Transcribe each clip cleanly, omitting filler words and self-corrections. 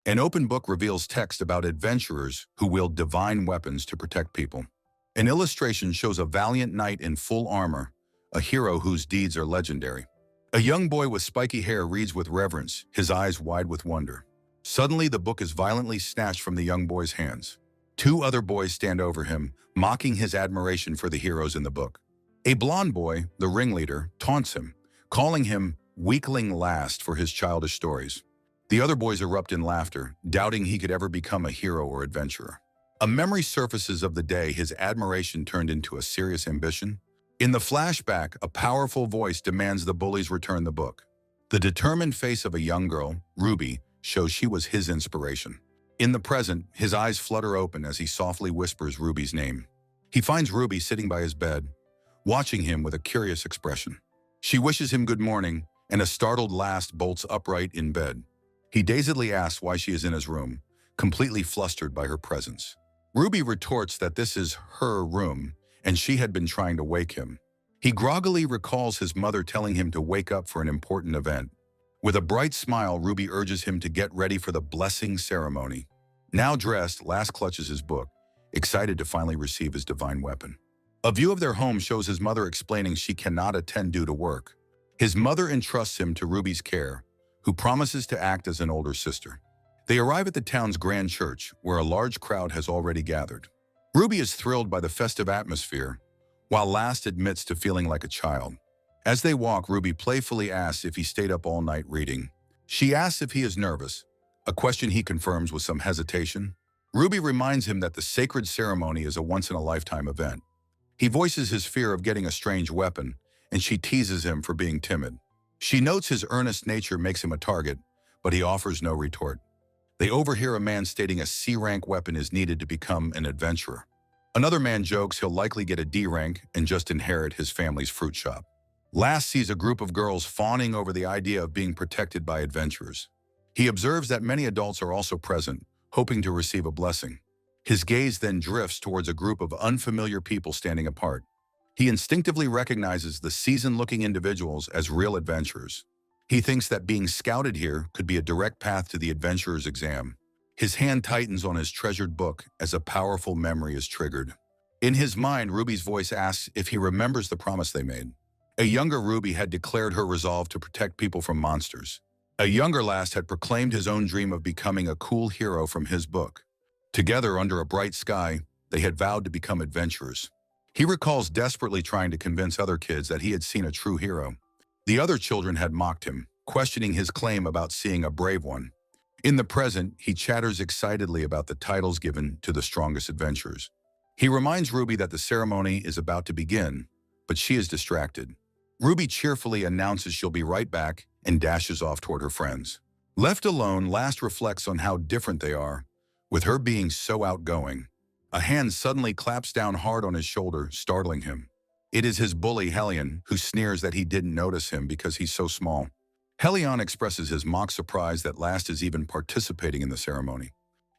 An open book reveals text about adventurers who wield divine weapons to protect people. An illustration shows a valiant knight in full armor, a hero whose deeds are legendary. A young boy with spiky hair reads with reverence, his eyes wide with wonder. Suddenly, the book is violently snatched from the young boy's hands. Two other boys stand over him, mocking his admiration for the heroes in the book. A blond boy, the ringleader, taunts him, calling him weakling last for his childish stories. The other boys erupt in laughter, doubting he could ever become a hero or adventurer. A memory surfaces of the day his admiration turned into a serious ambition. In the flashback, a powerful voice demands the bullies return the book. The determined face of a young girl, Ruby, shows she was his inspiration. In the present, his eyes flutter open as he softly whispers Ruby's name. He finds Ruby sitting by his bed, watching him with a curious expression. She wishes him good morning, and a startled Last bolts upright in bed. He dazedly asks why she is in his room, completely flustered by her presence. Ruby retorts that this is her room, and she had been trying to wake him. He groggily recalls his mother telling him to wake up for an important event. With a bright smile, Ruby urges him to get ready for the blessing ceremony. Now dressed, Last clutches his book, excited to finally receive his divine weapon. A view of their home shows his mother explaining she cannot attend due to work. His mother entrusts him to Ruby's care, who promises to act as an older sister. They arrive at the town's grand church, where a large crowd has already gathered. Ruby is thrilled by the festive atmosphere, while Last admits to feeling like a child. As they walk, Ruby playfully asks if he stayed up all night reading. She asks if he is nervous, a question he confirms with some hesitation. Ruby reminds him that the sacred ceremony is a once-in-a-lifetime event. He voices his fear of getting a strange weapon, and she teases him for being timid. She notes his earnest nature makes him a target, but he offers no retort. They overhear a man stating a C-rank weapon is needed to become an adventurer. Another man jokes he'll likely get a D rank and just inherit his family's fruit shop. Last sees a group of girls fawning over the idea of being protected by adventurers. He observes that many adults are also present, hoping to receive a blessing. His gaze then drifts towards a group of unfamiliar people standing apart. He instinctively recognizes the seasoned-looking individuals as real adventurers. He thinks that being scouted here could be a direct path to the adventurer's exam. His hand tightens on his treasured book as a powerful memory is triggered. In his mind, Ruby's voice asks if he remembers the promise they made. A younger Ruby had declared her resolve to protect people from monsters. A younger Last had proclaimed his own dream of becoming a cool hero from his book. Together, under a bright sky, they had vowed to become adventurers. He recalls desperately trying to convince other kids that he had seen a true hero. The other children had mocked him, questioning his claim about seeing a brave one. In the present, he chatters excitedly about the titles given to the strongest adventurers. He reminds Ruby that the ceremony is about to begin, but she is distracted. Ruby cheerfully announces she'll be right back and dashes off toward her friends. Left alone, Last reflects on how different they are, with her being so outgoing. A hand suddenly claps down hard on his shoulder, startling him. It is his bully, Helio, who sneers that he didn't notice him because he's so small. Helio expresses his mock surprise that Last is even participating in the ceremony.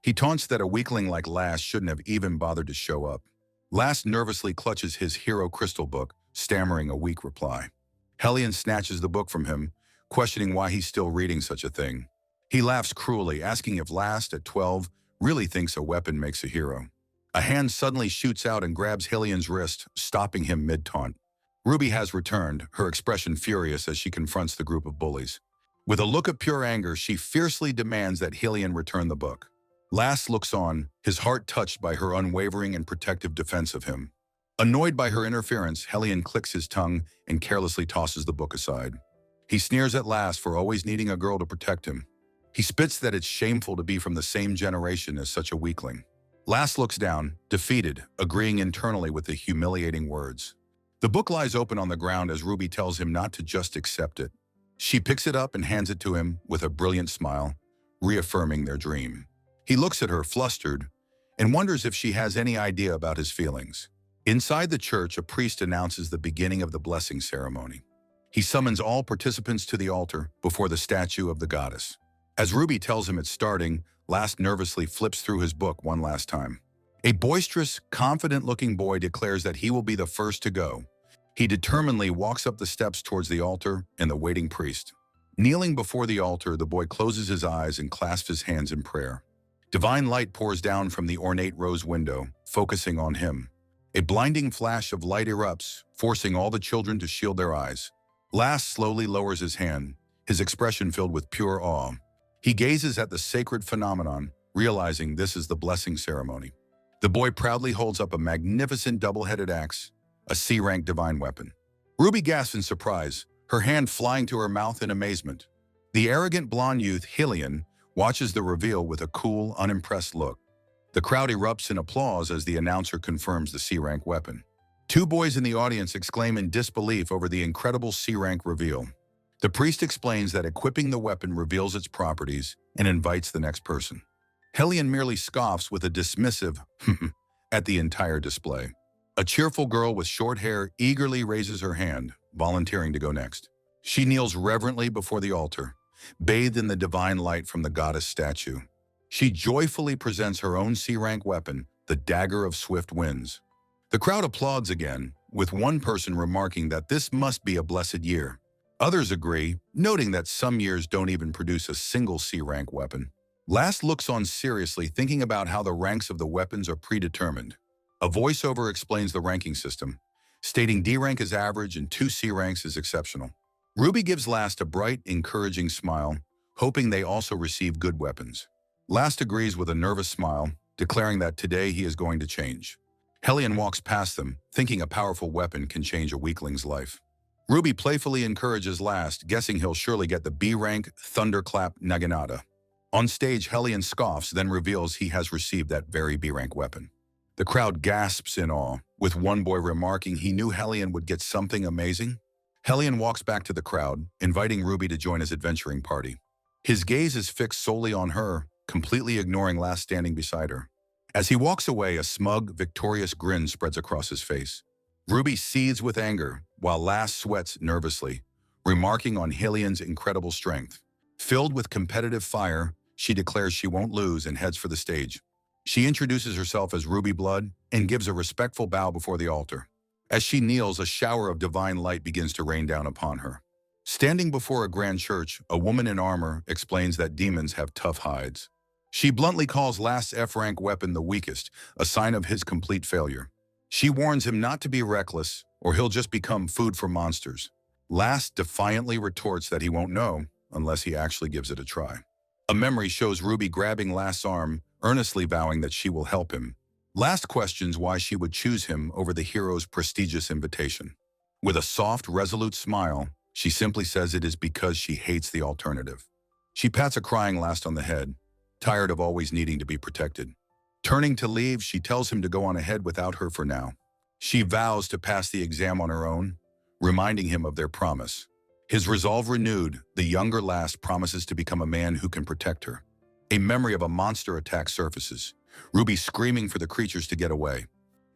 He taunts that a weakling like Last shouldn't have even bothered to show up. Last nervously clutches his hero crystal book, stammering a weak reply. Helio snatches the book from him, questioning why he's still reading such a thing. He laughs cruelly, asking if Last, at 12, really thinks a weapon makes a hero. A hand suddenly shoots out and grabs Helion's wrist, stopping him mid-taunt. Ruby has returned, her expression furious as she confronts the group of bullies. With a look of pure anger, she fiercely demands that Helio return the book. Last looks on, his heart touched by her unwavering and protective defense of him. Annoyed by her interference, Helio clicks his tongue and carelessly tosses the book aside. He sneers at Last for always needing a girl to protect him. He spits that it's shameful to be from the same generation as such a weakling. Last looks down, defeated, agreeing internally with the humiliating words. The book lies open on the ground as Ruby tells him not to just accept it. She picks it up and hands it to him with a brilliant smile, reaffirming their dream. He looks at her, flustered, and wonders if she has any idea about his feelings. Inside the church, a priest announces the beginning of the blessing ceremony. He summons all participants to the altar before the statue of the goddess. As Ruby tells him it's starting, Last nervously flips through his book one last time. A boisterous, confident-looking boy declares that he will be the first to go. He determinedly walks up the steps towards the altar and the waiting priest. Kneeling before the altar, the boy closes his eyes and clasps his hands in prayer. Divine light pours down from the ornate rose window, focusing on him. A blinding flash of light erupts, forcing all the children to shield their eyes. Last slowly lowers his hand, his expression filled with pure awe. He gazes at the sacred phenomenon, realizing this is the blessing ceremony. The boy proudly holds up a magnificent double-headed axe, a C-rank divine weapon. Ruby gasps in surprise, her hand flying to her mouth in amazement. The arrogant blonde youth, Helio, watches the reveal with a cool, unimpressed look. The crowd erupts in applause as the announcer confirms the C-rank weapon. Two boys in the audience exclaim in disbelief over the incredible C-rank reveal. The priest explains that equipping the weapon reveals its properties and invites the next person. Helio merely scoffs with a dismissive at the entire display. A cheerful girl with short hair eagerly raises her hand, volunteering to go next. She kneels reverently before the altar, bathed in the divine light from the goddess statue. She joyfully presents her own C-rank weapon, the Dagger of Swift Winds. The crowd applauds again, with one person remarking that this must be a blessed year. Others agree, noting that some years don't even produce a single C-rank weapon. Last looks on seriously, thinking about how the ranks of the weapons are predetermined. A voiceover explains the ranking system, stating D rank is average and 2 C ranks is exceptional. Ruby gives Last a bright, encouraging smile, hoping they also receive good weapons. Last agrees with a nervous smile, declaring that today he is going to change. Helio walks past them, thinking a powerful weapon can change a weakling's life. Ruby playfully encourages Last, guessing he'll surely get the B rank Thunderclap Naginata. On stage, Helio scoffs, then reveals he has received that very B rank weapon. The crowd gasps in awe, with one boy remarking he knew Helio would get something amazing. Helio walks back to the crowd, inviting Ruby to join his adventuring party. His gaze is fixed solely on her, completely ignoring Last standing beside her. As he walks away, a smug, victorious grin spreads across his face. Ruby seethes with anger, while Last sweats nervously, remarking on Helion's incredible strength. Filled with competitive fire, she declares she won't lose and heads for the stage. She introduces herself as Ruby Blood and gives a respectful bow before the altar. As she kneels, a shower of divine light begins to rain down upon her. Standing before a grand church, a woman in armor explains that demons have tough hides. She bluntly calls Last's F-rank weapon the weakest, a sign of his complete failure. She warns him not to be reckless, or he'll just become food for monsters. Last defiantly retorts that he won't know unless he actually gives it a try. A memory shows Ruby grabbing Last's arm, earnestly vowing that she will help him. Last questions why she would choose him over the hero's prestigious invitation. With a soft, resolute smile, she simply says it is because she hates the alternative. She pats a crying Last on the head, tired of always needing to be protected. Turning to leave, she tells him to go on ahead without her for now. She vows to pass the exam on her own, reminding him of their promise. His resolve renewed, the younger Last promises to become a man who can protect her. A memory of a monster attack surfaces, Ruby screaming for the creatures to get away.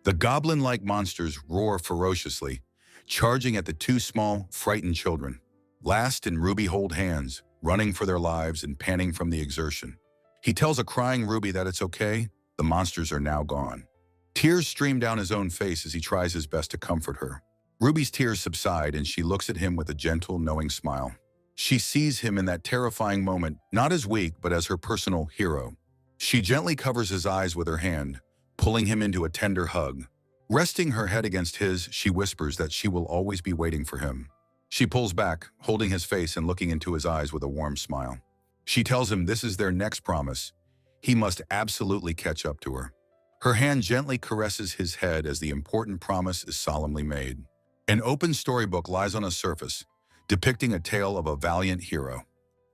The goblin-like monsters roar ferociously, charging at the two small, frightened children. Last and Ruby hold hands, running for their lives and panting from the exertion. He tells a crying Ruby that it's okay, the monsters are now gone. Tears stream down his own face as he tries his best to comfort her. Ruby's tears subside and she looks at him with a gentle, knowing smile. She sees him in that terrifying moment, not as weak, but as her personal hero. She gently covers his eyes with her hand, pulling him into a tender hug. Resting her head against his, she whispers that she will always be waiting for him. She pulls back, holding his face and looking into his eyes with a warm smile. She tells him this is their next promise. He must absolutely catch up to her. Her hand gently caresses his head as the important promise is solemnly made. An open storybook lies on a surface, depicting a tale of a valiant hero.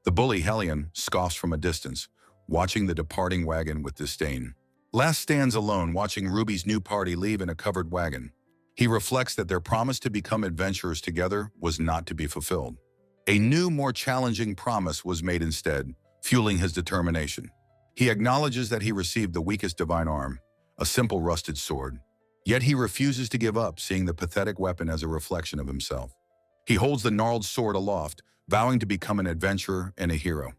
The bully Helio scoffs from a distance, watching the departing wagon with disdain. Last stands alone, watching Ruby's new party leave in a covered wagon. He reflects that their promise to become adventurers together was not to be fulfilled. A new, more challenging promise was made instead, fueling his determination. He acknowledges that he received the weakest divine arm, a simple rusted sword. Yet he refuses to give up, seeing the pathetic weapon as a reflection of himself. He holds the gnarled sword aloft, vowing to become an adventurer and a hero.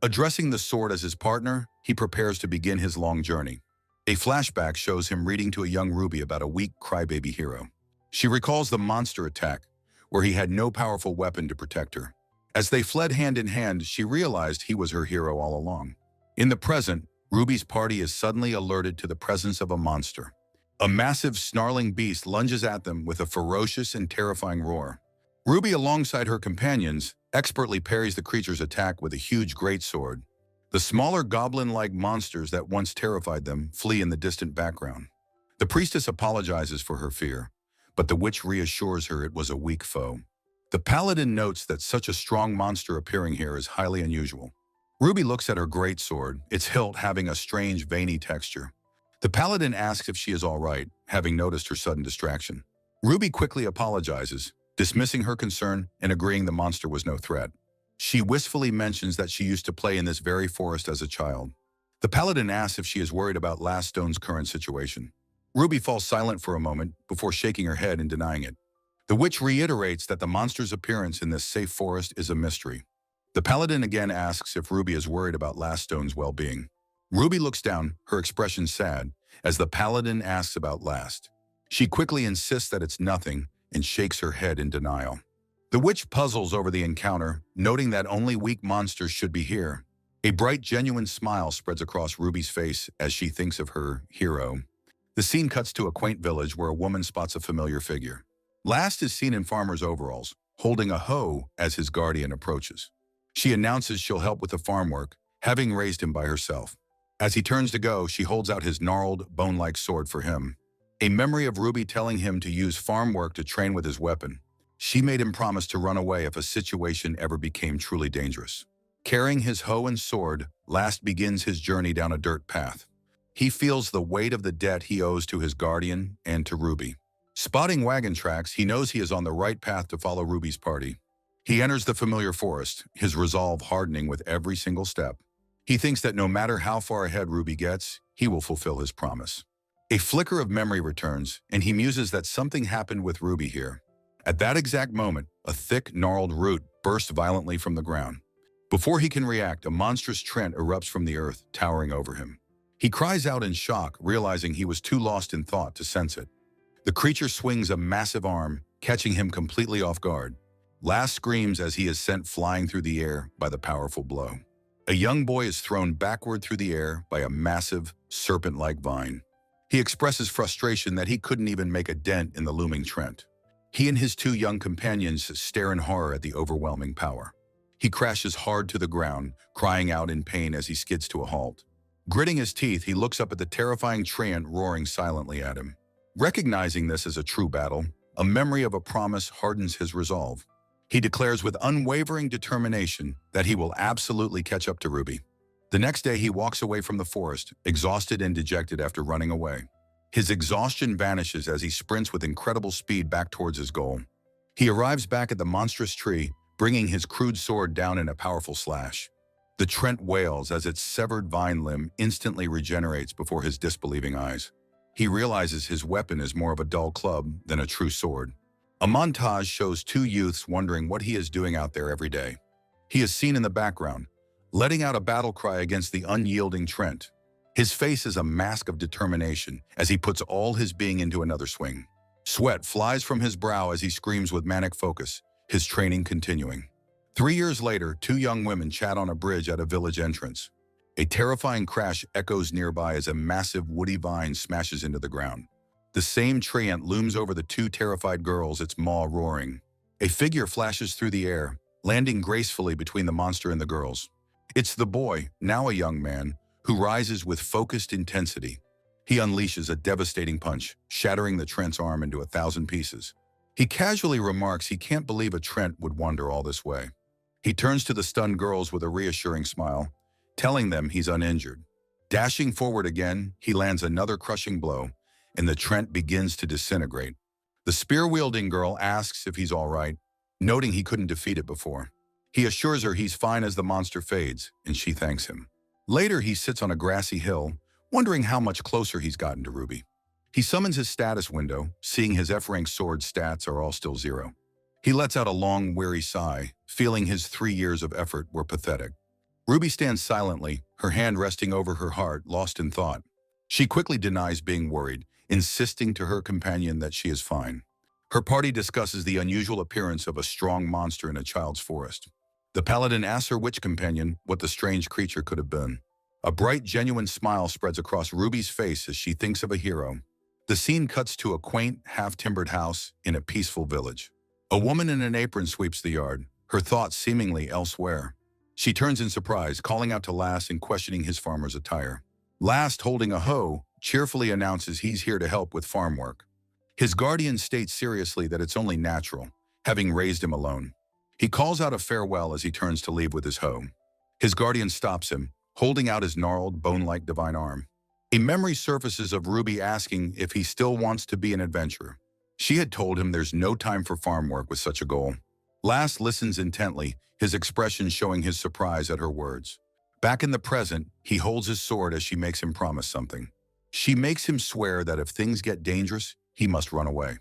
Addressing the sword as his partner, he prepares to begin his long journey. A flashback shows him reading to a young Ruby about a weak crybaby hero. She recalls the monster attack, where he had no powerful weapon to protect her. As they fled hand in hand, she realized he was her hero all along. In the present, Ruby's party is suddenly alerted to the presence of a monster. A massive, snarling beast lunges at them with a ferocious and terrifying roar. Ruby, alongside her companions, expertly parries the creature's attack with a huge greatsword. The smaller goblin-like monsters that once terrified them flee in the distant background. The priestess apologizes for her fear, but the witch reassures her it was a weak foe. The paladin notes that such a strong monster appearing here is highly unusual. Ruby looks at her greatsword, its hilt having a strange, veiny texture. The paladin asks if she is all right, having noticed her sudden distraction. Ruby quickly apologizes, dismissing her concern and agreeing the monster was no threat. She wistfully mentions that she used to play in this very forest as a child. The paladin asks if she is worried about Last Stone's current situation. Ruby falls silent for a moment before shaking her head and denying it. The witch reiterates that the monster's appearance in this safe forest is a mystery. The paladin again asks if Ruby is worried about Last Stone's well-being. Ruby looks down, her expression sad, as the paladin asks about Last. She quickly insists that it's nothing and shakes her head in denial. The witch puzzles over the encounter, noting that only weak monsters should be here. A bright, genuine smile spreads across Ruby's face as she thinks of her hero. The scene cuts to a quaint village where a woman spots a familiar figure. Last is seen in farmer's overalls, holding a hoe as his guardian approaches. She announces she'll help with the farm work, having raised him by herself. As he turns to go, she holds out his gnarled, bone-like sword for him. A memory of Ruby telling him to use farm work to train with his weapon. She made him promise to run away if a situation ever became truly dangerous. Carrying his hoe and sword, Last begins his journey down a dirt path. He feels the weight of the debt he owes to his guardian and to Ruby. Spotting wagon tracks, he knows he is on the right path to follow Ruby's party. He enters the familiar forest, his resolve hardening with every single step. He thinks that no matter how far ahead Ruby gets, he will fulfill his promise. A flicker of memory returns, and he muses that something happened with Ruby here. At that exact moment, a thick, gnarled root bursts violently from the ground. Before he can react, a monstrous Treant erupts from the earth, towering over him. He cries out in shock, realizing he was too lost in thought to sense it. The creature swings a massive arm, catching him completely off guard. Last screams as he is sent flying through the air by the powerful blow. A young boy is thrown backward through the air by a massive, serpent-like vine. He expresses frustration that he couldn't even make a dent in the looming Treant. He and his two young companions stare in horror at the overwhelming power. He crashes hard to the ground, crying out in pain as he skids to a halt. Gritting his teeth, he looks up at the terrifying Treant roaring silently at him. Recognizing this as a true battle, a memory of a promise hardens his resolve. He declares with unwavering determination that he will absolutely catch up to Ruby. The next day, he walks away from the forest, exhausted and dejected after running away. His exhaustion vanishes as he sprints with incredible speed back towards his goal. He arrives back at the monstrous tree, bringing his crude sword down in a powerful slash. The Treant wails as its severed vine limb instantly regenerates before his disbelieving eyes. He realizes his weapon is more of a dull club than a true sword. A montage shows two youths wondering what he is doing out there every day. He is seen in the background, letting out a battle cry against the unyielding Treant. His face is a mask of determination as he puts all his being into another swing. Sweat flies from his brow as he screams with manic focus, his training continuing. 3 years later, two young women chat on a bridge at a village entrance. A terrifying crash echoes nearby as a massive woody vine smashes into the ground. The same Treant looms over the two terrified girls, its maw roaring. A figure flashes through the air, landing gracefully between the monster and the girls. It's the boy, now a young man, who rises with focused intensity. He unleashes a devastating punch, shattering the Treant's arm into 1,000 pieces. He casually remarks he can't believe a Treant would wander all this way. He turns to the stunned girls with a reassuring smile, telling them he's uninjured. Dashing forward again, he lands another crushing blow, and the Treant begins to disintegrate. The spear-wielding girl asks if he's all right, noting he couldn't defeat it before. He assures her he's fine as the monster fades, and she thanks him. Later, he sits on a grassy hill, wondering how much closer he's gotten to Ruby. He summons his status window, seeing his F-rank sword stats are all still 0. He lets out a long, weary sigh, feeling his 3 years of effort were pathetic. Ruby stands silently, her hand resting over her heart, lost in thought. She quickly denies being worried, insisting to her companion that she is fine. Her party discusses the unusual appearance of a strong monster in a child's forest. The paladin asks her witch companion what the strange creature could have been. A bright, genuine smile spreads across Ruby's face as she thinks of a hero. The scene cuts to a quaint, half-timbered house in a peaceful village. A woman in an apron sweeps the yard, her thoughts seemingly elsewhere. She turns in surprise, calling out to Last and questioning his farmer's attire. Last, holding a hoe, cheerfully announces he's here to help with farm work. His guardian states seriously that it's only natural, having raised him alone. He calls out a farewell as he turns to leave with his hoe. His guardian stops him, holding out his gnarled, bone-like divine arm. A memory surfaces of Ruby asking if he still wants to be an adventurer. She had told him there's no time for farm work with such a goal. Last listens intently, his expression showing his surprise at her words. Back in the present, he holds his sword as she makes him promise something. She makes him swear that if things get dangerous, he must run away.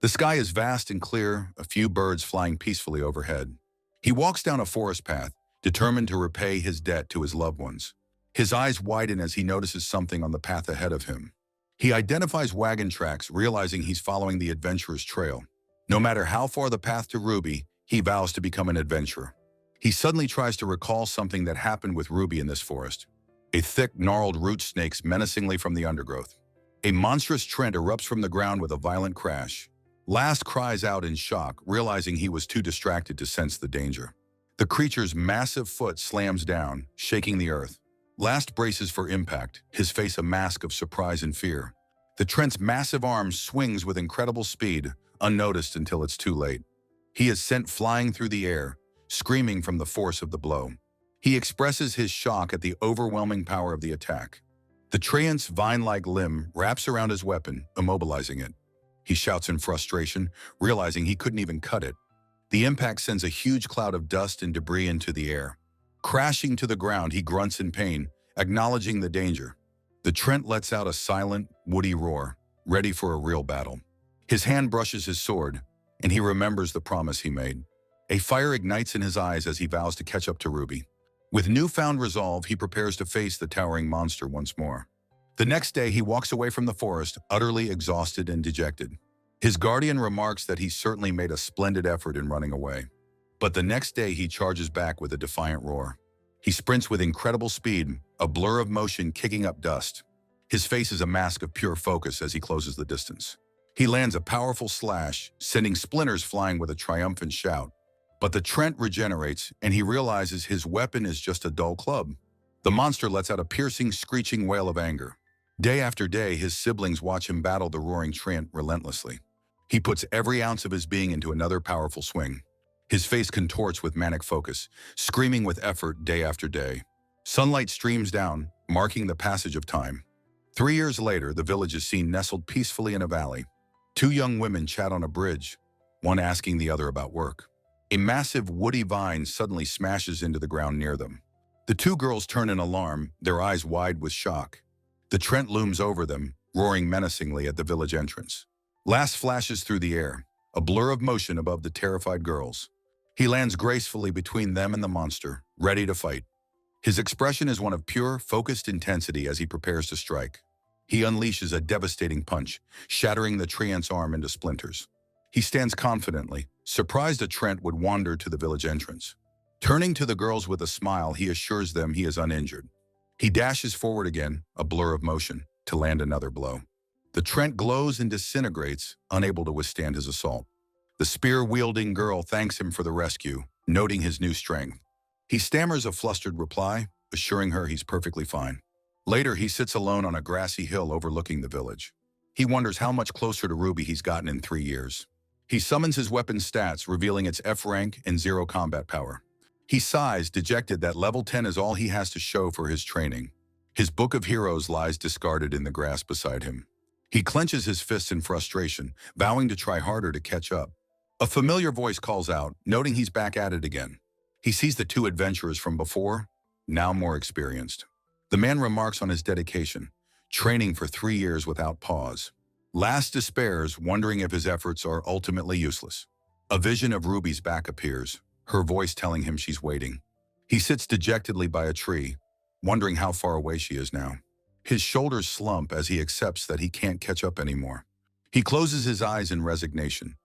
The sky is vast and clear, a few birds flying peacefully overhead. He walks down a forest path, determined to repay his debt to his loved ones. His eyes widen as he notices something on the path ahead of him. He identifies wagon tracks, realizing he's following the adventurer's trail. No matter how far the path to Ruby, he vows to become an adventurer. He suddenly tries to recall something that happened with Ruby in this forest. A thick, gnarled root snakes menacingly from the undergrowth. A monstrous Treant erupts from the ground with a violent crash. Last cries out in shock, realizing he was too distracted to sense the danger. The creature's massive foot slams down, shaking the earth. Last braces for impact, his face a mask of surprise and fear. The Treant's massive arm swings with incredible speed, unnoticed until it's too late. He is sent flying through the air, screaming from the force of the blow. He expresses his shock at the overwhelming power of the attack. The Treant's vine-like limb wraps around his weapon, immobilizing it. He shouts in frustration, realizing he couldn't even cut it. The impact sends a huge cloud of dust and debris into the air. Crashing to the ground, he grunts in pain, acknowledging the danger. The Treant lets out a silent, woody roar, ready for a real battle. His hand brushes his sword, and he remembers the promise he made. A fire ignites in his eyes as he vows to catch up to Ruby. With newfound resolve, he prepares to face the towering monster once more. The next day, he walks away from the forest, utterly exhausted and dejected. His guardian remarks that he certainly made a splendid effort in running away. But the next day, he charges back with a defiant roar. He sprints with incredible speed, a blur of motion kicking up dust. His face is a mask of pure focus as he closes the distance. He lands a powerful slash, sending splinters flying with a triumphant shout. But the Treant regenerates, and he realizes his weapon is just a dull club. The monster lets out a piercing, screeching wail of anger. Day after day, his siblings watch him battle the roaring Treant relentlessly. He puts every ounce of his being into another powerful swing. His face contorts with manic focus, screaming with effort day after day. Sunlight streams down, marking the passage of time. 3 years later, the village is seen nestled peacefully in a valley. 2 young women chat on a bridge, one asking the other about work. A massive woody vine suddenly smashes into the ground near them. The 2 girls turn in alarm, their eyes wide with shock. The Treant looms over them, roaring menacingly at the village entrance. Last flashes through the air, a blur of motion above the terrified girls. He lands gracefully between them and the monster, ready to fight. His expression is one of pure, focused intensity as he prepares to strike. He unleashes a devastating punch, shattering the Treant's arm into splinters. He stands confidently, surprised a Treant would wander to the village entrance. Turning to the girls with a smile, he assures them he is uninjured. He dashes forward again, a blur of motion, to land another blow. The Treant glows and disintegrates, unable to withstand his assault. The spear-wielding girl thanks him for the rescue, noting his new strength. He stammers a flustered reply, assuring her he's perfectly fine. Later, he sits alone on a grassy hill overlooking the village. He wonders how much closer to Ruby he's gotten in 3 years. He summons his weapon's stats, revealing its F rank and 0 combat power. He sighs, dejected that level 10 is all he has to show for his training. His book of heroes lies discarded in the grass beside him. He clenches his fists in frustration, vowing to try harder to catch up. A familiar voice calls out, noting he's back at it again. He sees the 2 adventurers from before, now more experienced. The man remarks on his dedication, training for 3 years without pause. Last despairs, wondering if his efforts are ultimately useless. A vision of Ruby's back appears, her voice telling him she's waiting. He sits dejectedly by a tree, wondering how far away she is now. His shoulders slump as he accepts that he can't catch up anymore. He closes his eyes in resignation,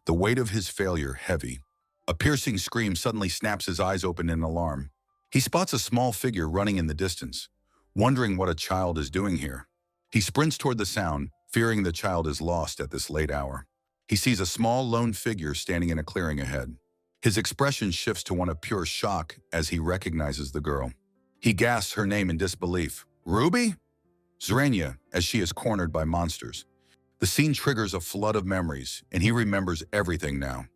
the weight of his failure heavy. A piercing scream suddenly snaps his eyes open in alarm. He spots a small figure running in the distance, wondering what a child is doing here. He sprints toward the sound, fearing the child is lost at this late hour. He sees a small lone figure standing in a clearing ahead. His expression shifts to one of pure shock as he recognizes the girl. He gasps her name in disbelief. Ruby? Zrania, as she is cornered by monsters. The scene triggers a flood of memories, and he remembers everything now.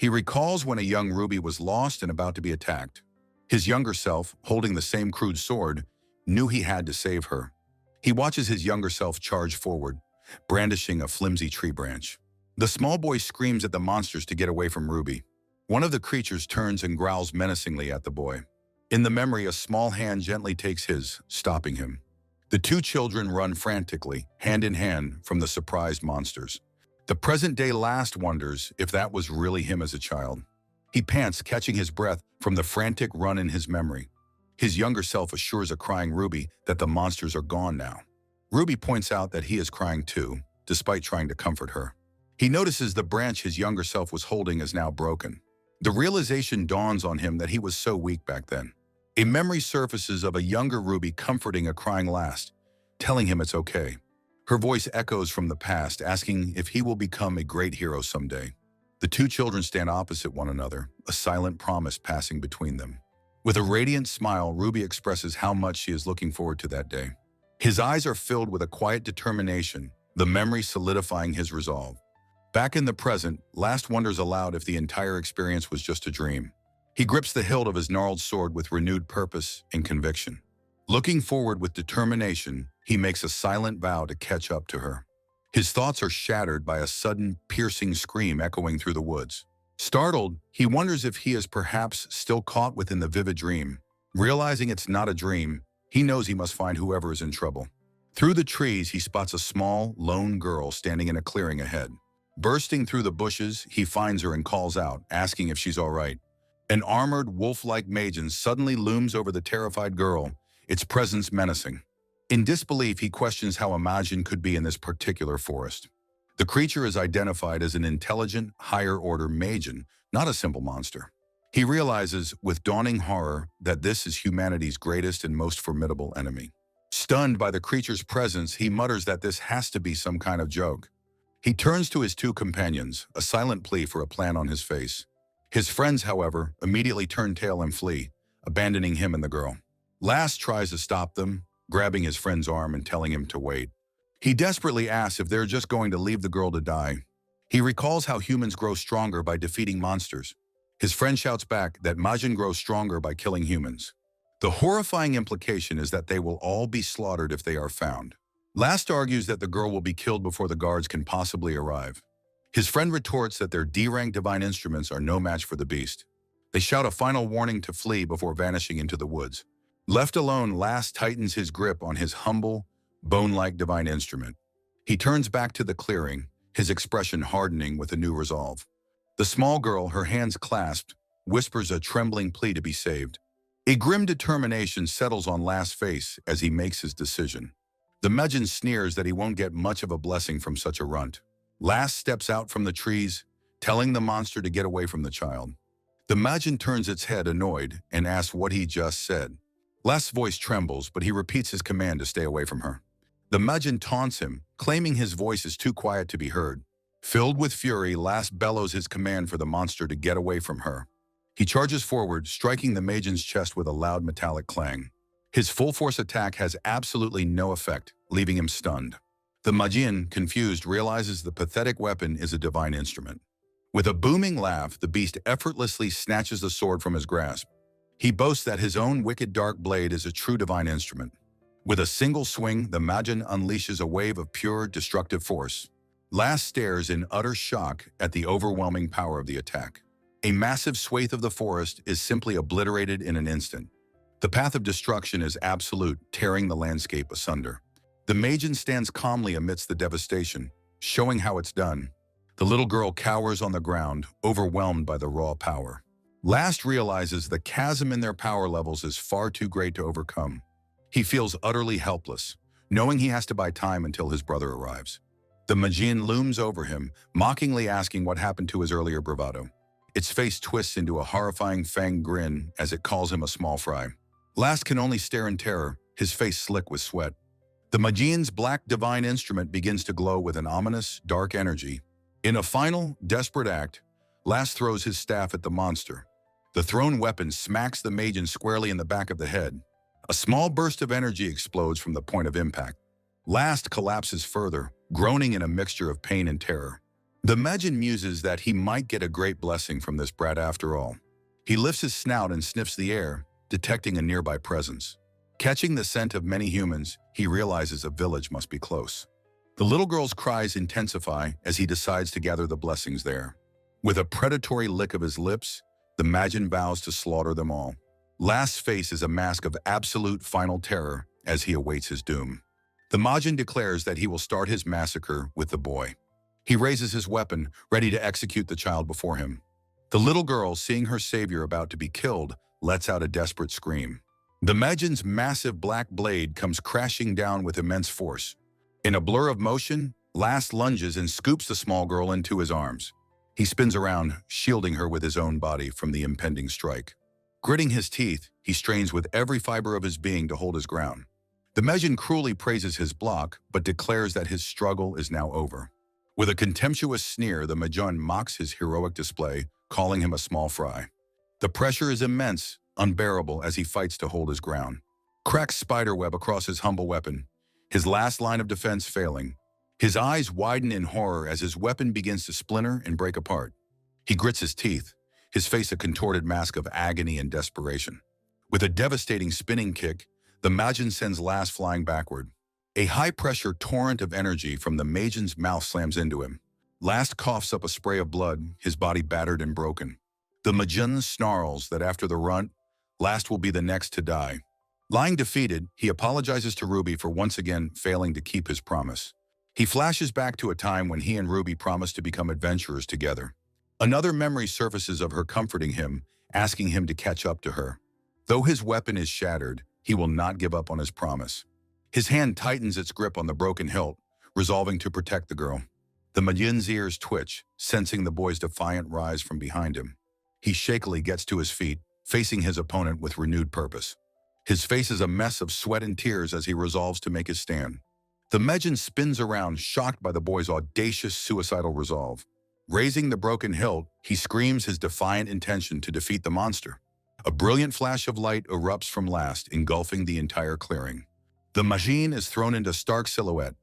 He recalls when a young Ruby was lost and about to be attacked. His younger self, holding the same crude sword, knew he had to save her. He watches his younger self charge forward, brandishing a flimsy tree branch. The small boy screams at the monsters to get away from Ruby. One of the creatures turns and growls menacingly at the boy. In the memory, a small hand gently takes his, stopping him. The two children run frantically, hand in hand, from the surprised monsters. The present-day Last wonders if that was really him as a child. He pants, catching his breath from the frantic run in his memory. His younger self assures a crying Ruby that the monsters are gone now. Ruby points out that he is crying too, despite trying to comfort her. He notices the branch his younger self was holding is now broken. The realization dawns on him that he was so weak back then. A memory surfaces of a younger Ruby comforting a crying Last, telling him it's okay. Her voice echoes from the past, asking if he will become a great hero someday. The two children stand opposite one another, a silent promise passing between them. With a radiant smile, Ruby expresses how much she is looking forward to that day. His eyes are filled with a quiet determination, the memory solidifying his resolve. Back in the present, Last wonders aloud if the entire experience was just a dream. He grips the hilt of his gnarled sword with renewed purpose and conviction. Looking forward with determination, he makes a silent vow to catch up to her. His thoughts are shattered by a sudden, piercing scream echoing through the woods. Startled, he wonders if he is perhaps still caught within the vivid dream. Realizing it's not a dream, he knows he must find whoever is in trouble. Through the trees, he spots a small, lone girl standing in a clearing ahead. Bursting through the bushes, he finds her and calls out, asking if she's all right. An armored, wolf-like maiden suddenly looms over the terrified girl, its presence menacing. In disbelief, he questions how a Majin could be in this particular forest. The creature is identified as an intelligent, higher-order Majin, not a simple monster. He realizes, with dawning horror, that this is humanity's greatest and most formidable enemy. Stunned by the creature's presence, he mutters that this has to be some kind of joke. He turns to his two companions, a silent plea for a plan on his face. His friends, however, immediately turn tail and flee, abandoning him and the girl. Last tries to stop them, grabbing his friend's arm and telling him to wait. He desperately asks if they're just going to leave the girl to die. He recalls how humans grow stronger by defeating monsters. His friend shouts back that Majin grows stronger by killing humans. The horrifying implication is that they will all be slaughtered if they are found. Last argues that the girl will be killed before the guards can possibly arrive. His friend retorts that their D-rank divine instruments are no match for the beast. They shout a final warning to flee before vanishing into the woods. Left alone, Last tightens his grip on his humble, bone-like divine instrument. He turns back to the clearing, his expression hardening with a new resolve. The small girl, her hands clasped, whispers a trembling plea to be saved. A grim determination settles on Last's face as he makes his decision. The Majin sneers that he won't get much of a blessing from such a runt. Last steps out from the trees, telling the monster to get away from the child. The Majin turns its head, annoyed, and asks what he just said. Last's voice trembles, but he repeats his command to stay away from her. The Majin taunts him, claiming his voice is too quiet to be heard. Filled with fury, Last bellows his command for the monster to get away from her. He charges forward, striking the Majin's chest with a loud metallic clang. His full-force attack has absolutely no effect, leaving him stunned. The Majin, confused, realizes the pathetic weapon is a divine instrument. With a booming laugh, the beast effortlessly snatches the sword from his grasp. He boasts that his own wicked dark blade is a true divine instrument. With a single swing, the Majin unleashes a wave of pure, destructive force. Last stares in utter shock at the overwhelming power of the attack. A massive swathe of the forest is simply obliterated in an instant. The path of destruction is absolute, tearing the landscape asunder. The Majin stands calmly amidst the devastation, showing how it's done. The little girl cowers on the ground, overwhelmed by the raw power. Last realizes the chasm in their power levels is far too great to overcome. He feels utterly helpless, knowing he has to buy time until his brother arrives. The Majin looms over him, mockingly asking what happened to his earlier bravado. Its face twists into a horrifying fanged grin as it calls him a small fry. Last can only stare in terror, his face slick with sweat. The Magian's black divine instrument begins to glow with an ominous, dark energy. In a final, desperate act, Last throws his staff at the monster. The thrown weapon smacks the Magian squarely in the back of the head. A small burst of energy explodes from the point of impact. Last collapses further, groaning in a mixture of pain and terror. The Magian muses that he might get a great blessing from this brat after all. He lifts his snout and sniffs the air, detecting a nearby presence. Catching the scent of many humans, he realizes a village must be close. The little girl's cries intensify as he decides to gather the blessings there. With a predatory lick of his lips, the Magian vows to slaughter them all. Last's face is a mask of absolute final terror as he awaits his doom. The Magian declares that he will start his massacre with the boy. He raises his weapon, ready to execute the child before him. The little girl, seeing her savior about to be killed, lets out a desperate scream. The Magian's massive black blade comes crashing down with immense force. In a blur of motion, Last lunges and scoops the small girl into his arms. He spins around, shielding her with his own body from the impending strike. Gritting his teeth, he strains with every fiber of his being to hold his ground. The Magian cruelly praises his block, but declares that his struggle is now over. With a contemptuous sneer, the Magian mocks his heroic display, calling him a small fry. The pressure is immense, unbearable as he fights to hold his ground. Cracks spiderweb across his humble weapon, his last line of defense failing. His eyes widen in horror as his weapon begins to splinter and break apart. He grits his teeth, his face a contorted mask of agony and desperation. With a devastating spinning kick, the Magian sends Last flying backward. A high-pressure torrent of energy from the Magian's mouth slams into him. Last coughs up a spray of blood, his body battered and broken. The Magian snarls that after the runt, Last will be the next to die. Lying defeated, he apologizes to Ruby for once again failing to keep his promise. He flashes back to a time when he and Ruby promised to become adventurers together. Another memory surfaces of her comforting him, asking him to catch up to her. Though his weapon is shattered, he will not give up on his promise. His hand tightens its grip on the broken hilt, resolving to protect the girl. The Magian's ears twitch, sensing the boy's defiant rise from behind him. He shakily gets to his feet, facing his opponent with renewed purpose. His face is a mess of sweat and tears as he resolves to make his stand. The Magian spins around, shocked by the boy's audacious, suicidal resolve. Raising the broken hilt, he screams his defiant intention to defeat the monster. A brilliant flash of light erupts from Last, engulfing the entire clearing. The Magian is thrown into stark silhouette,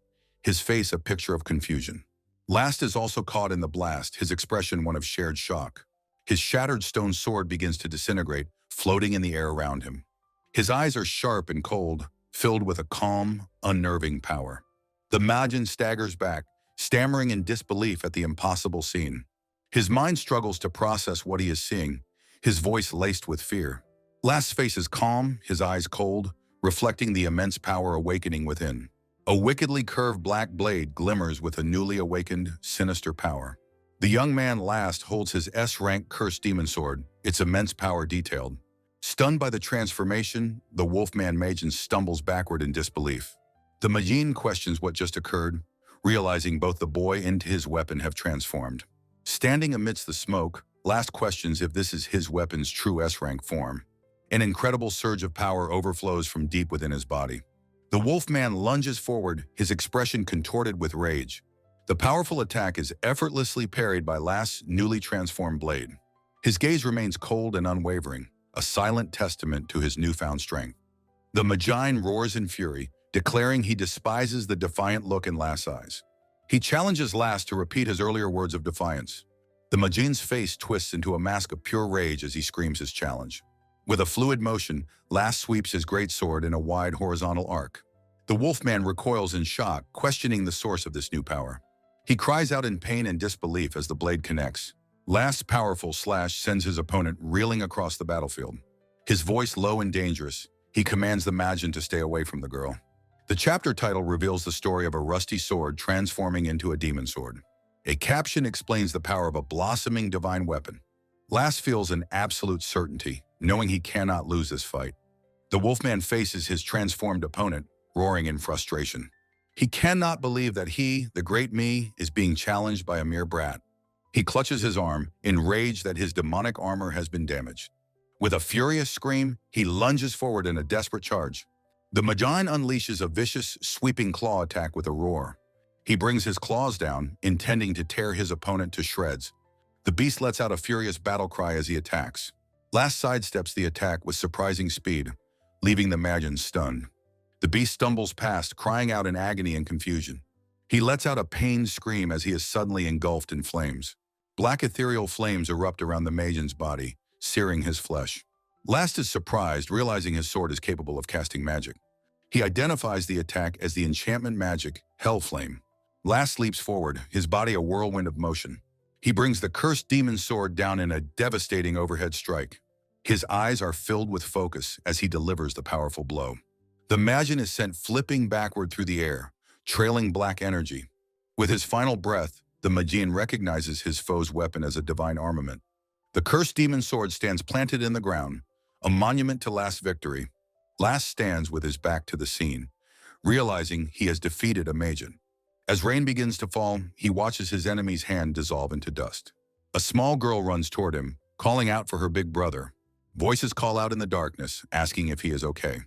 his face a picture of confusion. Last is also caught in the blast, his expression one of shared shock. His shattered stone sword begins to disintegrate, floating in the air around him. His eyes are sharp and cold, filled with a calm, unnerving power. The Magian staggers back, stammering in disbelief at the impossible scene. His mind struggles to process what he is seeing, his voice laced with fear. Last's face is calm, his eyes cold, reflecting the immense power awakening within. A wickedly curved black blade glimmers with a newly awakened, sinister power. The young man Last holds his S-rank cursed demon sword, its immense power detailed. Stunned by the transformation, the Wolfman Magian stumbles backward in disbelief. The Magian questions what just occurred, realizing both the boy and his weapon have transformed. Standing amidst the smoke, Last questions if this is his weapon's true S-rank form. An incredible surge of power overflows from deep within his body. The Wolfman lunges forward, his expression contorted with rage. The powerful attack is effortlessly parried by Last's newly transformed blade. His gaze remains cold and unwavering, a silent testament to his newfound strength. The Magian roars in fury, declaring he despises the defiant look in Last's eyes. He challenges Last to repeat his earlier words of defiance. The Magian's face twists into a mask of pure rage as he screams his challenge. With a fluid motion, Last sweeps his great sword in a wide horizontal arc. The Wolfman recoils in shock, questioning the source of this new power. He cries out in pain and disbelief as the blade connects. Last's powerful slash sends his opponent reeling across the battlefield. His voice low and dangerous, he commands the Magian to stay away from the girl. The chapter title reveals the story of a rusty sword transforming into a demon sword. A caption explains the power of a blossoming divine weapon. Last feels an absolute certainty, knowing he cannot lose this fight. The Wolfman faces his transformed opponent, roaring in frustration. He cannot believe that he, the great me, is being challenged by a mere brat. He clutches his arm, enraged that his demonic armor has been damaged. With a furious scream, he lunges forward in a desperate charge. The Magian unleashes a vicious, sweeping claw attack with a roar. He brings his claws down, intending to tear his opponent to shreds. The beast lets out a furious battle cry as he attacks. Last sidesteps the attack with surprising speed, leaving the Magian stunned. The beast stumbles past, crying out in agony and confusion. He lets out a pained scream as he is suddenly engulfed in flames. Black ethereal flames erupt around the Magian's body, searing his flesh. Last is surprised, realizing his sword is capable of casting magic. He identifies the attack as the enchantment magic, Hellflame. Last leaps forward, his body a whirlwind of motion. He brings the cursed demon sword down in a devastating overhead strike. His eyes are filled with focus as he delivers the powerful blow. The Magian is sent flipping backward through the air, trailing black energy. With his final breath, the Magian recognizes his foe's weapon as a divine armament. The cursed demon sword stands planted in the ground, a monument to Last's victory. Last stands with his back to the scene, realizing he has defeated a Magian. As rain begins to fall, he watches his enemy's hand dissolve into dust. A small girl runs toward him, calling out for her big brother. Voices call out in the darkness, asking if he is okay.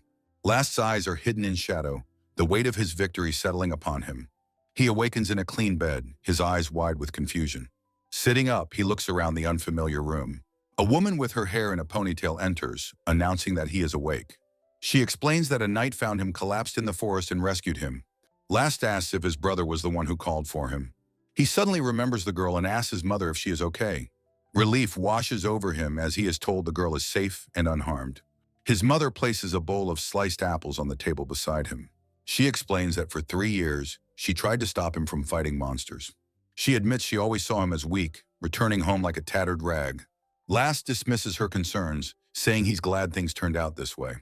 Last's eyes are hidden in shadow, the weight of his victory settling upon him. He awakens in a clean bed, his eyes wide with confusion. Sitting up, he looks around the unfamiliar room. A woman with her hair in a ponytail enters, announcing that he is awake. She explains that a knight found him collapsed in the forest and rescued him. Last asks if his brother was the one who called for him. He suddenly remembers the girl and asks his mother if she is okay. Relief washes over him as he is told the girl is safe and unharmed. His mother places a bowl of sliced apples on the table beside him. She explains that for 3 years, she tried to stop him from fighting monsters. She admits she always saw him as weak, returning home like a tattered rag. Last dismisses her concerns, saying he's glad things turned out this way.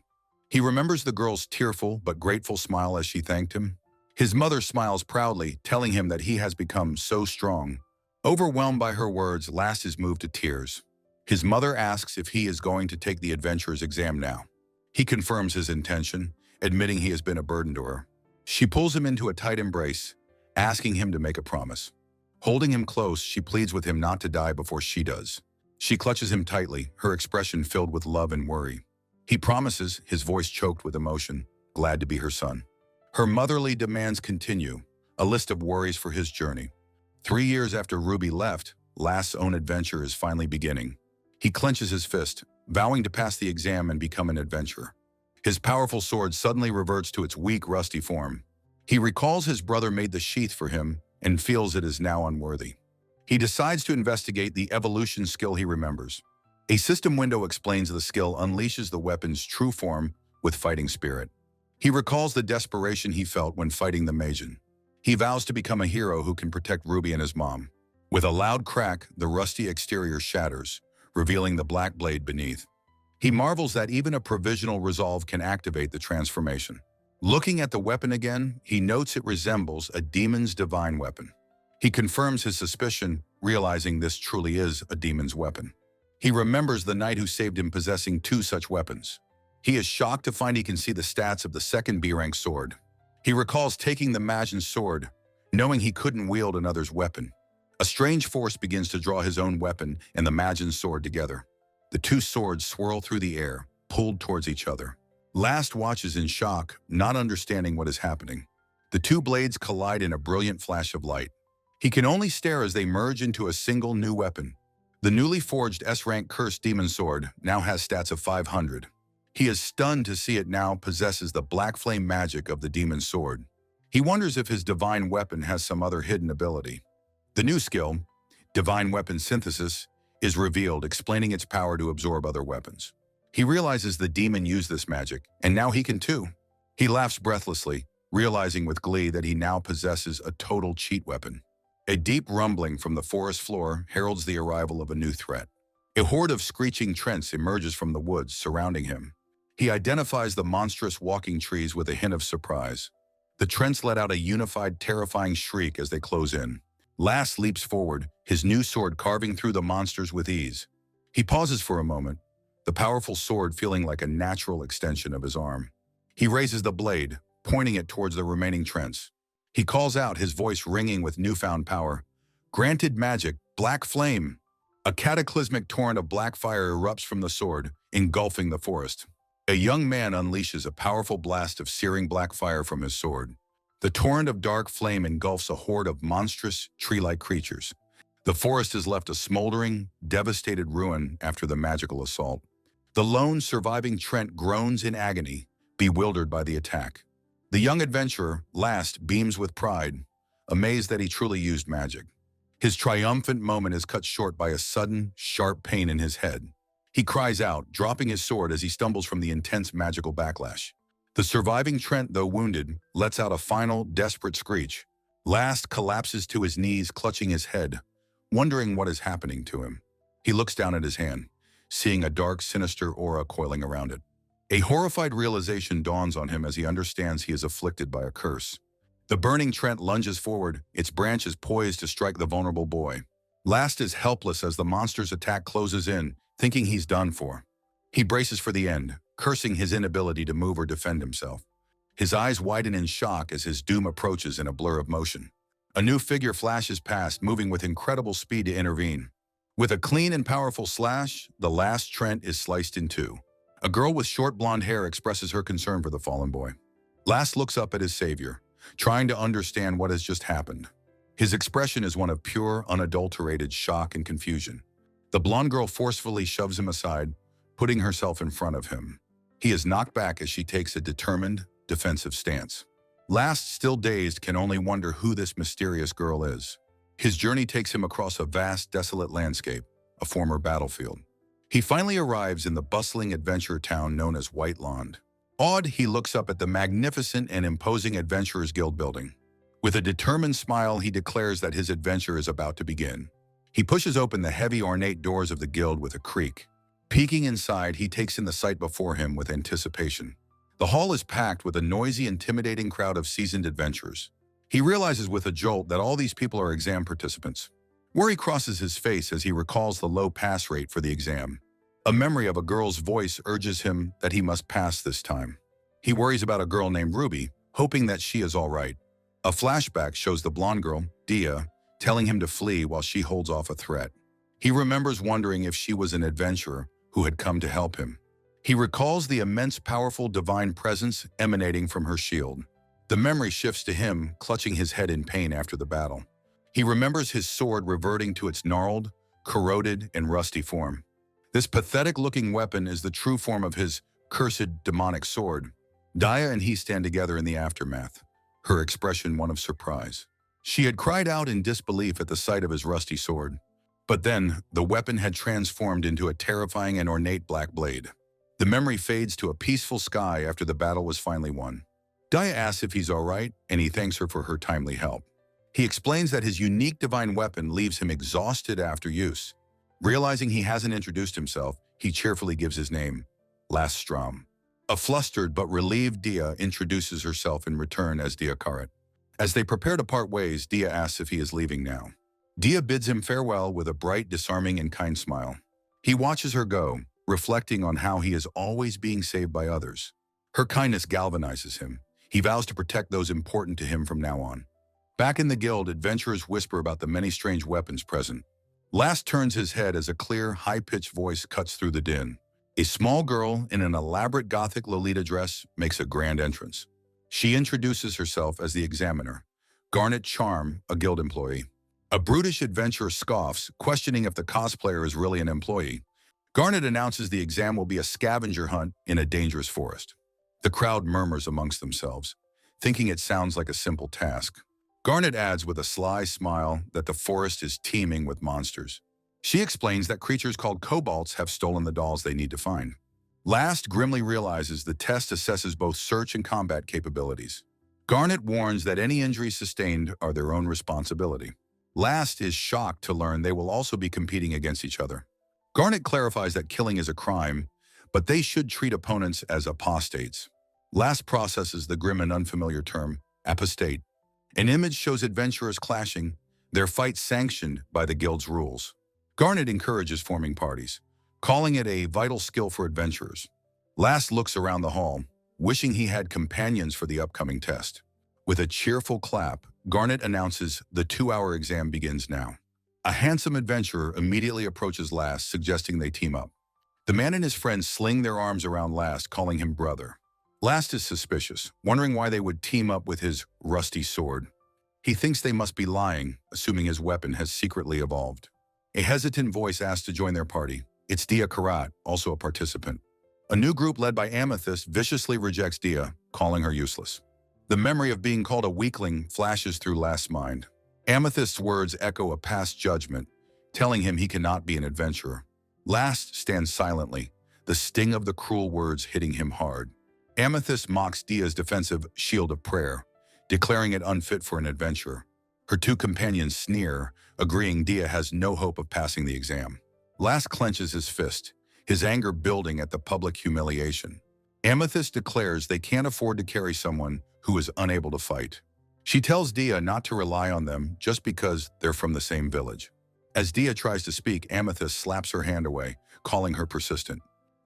He remembers the girl's tearful but grateful smile as she thanked him. His mother smiles proudly, telling him that he has become so strong. Overwhelmed by her words, Last is moved to tears. His mother asks if he is going to take the adventurer's exam now. He confirms his intention, admitting he has been a burden to her. She pulls him into a tight embrace, asking him to make a promise. Holding him close, she pleads with him not to die before she does. She clutches him tightly, her expression filled with love and worry. He promises, his voice choked with emotion, glad to be her son. Her motherly demands continue, a list of worries for his journey. 3 years after Ruby left, Last's own adventure is finally beginning. He clenches his fist, vowing to pass the exam and become an adventurer. His powerful sword suddenly reverts to its weak, rusty form. He recalls his brother made the sheath for him and feels it is now unworthy. He decides to investigate the evolution skill he remembers. A system window explains the skill unleashes the weapon's true form with fighting spirit. He recalls the desperation he felt when fighting the Magian. He vows to become a hero who can protect Ruby and his mom. With a loud crack, the rusty exterior shatters, revealing the black blade beneath. He marvels that even a provisional resolve can activate the transformation. Looking at the weapon again, he notes it resembles a demon's divine weapon. He confirms his suspicion, realizing this truly is a demon's weapon. He remembers the knight who saved him possessing 2 such weapons. He is shocked to find he can see the stats of the second B-rank sword. He recalls taking the Magian's sword, knowing he couldn't wield another's weapon. A strange force begins to draw his own weapon and the Magian's sword together. The 2 swords swirl through the air, pulled towards each other. Last watches in shock, not understanding what is happening. The 2 blades collide in a brilliant flash of light. He can only stare as they merge into a single new weapon. The newly forged S-rank cursed demon sword now has stats of 500. He is stunned to see it now possesses the black flame magic of the demon sword. He wonders if his divine weapon has some other hidden ability. The new skill, Divine Weapon Synthesis, is revealed, explaining its power to absorb other weapons. He realizes the demon used this magic, and now he can too. He laughs breathlessly, realizing with glee that he now possesses a total cheat weapon. A deep rumbling from the forest floor heralds the arrival of a new threat. A horde of screeching Treants emerges from the woods surrounding him. He identifies the monstrous walking trees with a hint of surprise. The Treants let out a unified, terrifying shriek as they close in. Last leaps forward, his new sword carving through the monsters with ease. He pauses for a moment, the powerful sword feeling like a natural extension of his arm. He raises the blade, pointing it towards the remaining Treants. He calls out, his voice ringing with newfound power. Granted magic, Black flame. A cataclysmic torrent of black fire erupts from the sword, engulfing the forest. A young man unleashes a powerful blast of searing black fire from his sword. The torrent of dark flame engulfs a horde of monstrous, tree-like creatures. The forest is left a smoldering, devastated ruin after the magical assault. The lone surviving Treant groans in agony, bewildered by the attack. The young adventurer, last, beams with pride, amazed that he truly used magic. His triumphant moment is cut short by a sudden, sharp pain in his head. He cries out, dropping his sword as he stumbles from the intense magical backlash. The surviving Treant, though wounded, lets out a final, desperate screech. Last collapses to his knees, clutching his head, wondering what is happening to him. He looks down at his hand, seeing a dark, sinister aura coiling around it. A horrified realization dawns on him as he understands he is afflicted by a curse. The burning Treant lunges forward, its branches poised to strike the vulnerable boy. Last is helpless as the monster's attack closes in, thinking he's done for. He braces for the end, cursing his inability to move or defend himself. His eyes widen in shock as his doom approaches in a blur of motion. A new figure flashes past, moving with incredible speed to intervene. With a clean and powerful slash, the last Treant is sliced in two. A girl with short blonde hair expresses her concern for the fallen boy. Last looks up at his savior, trying to understand what has just happened. His expression is one of pure, unadulterated shock and confusion. The blonde girl forcefully shoves him aside, putting herself in front of him. He is knocked back as she takes a determined, defensive stance. Last, still dazed, can only wonder who this mysterious girl is. His journey takes him across a vast, desolate landscape, a former battlefield. He finally arrives in the bustling adventure town known as Whiteland. Awed, he looks up at the magnificent and imposing Adventurers Guild building. With a determined smile, he declares that his adventure is about to begin. He pushes open the heavy, ornate doors of the guild with a creak. Peeking inside, he takes in the sight before him with anticipation. The hall is packed with a noisy, intimidating crowd of seasoned adventurers. He realizes with a jolt that all these people are exam participants. Worry crosses his face as he recalls the low pass rate for the exam. A memory of a girl's voice urges him that he must pass this time. He worries about a girl named Ruby, hoping that she is all right. A flashback shows the blonde girl, Dia, telling him to flee while she holds off a threat. He remembers wondering if she was an adventurer who had come to help him. He recalls the immense, powerful divine presence emanating from her shield. The memory shifts to him, clutching his head in pain after the battle. He remembers his sword reverting to its gnarled, corroded, and rusty form. This pathetic-looking weapon is the true form of his cursed demonic sword. Dia and he stand together in the aftermath, her expression one of surprise. She had cried out in disbelief at the sight of his rusty sword. But then, the weapon had transformed into a terrifying and ornate black blade. The memory fades to a peaceful sky after the battle was finally won. Dia asks if he's all right, and he thanks her for her timely help. He explains that his unique divine weapon leaves him exhausted after use. Realizing he hasn't introduced himself, he cheerfully gives his name, Laststrom. A flustered but relieved Dia introduces herself in return as Dia Karat. As they prepare to part ways, Dia asks if he is leaving now. Dia bids him farewell with a bright, disarming, and kind smile. He watches her go, reflecting on how he is always being saved by others. Her kindness galvanizes him. He vows to protect those important to him from now on. Back in the guild, adventurers whisper about the many strange weapons present. Last turns his head as a clear, high-pitched voice cuts through the din. A small girl in an elaborate Gothic Lolita dress makes a grand entrance. She introduces herself as the examiner, Garnet Charm, a guild employee. A brutish adventurer scoffs, questioning if the cosplayer is really an employee. Garnet announces the exam will be a scavenger hunt in a dangerous forest. The crowd murmurs amongst themselves, thinking it sounds like a simple task. Garnet adds with a sly smile that the forest is teeming with monsters. She explains that creatures called kobolds have stolen the dolls they need to find. Last grimly realizes the test assesses both search and combat capabilities. Garnet warns that any injuries sustained are their own responsibility. Last is shocked to learn they will also be competing against each other. Garnet clarifies that killing is a crime, but they should treat opponents as apostates. Last processes the grim and unfamiliar term, apostate. An image shows adventurers clashing, their fight sanctioned by the guild's rules. Garnet encourages forming parties, calling it a vital skill for adventurers. Last looks around the hall, wishing he had companions for the upcoming test. With a cheerful clap, Garnet announces the 2-hour exam begins now. A handsome adventurer immediately approaches Last, suggesting they team up. The man and his friends sling their arms around Last, calling him brother. Last is suspicious, wondering why they would team up with his rusty sword. He thinks they must be lying, assuming his weapon has secretly evolved. A hesitant voice asks to join their party. It's Dia Karat, also a participant. A new group led by Amethyst viciously rejects Dia, calling her useless. The memory of being called a weakling flashes through Last's mind. Amethyst's words echo a past judgment, telling him he cannot be an adventurer. Last stands silently, the sting of the cruel words hitting him hard. Amethyst mocks Dia's defensive shield of prayer, declaring it unfit for an adventurer. Her two companions sneer, agreeing Dia has no hope of passing the exam. Last clenches his fist, his anger building at the public humiliation. Amethyst declares they can't afford to carry someone who is unable to fight. She tells Dia not to rely on them just because they're from the same village. As Dia tries to speak, Amethyst slaps her hand away, calling her persistent.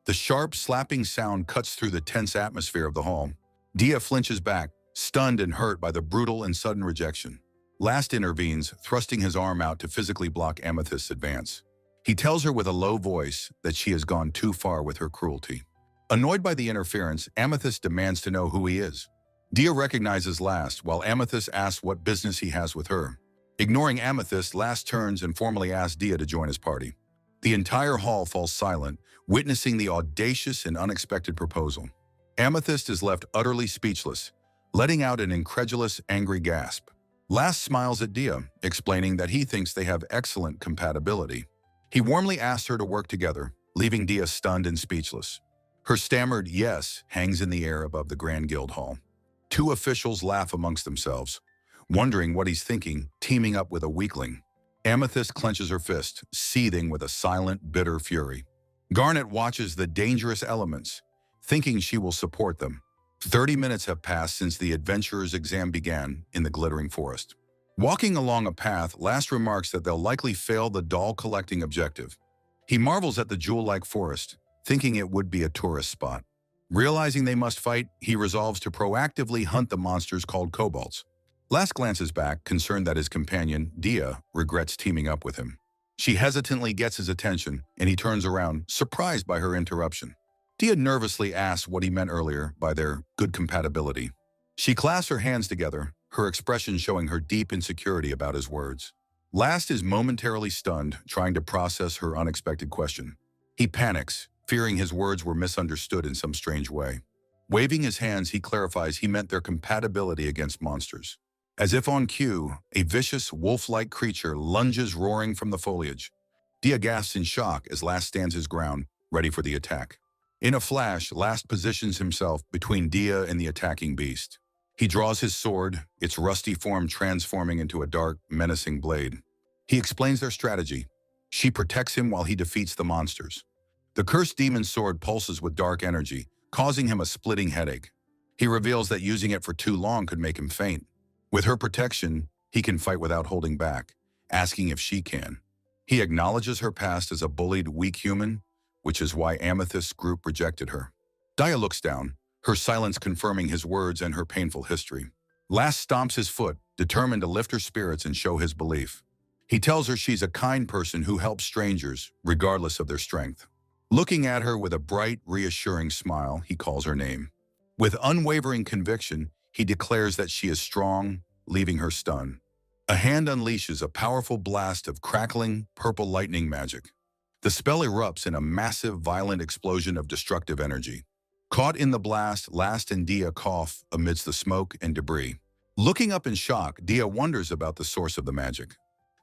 The sharp, slapping sound cuts through the tense atmosphere of the hall. Dia flinches back, stunned and hurt by the brutal and sudden rejection. Last intervenes, thrusting his arm out to physically block Amethyst's advance. He tells her with a low voice that she has gone too far with her cruelty. Annoyed by the interference, Amethyst demands to know who he is. Dia recognizes Last, while Amethyst asks what business he has with her. Ignoring Amethyst, Last turns and formally asks Dia to join his party. The entire hall falls silent, witnessing the audacious and unexpected proposal. Amethyst is left utterly speechless, letting out an incredulous, angry gasp. Last smiles at Dia, explaining that he thinks they have excellent compatibility. He warmly asks her to work together, leaving Dia stunned and speechless. Her stammered yes hangs in the air above the Grand Guild Hall. Two officials laugh amongst themselves, wondering what he's thinking, teaming up with a weakling. Amethyst clenches her fist, seething with a silent, bitter fury. Garnet watches the dangerous elements, thinking she will support them. 30 minutes have passed since the adventurer's exam began in the glittering forest. Walking along a path, Last remarks that they'll likely fail the doll-collecting objective. He marvels at the jewel-like forest, thinking it would be a tourist spot. Realizing they must fight, he resolves to proactively hunt the monsters called kobolds. Last glances back, concerned that his companion, Dia, regrets teaming up with him. She hesitantly gets his attention, and he turns around, surprised by her interruption. Dia nervously asks what he meant earlier by their good compatibility. She clasps her hands together, her expression showing her deep insecurity about his words. Last is momentarily stunned, trying to process her unexpected question. He panics, fearing his words were misunderstood in some strange way. Waving his hands, he clarifies he meant their compatibility against monsters. As if on cue, a vicious, wolf-like creature lunges roaring from the foliage. Dia gasps in shock as Last stands his ground, ready for the attack. In a flash, Last positions himself between Dia and the attacking beast. He draws his sword, its rusty form transforming into a dark, menacing blade. He explains their strategy. She protects him while he defeats the monsters. The cursed demon's sword pulses with dark energy, causing him a splitting headache. He reveals that using it for too long could make him faint. With her protection, he can fight without holding back, asking if she can. He acknowledges her past as a bullied, weak human, which is why Amethyst's group rejected her. Dia looks down, her silence confirming his words and her painful history. Last stomps his foot, determined to lift her spirits and show his belief. He tells her she's a kind person who helps strangers, regardless of their strength. Looking at her with a bright, reassuring smile, he calls her name. With unwavering conviction, he declares that she is strong, leaving her stunned. A hand unleashes a powerful blast of crackling, purple lightning magic. The spell erupts in a massive, violent explosion of destructive energy. Caught in the blast, Last and Dia cough amidst the smoke and debris. Looking up in shock, Dia wonders about the source of the magic.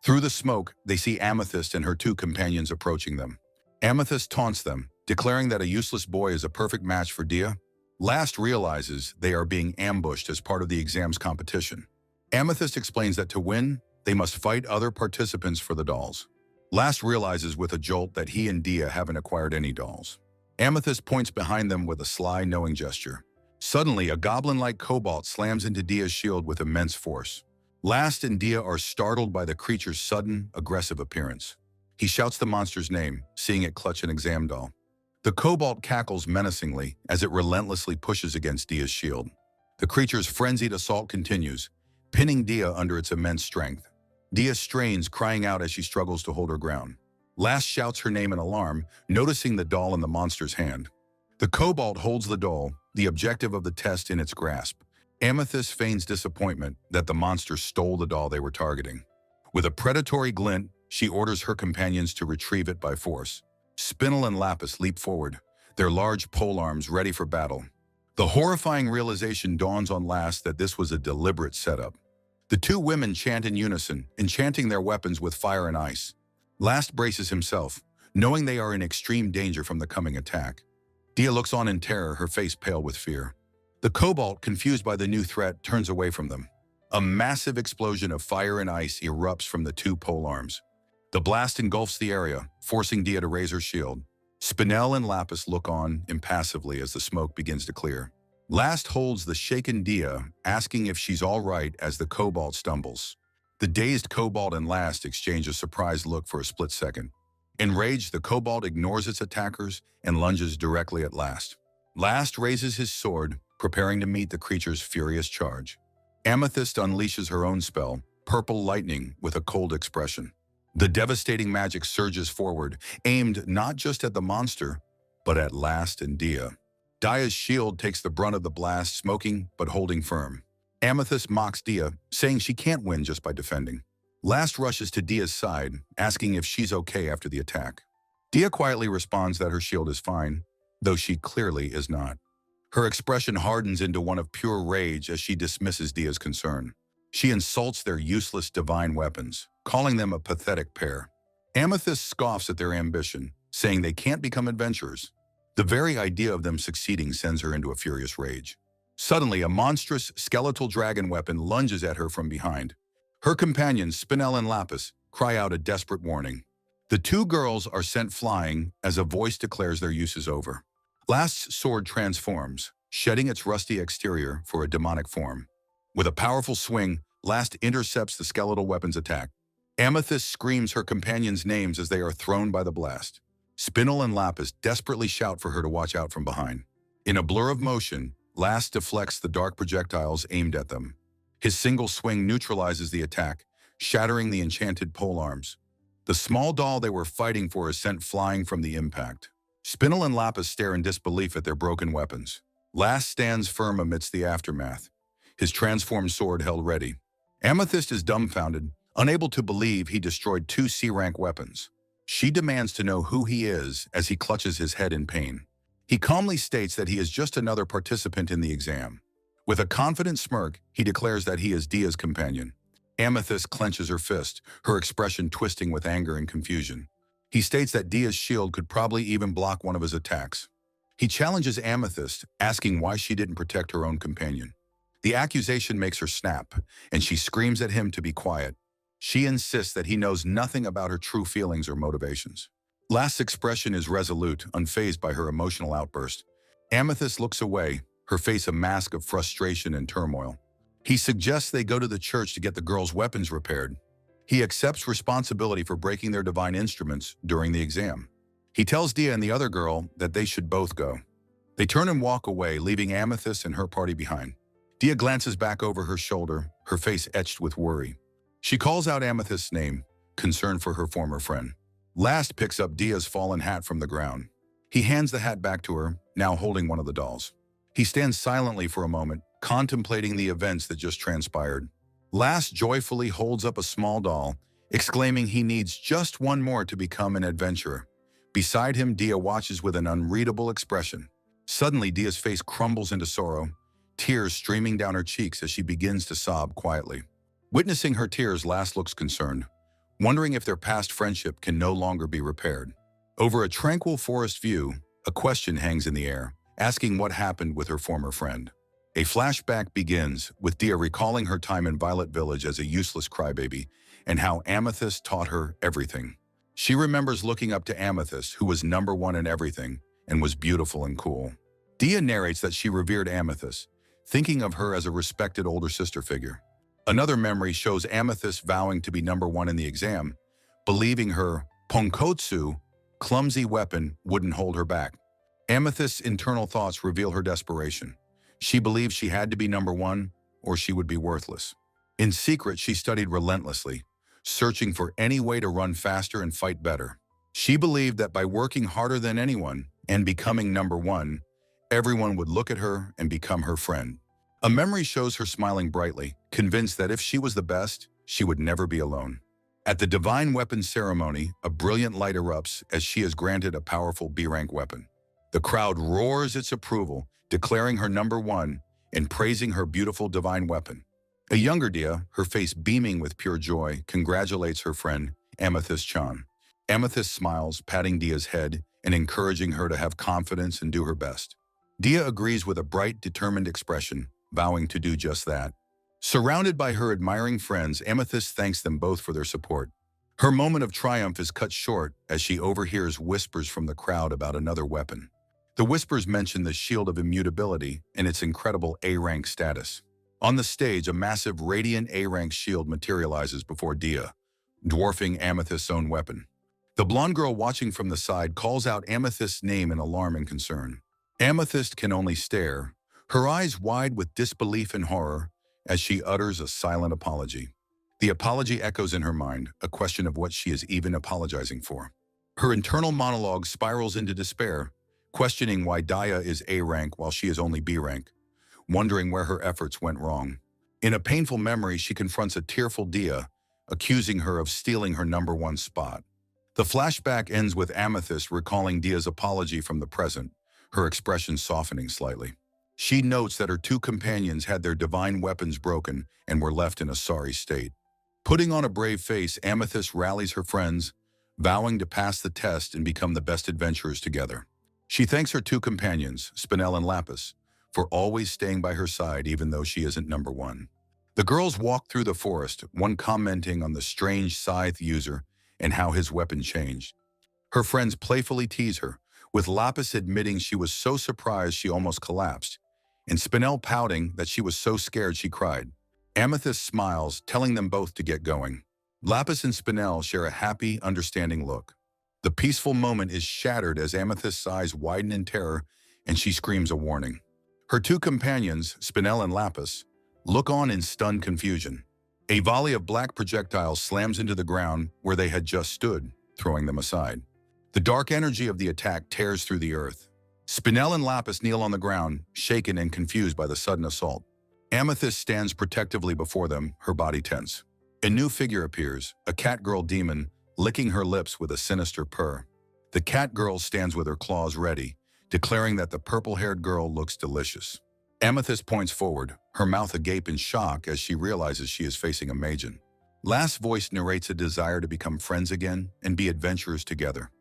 Through the smoke, they see Amethyst and her two companions approaching them. Amethyst taunts them, declaring that a useless boy is a perfect match for Dia. Last realizes they are being ambushed as part of the exam's competition. Amethyst explains that to win, they must fight other participants for the dolls. Last realizes with a jolt that he and Dia haven't acquired any dolls. Amethyst points behind them with a sly, knowing gesture. Suddenly, a goblin-like cobalt slams into Dia's shield with immense force. Last and Dia are startled by the creature's sudden, aggressive appearance. He shouts the monster's name, seeing it clutch an exam doll. The cobalt cackles menacingly as it relentlessly pushes against Dia's shield. The creature's frenzied assault continues, pinning Dia under its immense strength. Dia strains, crying out as she struggles to hold her ground. Last shouts her name in alarm, noticing the doll in the monster's hand. The Cobalt holds the doll, the objective of the test, in its grasp. Amethyst feigns disappointment that the monster stole the doll they were targeting. With a predatory glint, she orders her companions to retrieve it by force. Spinel and Lapis leap forward, their large polearms ready for battle. The horrifying realization dawns on Last that this was a deliberate setup. The two women chant in unison, enchanting their weapons with fire and ice. Last braces himself, knowing they are in extreme danger from the coming attack. Dia looks on in terror, her face pale with fear. The Cobalt, confused by the new threat, turns away from them. A massive explosion of fire and ice erupts from the two polearms. The blast engulfs the area, forcing Dia to raise her shield. Spinel and Lapis look on impassively as the smoke begins to clear. Last holds the shaken Dia, asking if she's all right as the Cobalt stumbles. The dazed Cobalt and Last exchange a surprised look for a split second. Enraged, the Cobalt ignores its attackers and lunges directly at Last. Last raises his sword, preparing to meet the creature's furious charge. Amethyst unleashes her own spell, Purple Lightning, with a cold expression. The devastating magic surges forward, aimed not just at the monster, but at Last and Dia. Dia's shield takes the brunt of the blast, smoking but holding firm. Amethyst mocks Dia, saying she can't win just by defending. Last rushes to Dia's side, asking if she's okay after the attack. Dia quietly responds that her shield is fine, though she clearly is not. Her expression hardens into one of pure rage as she dismisses Dia's concern. She insults their useless divine weapons, calling them a pathetic pair. Amethyst scoffs at their ambition, saying they can't become adventurers. The very idea of them succeeding sends her into a furious rage. Suddenly, a monstrous, skeletal dragon weapon lunges at her from behind. Her companions, Spinel and Lapis, cry out a desperate warning. The two girls are sent flying as a voice declares their use is over. Last's sword transforms, shedding its rusty exterior for a demonic form. With a powerful swing, Last intercepts the skeletal weapon's attack. Amethyst screams her companions' names as they are thrown by the blast. Spinel and Lapis desperately shout for her to watch out from behind. In a blur of motion, Last deflects the dark projectiles aimed at them. His single swing neutralizes the attack, shattering the enchanted polearms. The small doll they were fighting for is sent flying from the impact. Spinel and Lapis stare in disbelief at their broken weapons. Last stands firm amidst the aftermath, his transformed sword held ready. Amethyst is dumbfounded, unable to believe he destroyed two C-rank weapons. She demands to know who he is as he clutches his head in pain. He calmly states that he is just another participant in the exam. With a confident smirk, he declares that he is Dia's companion. Amethyst clenches her fist, her expression twisting with anger and confusion. He states that Dia's shield could probably even block one of his attacks. He challenges Amethyst, asking why she didn't protect her own companion. The accusation makes her snap, and she screams at him to be quiet. She insists that he knows nothing about her true feelings or motivations. Last's expression is resolute, unfazed by her emotional outburst. Amethyst looks away, her face a mask of frustration and turmoil. He suggests they go to the church to get the girls' weapons repaired. He accepts responsibility for breaking their divine instruments during the exam. He tells Dia and the other girl that they should both go. They turn and walk away, leaving Amethyst and her party behind. Dia glances back over her shoulder, her face etched with worry. She calls out Amethyst's name, concerned for her former friend. Last picks up Dia's fallen hat from the ground. He hands the hat back to her, now holding one of the dolls. He stands silently for a moment, contemplating the events that just transpired. Last joyfully holds up a small doll, exclaiming he needs just one more to become an adventurer. Beside him, Dia watches with an unreadable expression. Suddenly, Dia's face crumbles into sorrow, tears streaming down her cheeks as she begins to sob quietly. Witnessing her tears, Last looks concerned, wondering if their past friendship can no longer be repaired. Over a tranquil forest view, a question hangs in the air, asking what happened with her former friend. A flashback begins, with Dia recalling her time in Violet Village as a useless crybaby and how Amethyst taught her everything. She remembers looking up to Amethyst, who was number one in everything and was beautiful and cool. Dia narrates that she revered Amethyst, thinking of her as a respected older sister figure. Another memory shows Amethyst vowing to be number one in the exam, believing her Ponkotsu, clumsy weapon, wouldn't hold her back. Amethyst's internal thoughts reveal her desperation. She believed she had to be number one, or she would be worthless. In secret, she studied relentlessly, searching for any way to run faster and fight better. She believed that by working harder than anyone and becoming number one, everyone would look at her and become her friend. A memory shows her smiling brightly, convinced that if she was the best, she would never be alone. At the Divine Weapons ceremony, a brilliant light erupts as she is granted a powerful B-rank weapon. The crowd roars its approval, declaring her number one and praising her beautiful divine weapon. A younger Dia, her face beaming with pure joy, congratulates her friend, Amethyst-chan. Amethyst smiles, patting Dia's head and encouraging her to have confidence and do her best. Dia agrees with a bright, determined expression, vowing to do just that. Surrounded by her admiring friends, Amethyst thanks them both for their support. Her moment of triumph is cut short as she overhears whispers from the crowd about another weapon. The whispers mention the Shield of Immutability and its incredible A-rank status. On the stage, a massive radiant A-rank shield materializes before Dia, dwarfing Amethyst's own weapon. The blonde girl watching from the side calls out Amethyst's name in alarm and concern. Amethyst can only stare, her eyes wide with disbelief and horror, as she utters a silent apology. The apology echoes in her mind, a question of what she is even apologizing for. Her internal monologue spirals into despair, questioning why Dia is A-rank while she is only B-rank, wondering where her efforts went wrong. In a painful memory, she confronts a tearful Dia, accusing her of stealing her number one spot. The flashback ends with Amethyst recalling Dia's apology from the present, her expression softening slightly. She notes that her two companions had their divine weapons broken and were left in a sorry state. Putting on a brave face, Amethyst rallies her friends, vowing to pass the test and become the best adventurers together. She thanks her two companions, Spinel and Lapis, for always staying by her side even though she isn't number one. The girls walk through the forest, one commenting on the strange scythe user and how his weapon changed. Her friends playfully tease her, with Lapis admitting she was so surprised she almost collapsed, and Spinel pouting that she was so scared she cried. Amethyst smiles, telling them both to get going. Lapis and Spinel share a happy, understanding look. The peaceful moment is shattered as Amethyst's eyes widen in terror and she screams a warning. Her two companions, Spinel and Lapis, look on in stunned confusion. A volley of black projectiles slams into the ground where they had just stood, throwing them aside. The dark energy of the attack tears through the earth. Spinel and Lapis kneel on the ground, shaken and confused by the sudden assault. Amethyst stands protectively before them, her body tense. A new figure appears, a cat-girl demon, licking her lips with a sinister purr. The cat girl stands with her claws ready, declaring that the purple-haired girl looks delicious. Amethyst points forward, her mouth agape in shock as she realizes she is facing a Magen. Last's voice narrates a desire to become friends again and be adventurers together.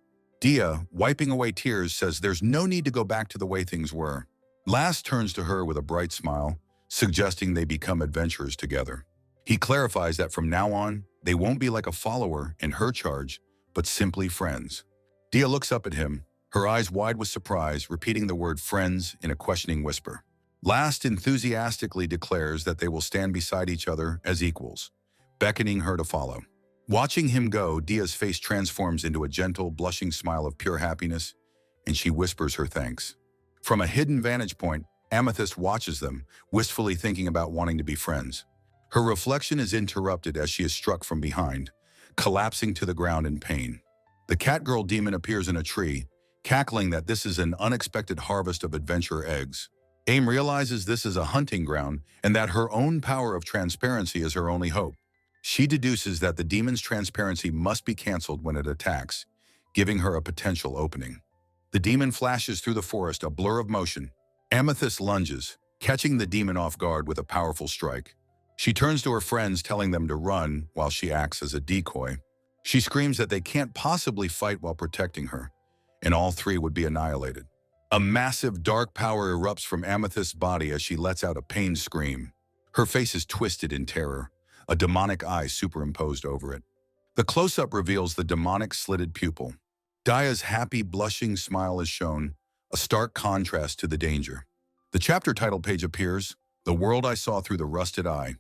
Dia, wiping away tears, says there's no need to go back to the way things were. Last turns to her with a bright smile, suggesting they become adventurers together. He clarifies that from now on, they won't be like a follower in her charge, but simply friends. Dia looks up at him, her eyes wide with surprise, repeating the word friends in a questioning whisper. Last enthusiastically declares that they will stand beside each other as equals, beckoning her to follow. Watching him go, Dia's face transforms into a gentle, blushing smile of pure happiness, and she whispers her thanks. From a hidden vantage point, Amethyst watches them, wistfully thinking about wanting to be friends. Her reflection is interrupted as she is struck from behind, collapsing to the ground in pain. The cat-girl demon appears in a tree, cackling that this is an unexpected harvest of adventurer eggs. AIM realizes this is a hunting ground and that her own power of transparency is her only hope. She deduces that the demon's transparency must be canceled when it attacks, giving her a potential opening. The demon flashes through the forest, a blur of motion. Amethyst lunges, catching the demon off guard with a powerful strike. She turns to her friends, telling them to run while she acts as a decoy. She screams that they can't possibly fight while protecting her, and all three would be annihilated. A massive dark power erupts from Amethyst's body as she lets out a pained scream. Her face is twisted in terror, a demonic eye superimposed over it. The close-up reveals the demonic slitted pupil. Dia's happy, blushing smile is shown, a stark contrast to the danger. The chapter title page appears, "The World I Saw Through the Rusted Eye."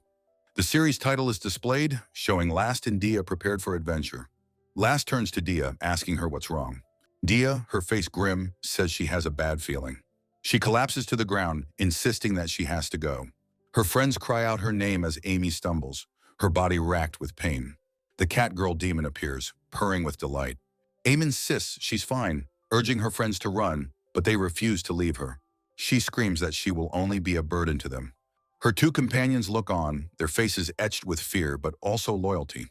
The series title is displayed, showing Last and Dia prepared for adventure. Last turns to Dia, asking her what's wrong. Dia, her face grim, says she has a bad feeling. She collapses to the ground, insisting that she has to go. Her friends cry out her name as Amy stumbles, her body racked with pain. The cat girl demon appears, purring with delight. Aim insists she's fine, urging her friends to run, but they refuse to leave her. She screams that she will only be a burden to them. Her two companions look on, their faces etched with fear but also loyalty.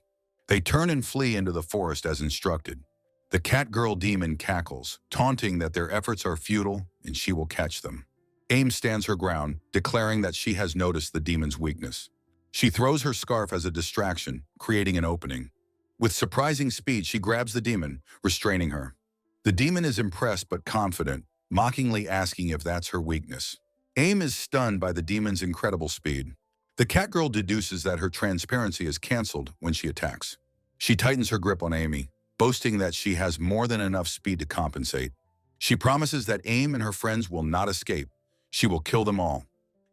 They turn and flee into the forest as instructed. The cat girl demon cackles, taunting that their efforts are futile and she will catch them. Aim stands her ground, declaring that she has noticed the demon's weakness. She throws her scarf as a distraction, creating an opening. With surprising speed, she grabs the demon, restraining her. The demon is impressed but confident, mockingly asking if that's her weakness. Aim is stunned by the demon's incredible speed. The cat girl deduces that her transparency is canceled when she attacks. She tightens her grip on Amy, boasting that she has more than enough speed to compensate. She promises that Aim and her friends will not escape. She will kill them all.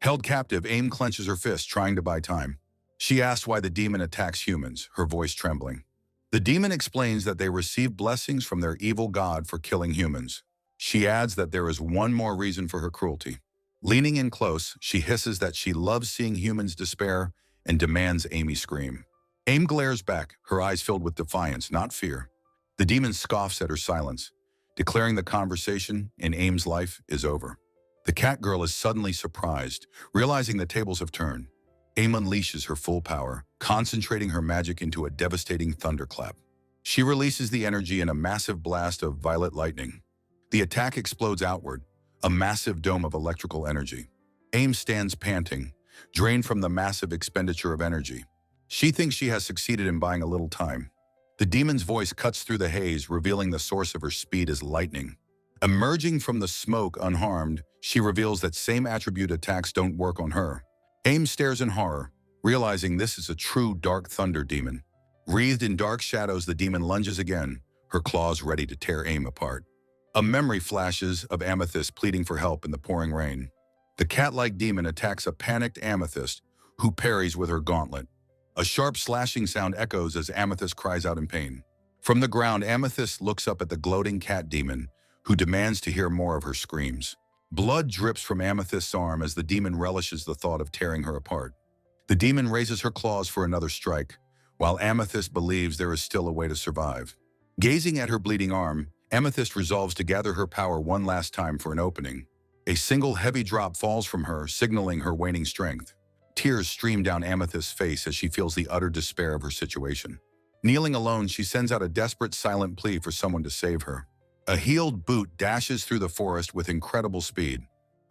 Held captive, Aim clenches her fist, trying to buy time. She asks why the demon attacks humans, her voice trembling. The demon explains that they receive blessings from their evil god for killing humans. She adds that there is one more reason for her cruelty. Leaning in close, she hisses that she loves seeing humans despair and demands Amy scream. Aim glares back, her eyes filled with defiance, not fear. The demon scoffs at her silence, declaring the conversation in Aim's life is over. The cat girl is suddenly surprised, realizing the tables have turned. Aim unleashes her full power, concentrating her magic into a devastating thunderclap. She releases the energy in a massive blast of violet lightning. The attack explodes outward, a massive dome of electrical energy. Aim stands panting, drained from the massive expenditure of energy. She thinks she has succeeded in buying a little time. The demon's voice cuts through the haze, revealing the source of her speed as lightning. Emerging from the smoke unharmed, she reveals that same attribute attacks don't work on her. Aim stares in horror, realizing this is a true dark thunder demon. Wreathed in dark shadows, the demon lunges again, her claws ready to tear Aim apart. A memory flashes of Amethyst pleading for help in the pouring rain. The cat-like demon attacks a panicked Amethyst, who parries with her gauntlet. A sharp slashing sound echoes as Amethyst cries out in pain. From the ground, Amethyst looks up at the gloating cat demon, who demands to hear more of her screams. Blood drips from Amethyst's arm as the demon relishes the thought of tearing her apart. The demon raises her claws for another strike, while Amethyst believes there is still a way to survive. Gazing at her bleeding arm, Amethyst resolves to gather her power one last time for an opening. A single heavy drop falls from her, signaling her waning strength. Tears stream down Amethyst's face as she feels the utter despair of her situation. Kneeling alone, she sends out a desperate, silent plea for someone to save her. A healed boot dashes through the forest with incredible speed.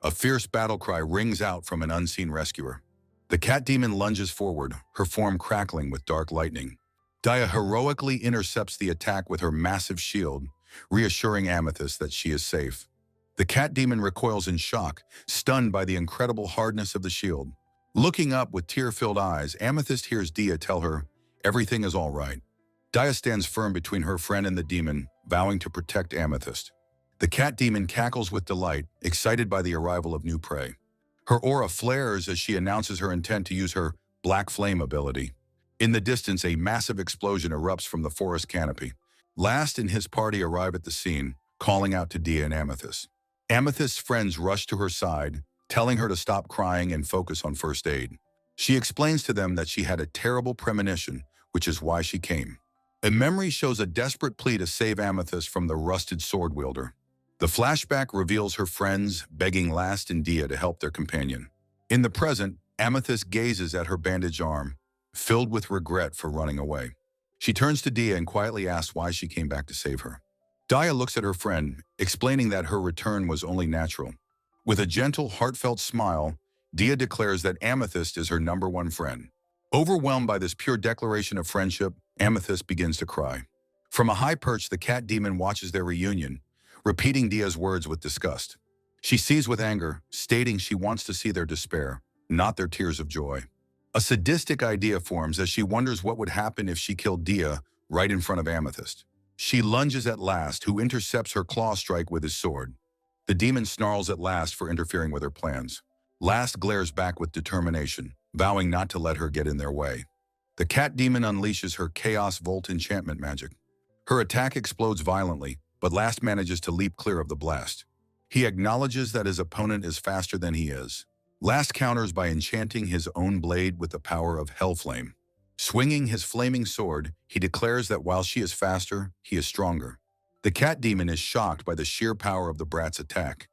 A fierce battle cry rings out from an unseen rescuer. The cat demon lunges forward, her form crackling with dark lightning. Dia heroically intercepts the attack with her massive shield, reassuring Amethyst that she is safe. The cat demon recoils in shock, stunned by the incredible hardness of the shield. Looking up with tear-filled eyes, Amethyst hears Dia tell her, everything is all right. Dia stands firm between her friend and the demon, vowing to protect Amethyst. The cat demon cackles with delight, excited by the arrival of new prey. Her aura flares as she announces her intent to use her Black Flame ability. In the distance, a massive explosion erupts from the forest canopy. Last and his party arrive at the scene, calling out to Dia and Amethyst. Amethyst's friends rush to her side, telling her to stop crying and focus on first aid. She explains to them that she had a terrible premonition, which is why she came. A memory shows a desperate plea to save Amethyst from the rusted sword wielder. The flashback reveals her friends begging Last and Dia to help their companion. In the present, Amethyst gazes at her bandaged arm, filled with regret for running away. She turns to Dia and quietly asks why she came back to save her. Dia looks at her friend, explaining that her return was only natural. With a gentle, heartfelt smile, Dia declares that Amethyst is her #1 friend. Overwhelmed by this pure declaration of friendship, Amethyst begins to cry. From a high perch, the cat demon watches their reunion, repeating Dia's words with disgust. She sees with anger, stating she wants to see their despair, not their tears of joy. A sadistic idea forms as she wonders what would happen if she killed Dia right in front of Amethyst. She lunges at Last, who intercepts her claw strike with his sword. The demon snarls at Last for interfering with her plans. Last glares back with determination, vowing not to let her get in their way. The cat demon unleashes her Chaos Volt enchantment magic. Her attack explodes violently, but Last manages to leap clear of the blast. He acknowledges that his opponent is faster than he is. Last counters by enchanting his own blade with the power of Hellflame. Swinging his flaming sword, he declares that while she is faster, he is stronger. The cat demon is shocked by the sheer power of the brat's attack.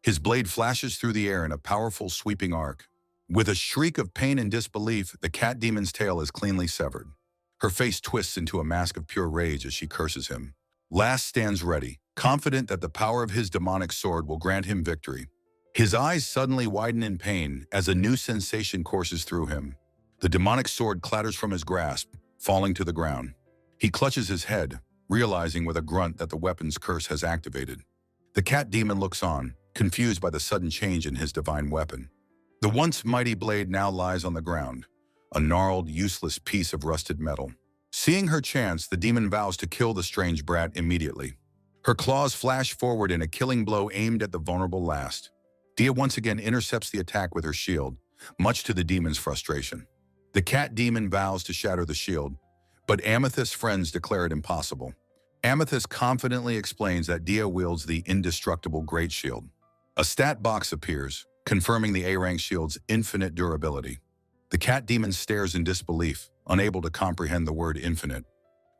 His blade flashes through the air in a powerful sweeping arc. With a shriek of pain and disbelief, the cat demon's tail is cleanly severed. Her face twists into a mask of pure rage as she curses him. Last stands ready, confident that the power of his demonic sword will grant him victory. His eyes suddenly widen in pain as a new sensation courses through him. The demonic sword clatters from his grasp, falling to the ground. He clutches his head, realizing with a grunt that the weapon's curse has activated. The cat demon looks on, confused by the sudden change in his divine weapon. The once mighty blade now lies on the ground, a gnarled, useless piece of rusted metal. Seeing her chance, the demon vows to kill the strange brat immediately. Her claws flash forward in a killing blow aimed at the vulnerable last. Dia once again intercepts the attack with her shield, much to the demon's frustration. The cat demon vows to shatter the shield, but Amethyst's friends declare it impossible. Amethyst confidently explains that Dia wields the indestructible Great Shield. A stat box appears, confirming the A-rank shield's infinite durability. The cat demon stares in disbelief, unable to comprehend the word infinite.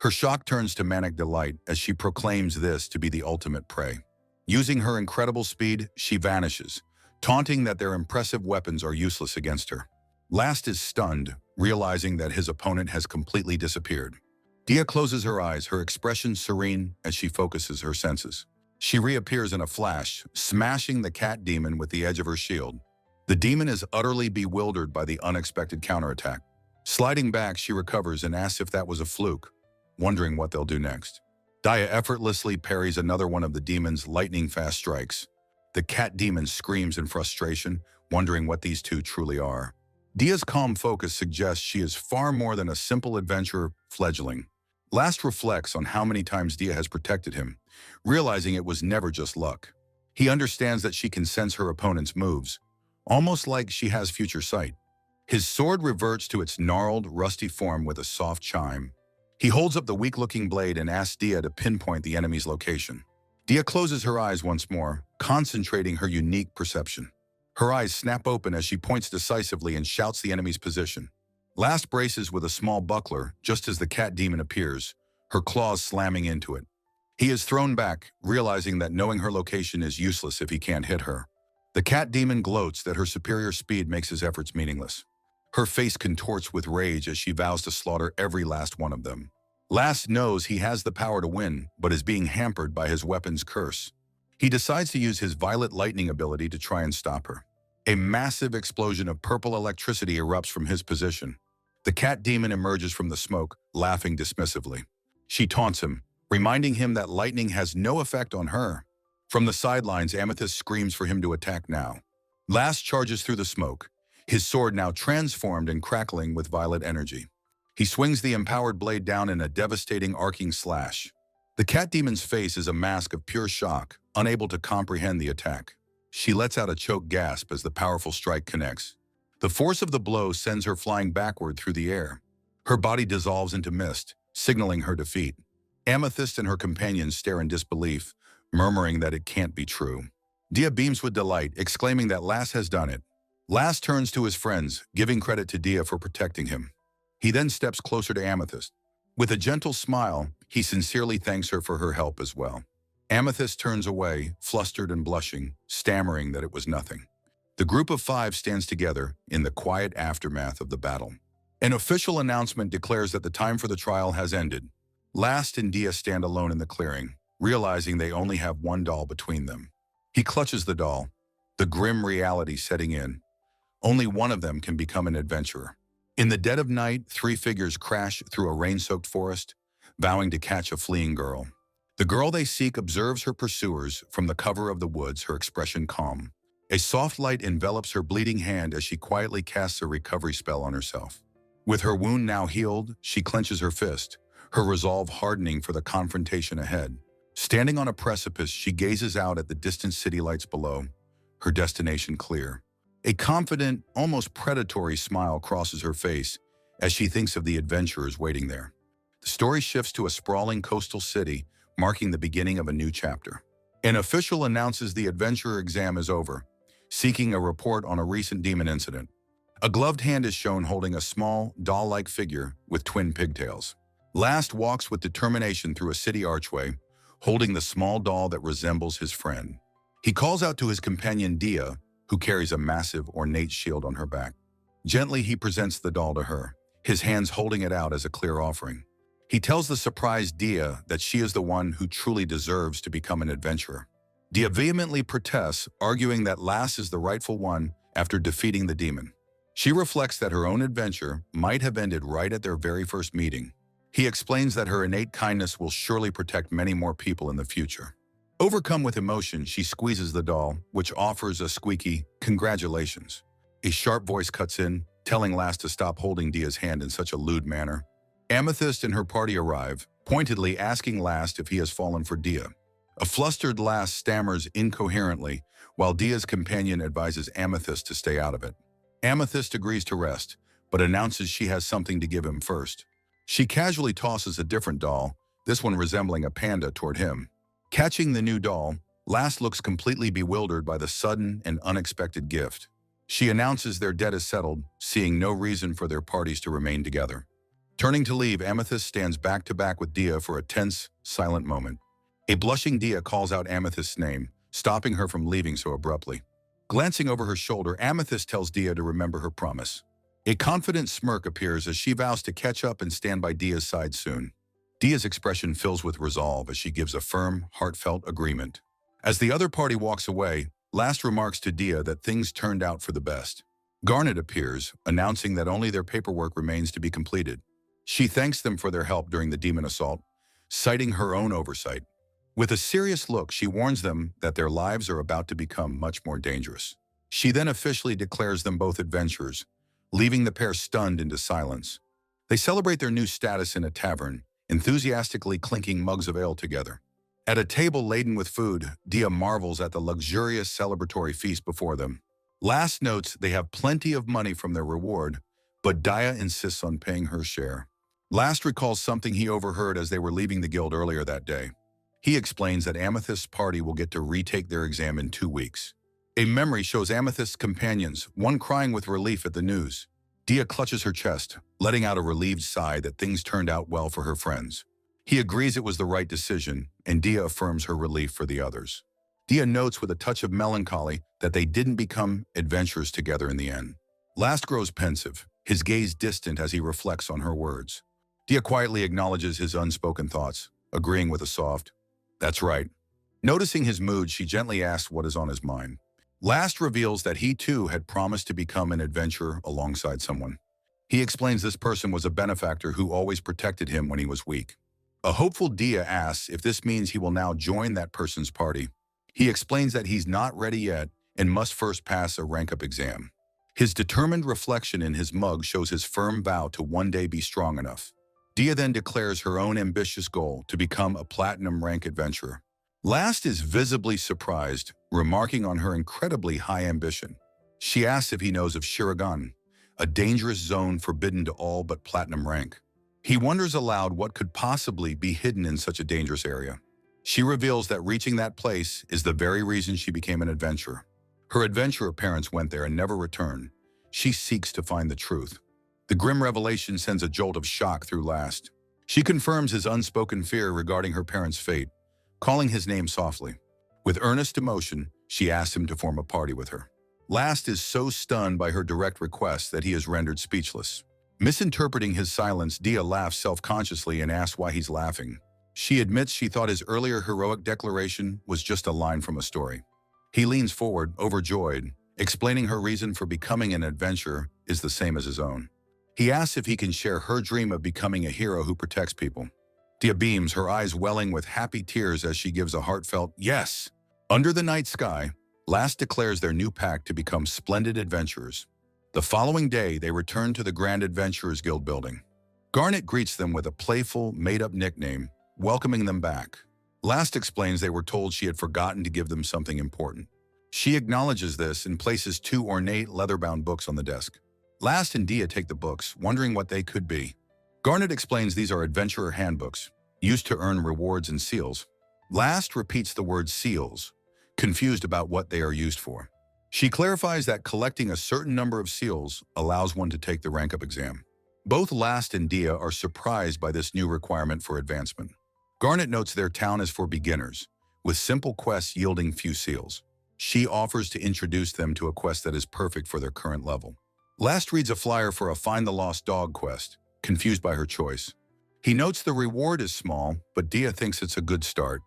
Her shock turns to manic delight as she proclaims this to be the ultimate prey. Using her incredible speed, she vanishes, taunting that their impressive weapons are useless against her. Last is stunned, realizing that his opponent has completely disappeared. Dia closes her eyes, her expression serene as she focuses her senses. She reappears in a flash, smashing the cat demon with the edge of her shield. The demon is utterly bewildered by the unexpected counterattack. Sliding back, she recovers and asks if that was a fluke, wondering what they'll do next. Dia effortlessly parries another one of the demon's lightning-fast strikes. The cat demon screams in frustration, wondering what these two truly are. Dia's calm focus suggests she is far more than a simple adventurer fledgling. Last reflects on how many times Dia has protected him, realizing it was never just luck. He understands that she can sense her opponent's moves, almost like she has future sight. His sword reverts to its gnarled, rusty form with a soft chime. He holds up the weak-looking blade and asks Dia to pinpoint the enemy's location. Dia closes her eyes once more, concentrating her unique perception. Her eyes snap open as she points decisively and shouts the enemy's position. Last braces with a small buckler just as the cat demon appears, her claws slamming into it. He is thrown back, realizing that knowing her location is useless if he can't hit her. The cat demon gloats that her superior speed makes his efforts meaningless. Her face contorts with rage as she vows to slaughter every last one of them. Last knows he has the power to win, but is being hampered by his weapon's curse. He decides to use his violet lightning ability to try and stop her. A massive explosion of purple electricity erupts from his position. The cat demon emerges from the smoke, laughing dismissively. She taunts him, reminding him that lightning has no effect on her. From the sidelines, Amethyst screams for him to attack now. Last charges through the smoke, his sword now transformed and crackling with violet energy. He swings the empowered blade down in a devastating arcing slash. The cat demon's face is a mask of pure shock, unable to comprehend the attack. She lets out a choked gasp as the powerful strike connects. The force of the blow sends her flying backward through the air. Her body dissolves into mist, signaling her defeat. Amethyst and her companions stare in disbelief, murmuring that it can't be true. Dia beams with delight, exclaiming that Last has done it. Last turns to his friends, giving credit to Dia for protecting him. He then steps closer to Amethyst. With a gentle smile, he sincerely thanks her for her help as well. Amethyst turns away, flustered and blushing, stammering that it was nothing. The group of five stands together in the quiet aftermath of the battle. An official announcement declares that the time for the trial has ended. Last and Dia stand alone in the clearing, realizing they only have one doll between them. He clutches the doll, the grim reality setting in. Only one of them can become an adventurer. In the dead of night, three figures crash through a rain-soaked forest, vowing to catch a fleeing girl. The girl they seek observes her pursuers from the cover of the woods, her expression calm. A soft light envelops her bleeding hand as she quietly casts a recovery spell on herself. With her wound now healed, she clenches her fist, her resolve hardening for the confrontation ahead. Standing on a precipice, she gazes out at the distant city lights below, her destination clear. A confident, almost predatory smile crosses her face as she thinks of the adventurers waiting there. The story shifts to a sprawling coastal city, marking the beginning of a new chapter. An official announces the adventurer exam is over, seeking a report on a recent demon incident. A gloved hand is shown holding a small, doll-like figure with twin pigtails. Last walks with determination through a city archway, holding the small doll that resembles his friend. He calls out to his companion Dia, who carries a massive, ornate shield on her back. Gently, he presents the doll to her, his hands holding it out as a clear offering. He tells the surprised Dia that she is the one who truly deserves to become an adventurer. Dia vehemently protests, arguing that Last is the rightful one after defeating the demon. She reflects that her own adventure might have ended right at their very first meeting. He explains that her innate kindness will surely protect many more people in the future. Overcome with emotion, she squeezes the doll, which offers a squeaky, "Congratulations." A sharp voice cuts in, telling Last to stop holding Dia's hand in such a lewd manner. Amethyst and her party arrive, pointedly asking Last if he has fallen for Dia. A flustered Last stammers incoherently, while Dia's companion advises Amethyst to stay out of it. Amethyst agrees to rest, but announces she has something to give him first. She casually tosses a different doll, this one resembling a panda, toward him. Catching the new doll, Last looks completely bewildered by the sudden and unexpected gift. She announces their debt is settled, seeing no reason for their parties to remain together. Turning to leave, Amethyst stands back to back with Dia for a tense, silent moment. A blushing Dia calls out Amethyst's name, stopping her from leaving so abruptly. Glancing over her shoulder, Amethyst tells Dia to remember her promise. A confident smirk appears as she vows to catch up and stand by Dia's side soon. Dia's expression fills with resolve as she gives a firm, heartfelt agreement. As the other party walks away, Last remarks to Dia that things turned out for the best. Garnet appears, announcing that only their paperwork remains to be completed. She thanks them for their help during the demon assault, citing her own oversight. With a serious look, she warns them that their lives are about to become much more dangerous. She then officially declares them both adventurers, leaving the pair stunned into silence. They celebrate their new status in a tavern, enthusiastically clinking mugs of ale together. At a table laden with food, Dia marvels at the luxurious celebratory feast before them. Last notes they have plenty of money from their reward, but Dia insists on paying her share. Last recalls something he overheard as they were leaving the guild earlier that day. He explains that Amethyst's party will get to retake their exam in 2 weeks. A memory shows Amethyst's companions, one crying with relief at the news. Dia clutches her chest, letting out a relieved sigh that things turned out well for her friends. He agrees it was the right decision, and Dia affirms her relief for the others. Dia notes with a touch of melancholy that they didn't become adventurers together in the end. Last grows pensive, his gaze distant as he reflects on her words. Dia quietly acknowledges his unspoken thoughts, agreeing with a soft, "That's right." Noticing his mood, she gently asks what is on his mind. Last reveals that he too had promised to become an adventurer alongside someone. He explains this person was a benefactor who always protected him when he was weak. A hopeful Dia asks if this means he will now join that person's party. He explains that he's not ready yet and must first pass a rank-up exam. His determined reflection in his mug shows his firm vow to one day be strong enough. Dia then declares her own ambitious goal to become a platinum rank adventurer. Last is visibly surprised, remarking on her incredibly high ambition. She asks if he knows of Shiragan, a dangerous zone forbidden to all but platinum rank. He wonders aloud what could possibly be hidden in such a dangerous area. She reveals that reaching that place is the very reason she became an adventurer. Her adventurer parents went there and never returned. She seeks to find the truth. The grim revelation sends a jolt of shock through Last. She confirms his unspoken fear regarding her parents' fate, calling his name softly. With earnest emotion, she asks him to form a party with her. Last is so stunned by her direct request that he is rendered speechless. Misinterpreting his silence, Dia laughs self-consciously and asks why he's laughing. She admits she thought his earlier heroic declaration was just a line from a story. He leans forward, overjoyed, explaining her reason for becoming an adventurer is the same as his own. He asks if he can share her dream of becoming a hero who protects people. Dia beams, her eyes welling with happy tears as she gives a heartfelt yes. Under the night sky, Last declares their new pact to become splendid adventurers. The following day, they return to the Grand Adventurers Guild building. Garnet greets them with a playful, made-up nickname, welcoming them back. Last explains they were told she had forgotten to give them something important. She acknowledges this and places 2 ornate, leather-bound books on the desk. Last and Dia take the books, wondering what they could be. Garnet explains these are adventurer handbooks, used to earn rewards and seals. Last repeats the word seals, confused about what they are used for. She clarifies that collecting a certain number of seals allows one to take the rank-up exam. Both Last and Dia are surprised by this new requirement for advancement. Garnet notes their town is for beginners, with simple quests yielding few seals. She offers to introduce them to a quest that is perfect for their current level. Last reads a flyer for a Find the Lost Dog quest, confused by her choice. He notes the reward is small, but Dia thinks it's a good start.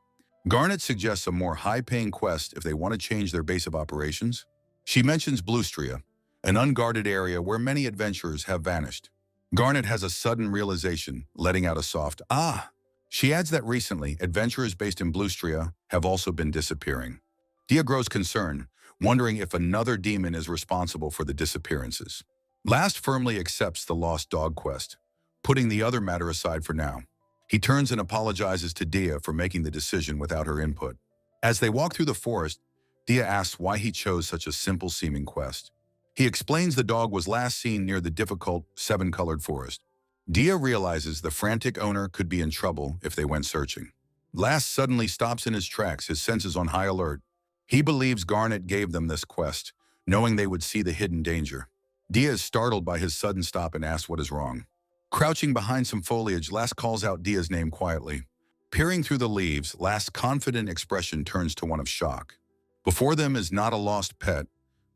Garnet suggests a more high-paying quest if they want to change their base of operations. She mentions Blustria, an unguarded area where many adventurers have vanished. Garnet has a sudden realization, letting out a soft "ah." She adds that recently, adventurers based in Blustria have also been disappearing. Dia grows concerned, wondering if another demon is responsible for the disappearances. Last firmly accepts the Lost Dog quest, putting the other matter aside for now. He turns and apologizes to Dia for making the decision without her input. As they walk through the forest, Dia asks why he chose such a simple-seeming quest. He explains the dog was last seen near the difficult seven-colored forest. Dia realizes the frantic owner could be in trouble if they went searching. Last suddenly stops in his tracks, his senses on high alert. He believes Garnet gave them this quest, knowing they would see the hidden danger. Dia is startled by his sudden stop and asks what is wrong. Crouching behind some foliage, Last calls out Dia's name quietly. Peering through the leaves, Last's confident expression turns to one of shock. Before them is not a lost pet,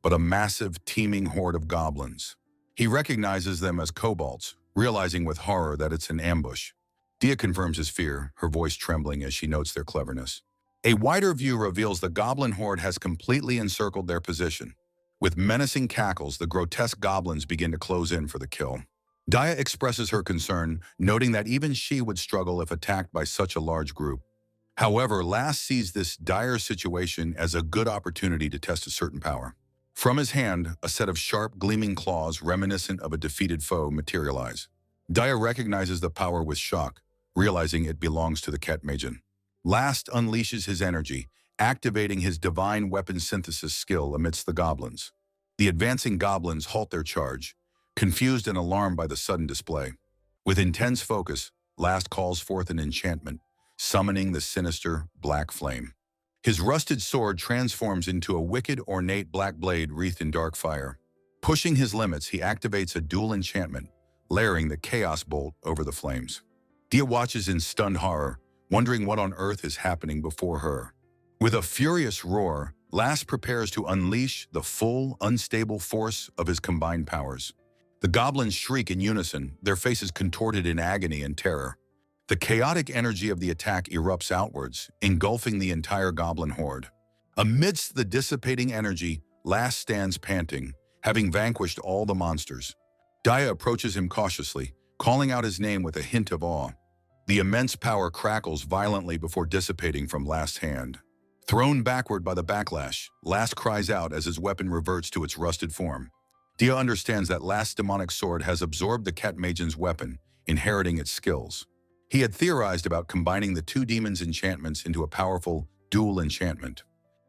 but a massive, teeming horde of goblins. He recognizes them as kobolds, realizing with horror that it's an ambush. Dia confirms his fear, her voice trembling as she notes their cleverness. A wider view reveals the goblin horde has completely encircled their position. With menacing cackles, the grotesque goblins begin to close in for the kill. Dia expresses her concern, noting that even she would struggle if attacked by such a large group. However, Last sees this dire situation as a good opportunity to test a certain power. From his hand, a set of sharp, gleaming claws reminiscent of a defeated foe materialize. Dia recognizes the power with shock, realizing it belongs to the Ket Magen. Last unleashes his energy, activating his divine weapon synthesis skill amidst the goblins. The advancing goblins halt their charge, confused and alarmed by the sudden display. With intense focus, Last calls forth an enchantment, summoning the sinister black flame. His rusted sword transforms into a wicked, ornate black blade wreathed in dark fire. Pushing his limits, he activates a dual enchantment, layering the chaos bolt over the flames. Dia watches in stunned horror, wondering what on earth is happening before her. With a furious roar, Last prepares to unleash the full, unstable force of his combined powers. The goblins shriek in unison, their faces contorted in agony and terror. The chaotic energy of the attack erupts outwards, engulfing the entire goblin horde. Amidst the dissipating energy, Last stands panting, having vanquished all the monsters. Dia approaches him cautiously, calling out his name with a hint of awe. The immense power crackles violently before dissipating from Last's hand. Thrown backward by the backlash, Last cries out as his weapon reverts to its rusted form. Dia understands that Last's demonic sword has absorbed the Ket Magen's weapon, inheriting its skills. He had theorized about combining the two demons' enchantments into a powerful dual enchantment.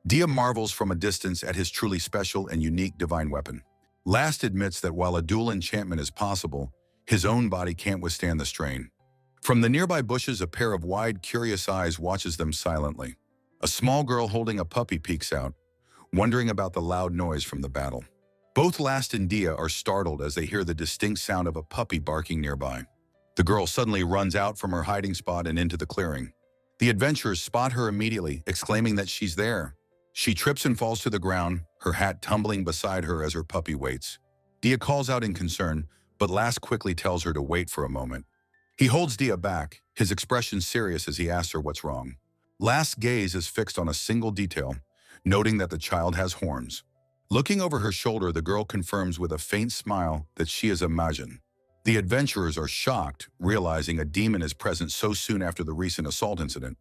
Dia marvels from a distance at his truly special and unique divine weapon. Last admits that while a dual enchantment is possible, his own body can't withstand the strain. From the nearby bushes, a pair of wide, curious eyes watches them silently. A small girl holding a puppy peeks out, wondering about the loud noise from the battle. Both Last and Dia are startled as they hear the distinct sound of a puppy barking nearby. The girl suddenly runs out from her hiding spot and into the clearing. The adventurers spot her immediately, exclaiming that she's there. She trips and falls to the ground, her hat tumbling beside her as her puppy waits. Dia calls out in concern, but Last quickly tells her to wait for a moment. He holds Dia back, his expression serious as he asks her what's wrong. Last's gaze is fixed on a single detail, noting that the child has horns. Looking over her shoulder, the girl confirms with a faint smile that she is a Magen. The adventurers are shocked, realizing a demon is present so soon after the recent assault incident.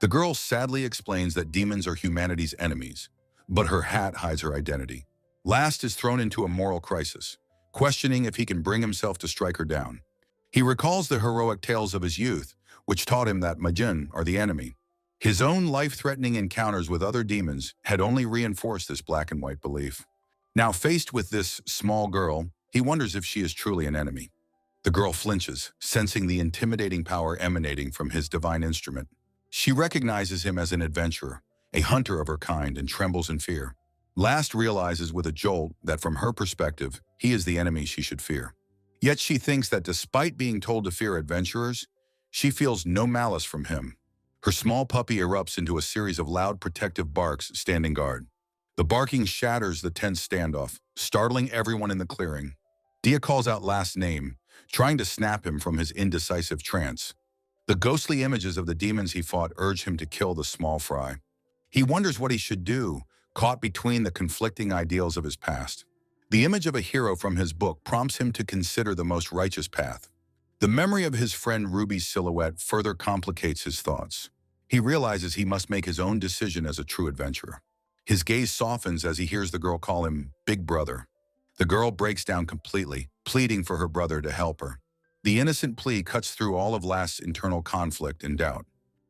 The girl sadly explains that demons are humanity's enemies, but her hat hides her identity. Last is thrown into a moral crisis, questioning if he can bring himself to strike her down. He recalls the heroic tales of his youth, which taught him that Magen are the enemy. His own life-threatening encounters with other demons had only reinforced this black and white belief. Now faced with this small girl, he wonders if she is truly an enemy. The girl flinches, sensing the intimidating power emanating from his divine instrument. She recognizes him as an adventurer, a hunter of her kind, and trembles in fear. Last realizes with a jolt that from her perspective, he is the enemy she should fear. Yet she thinks that despite being told to fear adventurers, she feels no malice from him. Her small puppy erupts into a series of loud protective barks standing guard. The barking shatters the tense standoff, startling everyone in the clearing. Dia calls out Last's name, trying to snap him from his indecisive trance. The ghostly images of the demons he fought urge him to kill the small fry. He wonders what he should do, caught between the conflicting ideals of his past. The image of a hero from his book prompts him to consider the most righteous path. The memory of his friend Ruby's silhouette further complicates his thoughts. He realizes he must make his own decision as a true adventurer. His gaze softens as he hears the girl call him Big Brother. The girl breaks down completely, pleading for her brother to help her. The innocent plea cuts through all of Last's internal conflict and doubt.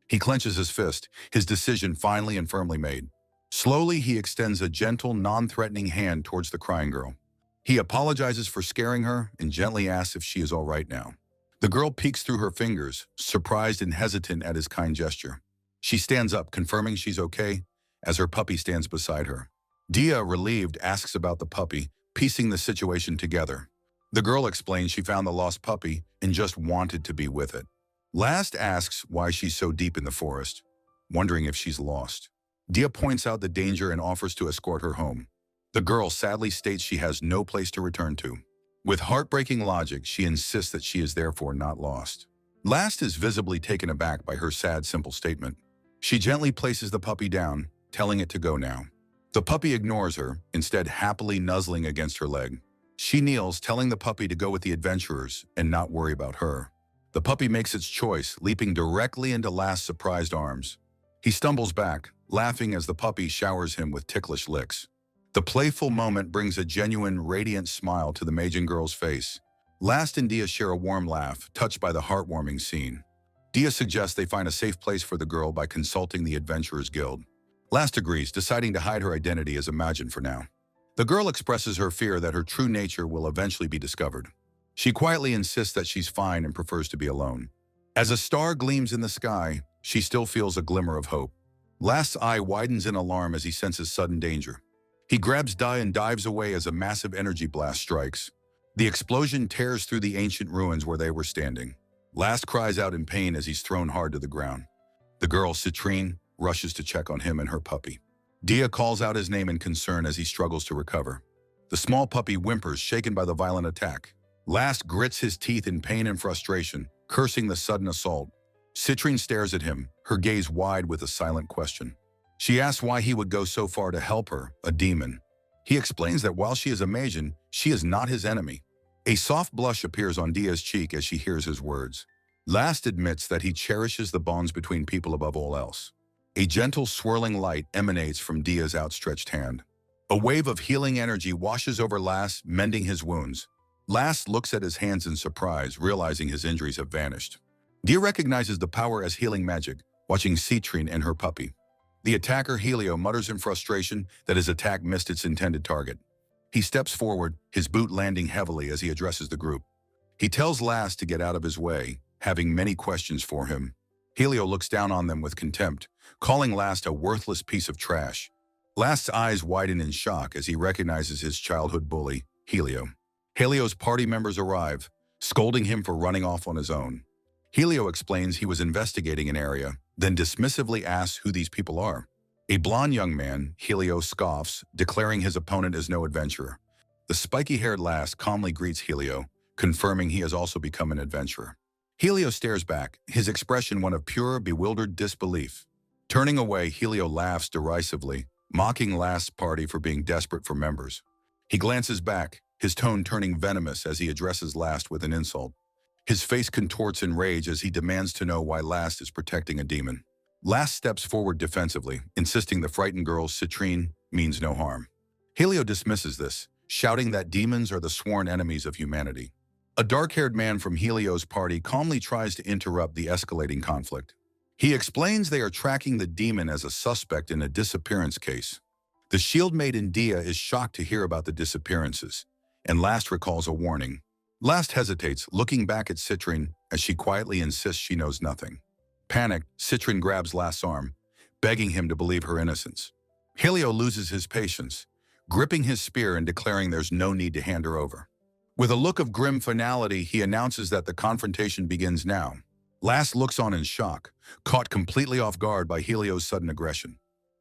He clenches his fist, his decision finally and firmly made. Slowly, he extends a gentle, non-threatening hand towards the crying girl. He apologizes for scaring her and gently asks if she is all right now. The girl peeks through her fingers, surprised and hesitant at his kind gesture. She stands up, confirming she's okay, as her puppy stands beside her. Dia, relieved, asks about the puppy, piecing the situation together. The girl explains she found the lost puppy and just wanted to be with it. Last asks why she's so deep in the forest, wondering if she's lost. Dia points out the danger and offers to escort her home. The girl sadly states she has no place to return to. With heartbreaking logic, she insists that she is therefore not lost. Last is visibly taken aback by her sad, simple statement. She gently places the puppy down, telling it to go now. The puppy ignores her, instead happily nuzzling against her leg. She kneels, telling the puppy to go with the adventurers and not worry about her. The puppy makes its choice, leaping directly into Last's surprised arms. He stumbles back, laughing as the puppy showers him with ticklish licks. The playful moment brings a genuine, radiant smile to the Majin girl's face. Last and Dia share a warm laugh, touched by the heartwarming scene. Dia suggests they find a safe place for the girl by consulting the Adventurers Guild. Last agrees, deciding to hide her identity as a Majin for now. The girl expresses her fear that her true nature will eventually be discovered. She quietly insists that she's fine and prefers to be alone. As a star gleams in the sky, she still feels a glimmer of hope. Last's eye widens in alarm as he senses sudden danger. He grabs Dia and dives away as a massive energy blast strikes. The explosion tears through the ancient ruins where they were standing. Last cries out in pain as he's thrown hard to the ground. The girl, Citrine, rushes to check on him and her puppy. Dia calls out his name in concern as he struggles to recover. The small puppy whimpers, shaken by the violent attack. Last grits his teeth in pain and frustration, cursing the sudden assault. Citrine stares at him, her gaze wide with a silent question. She asks why he would go so far to help her, a demon. He explains that while she is a Majin, she is not his enemy. A soft blush appears on Dia's cheek as she hears his words. Last admits that he cherishes the bonds between people above all else. A gentle swirling light emanates from Dia's outstretched hand. A wave of healing energy washes over Last, mending his wounds. Last looks at his hands in surprise, realizing his injuries have vanished. Dia recognizes the power as healing magic, watching Citrine and her puppy. The attacker, Helio, mutters in frustration that his attack missed its intended target. He steps forward, his boot landing heavily as he addresses the group. He tells Last to get out of his way, having many questions for him. Helio looks down on them with contempt, calling Last a worthless piece of trash. Last's eyes widen in shock as he recognizes his childhood bully, Helio. Helio's party members arrive, scolding him for running off on his own. Helio explains he was investigating an area, then dismissively asks who these people are. A blond young man, Helio scoffs, declaring his opponent is no adventurer. The spiky-haired Last calmly greets Helio, confirming he has also become an adventurer. Helio stares back, his expression one of pure, bewildered disbelief. Turning away, Helio laughs derisively, mocking Last's party for being desperate for members. He glances back, his tone turning venomous as he addresses Last with an insult. His face contorts in rage as he demands to know why Last is protecting a demon. Last steps forward defensively, insisting the frightened girl, Citrine, means no harm. Helio dismisses this, shouting that demons are the sworn enemies of humanity. A dark-haired man from Helio's party calmly tries to interrupt the escalating conflict. He explains they are tracking the demon as a suspect in a disappearance case. The shield maiden Dia is shocked to hear about the disappearances, and Last recalls a warning. Last hesitates, looking back at Citrine as she quietly insists she knows nothing. Panicked, Citrine grabs Last's arm, begging him to believe her innocence. Helio loses his patience, gripping his spear and declaring there's no need to hand her over. With a look of grim finality, he announces that the confrontation begins now. Last looks on in shock, caught completely off guard by Helio's sudden aggression.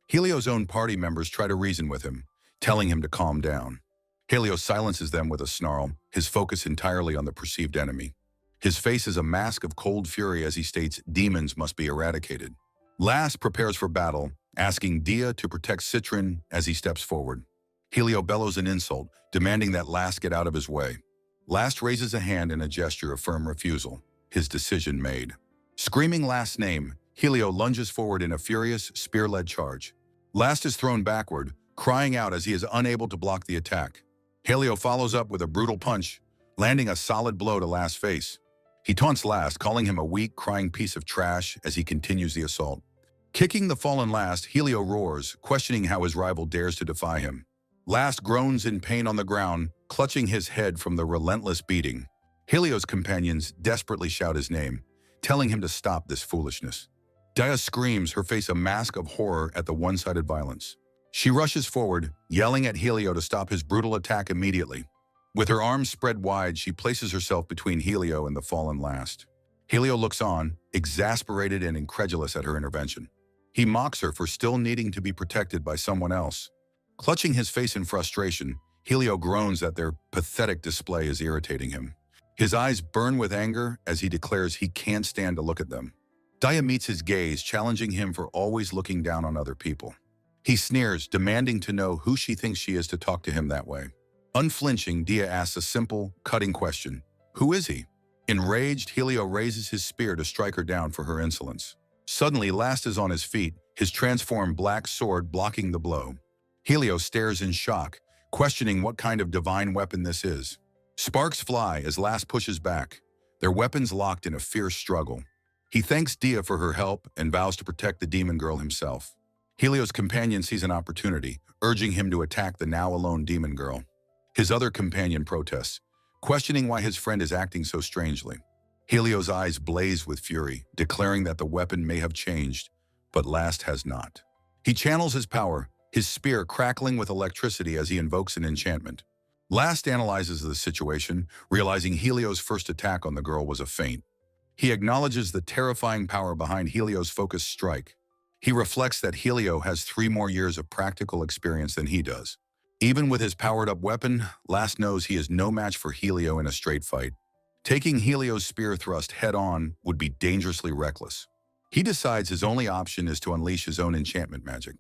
Helio's own party members try to reason with him, telling him to calm down. Helio silences them with a snarl, his focus entirely on the perceived enemy. His face is a mask of cold fury as he states demons must be eradicated. Last prepares for battle, asking Dia to protect Citrine as he steps forward. Helio bellows an insult, demanding that Last get out of his way. Last raises a hand in a gesture of firm refusal, his decision made. Screaming Last's name, Helio lunges forward in a furious, spear-led charge. Last is thrown backward, crying out as he is unable to block the attack. Helio follows up with a brutal punch, landing a solid blow to Last's face. He taunts Last, calling him a weak, crying piece of trash as he continues the assault. Kicking the fallen Last, Helio roars, questioning how his rival dares to defy him. Last groans in pain on the ground, clutching his head from the relentless beating. Helio's companions desperately shout his name, telling him to stop this foolishness. Dia screams, her face a mask of horror at the one-sided violence. She rushes forward, yelling at Helio to stop his brutal attack immediately. With her arms spread wide, she places herself between Helio and the fallen Last. Helio looks on, exasperated and incredulous at her intervention. He mocks her for still needing to be protected by someone else. Clutching his face in frustration, Helio groans that their pathetic display is irritating him. His eyes burn with anger as he declares he can't stand to look at them. Dia meets his gaze, challenging him for always looking down on other people. He sneers, demanding to know who she thinks she is to talk to him that way. Unflinching, Dia asks a simple, cutting question. Who is he? Enraged, Helio raises his spear to strike her down for her insolence. Suddenly, Last is on his feet, his transformed black sword blocking the blow. Helio stares in shock, questioning what kind of divine weapon this is. Sparks fly as Last pushes back, their weapons locked in a fierce struggle. He thanks Dia for her help and vows to protect the demon girl himself. Helio's companion sees an opportunity, urging him to attack the now-alone demon girl. His other companion protests, questioning why his friend is acting so strangely. Helio's eyes blaze with fury, declaring that the weapon may have changed, but Last has not. He channels his power, his spear crackling with electricity as he invokes an enchantment. Last analyzes the situation, realizing Helio's first attack on the girl was a feint. He acknowledges the terrifying power behind Helio's focused strike. He reflects that Helio has 3 more years of practical experience than he does. Even with his powered-up weapon, Last knows he is no match for Helio in a straight fight. Taking Helio's spear thrust head-on would be dangerously reckless. He decides his only option is to unleash his own enchantment magic.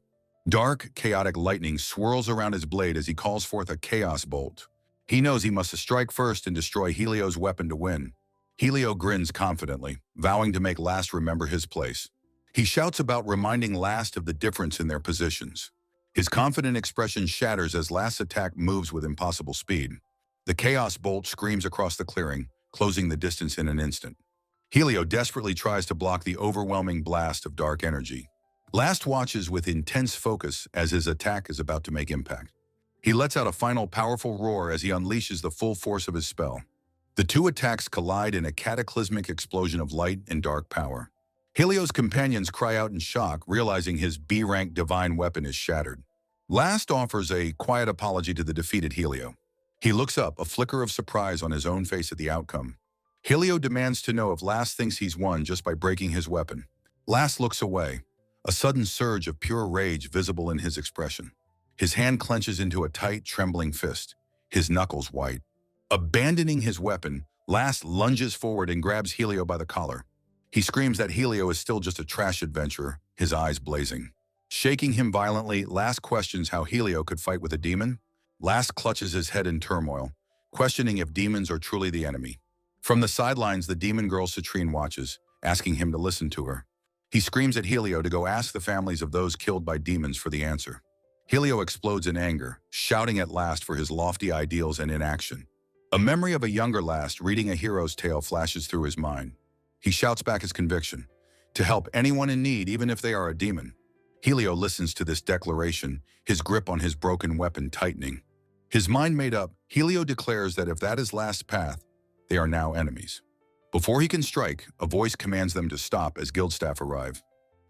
Dark, chaotic lightning swirls around his blade as he calls forth a chaos bolt. He knows he must strike first and destroy Helio's weapon to win. Helio grins confidently, vowing to make Last remember his place. He shouts about reminding Last of the difference in their positions. His confident expression shatters as Last's attack moves with impossible speed. The chaos bolt screams across the clearing, closing the distance in an instant. Helio desperately tries to block the overwhelming blast of dark energy. Last watches with intense focus as his attack is about to make impact. He lets out a final powerful roar as he unleashes the full force of his spell. The 2 attacks collide in a cataclysmic explosion of light and dark power. Helio's companions cry out in shock, realizing his B-rank divine weapon is shattered. Last offers a quiet apology to the defeated Helio. He looks up, a flicker of surprise on his own face at the outcome. Helio demands to know if Last thinks he's won just by breaking his weapon. Last looks away, a sudden surge of pure rage visible in his expression. His hand clenches into a tight, trembling fist, his knuckles white. Abandoning his weapon, Last lunges forward and grabs Helio by the collar. He screams that Helio is still just a trash adventurer, his eyes blazing. Shaking him violently, Last questions how Helio could fight with a demon. Last clutches his head in turmoil, questioning if demons are truly the enemy. From the sidelines, the demon girl Citrine watches, asking him to listen to her. He screams at Helio to go ask the families of those killed by demons for the answer. Helio explodes in anger, shouting at Last for his lofty ideals and inaction. A memory of a younger Last reading a hero's tale flashes through his mind. He shouts back his conviction, to help anyone in need even if they are a demon. Helio listens to this declaration, his grip on his broken weapon tightening. His mind made up, Helio declares that if that is Last's path, they are now enemies. Before he can strike, a voice commands them to stop as guild staff arrive.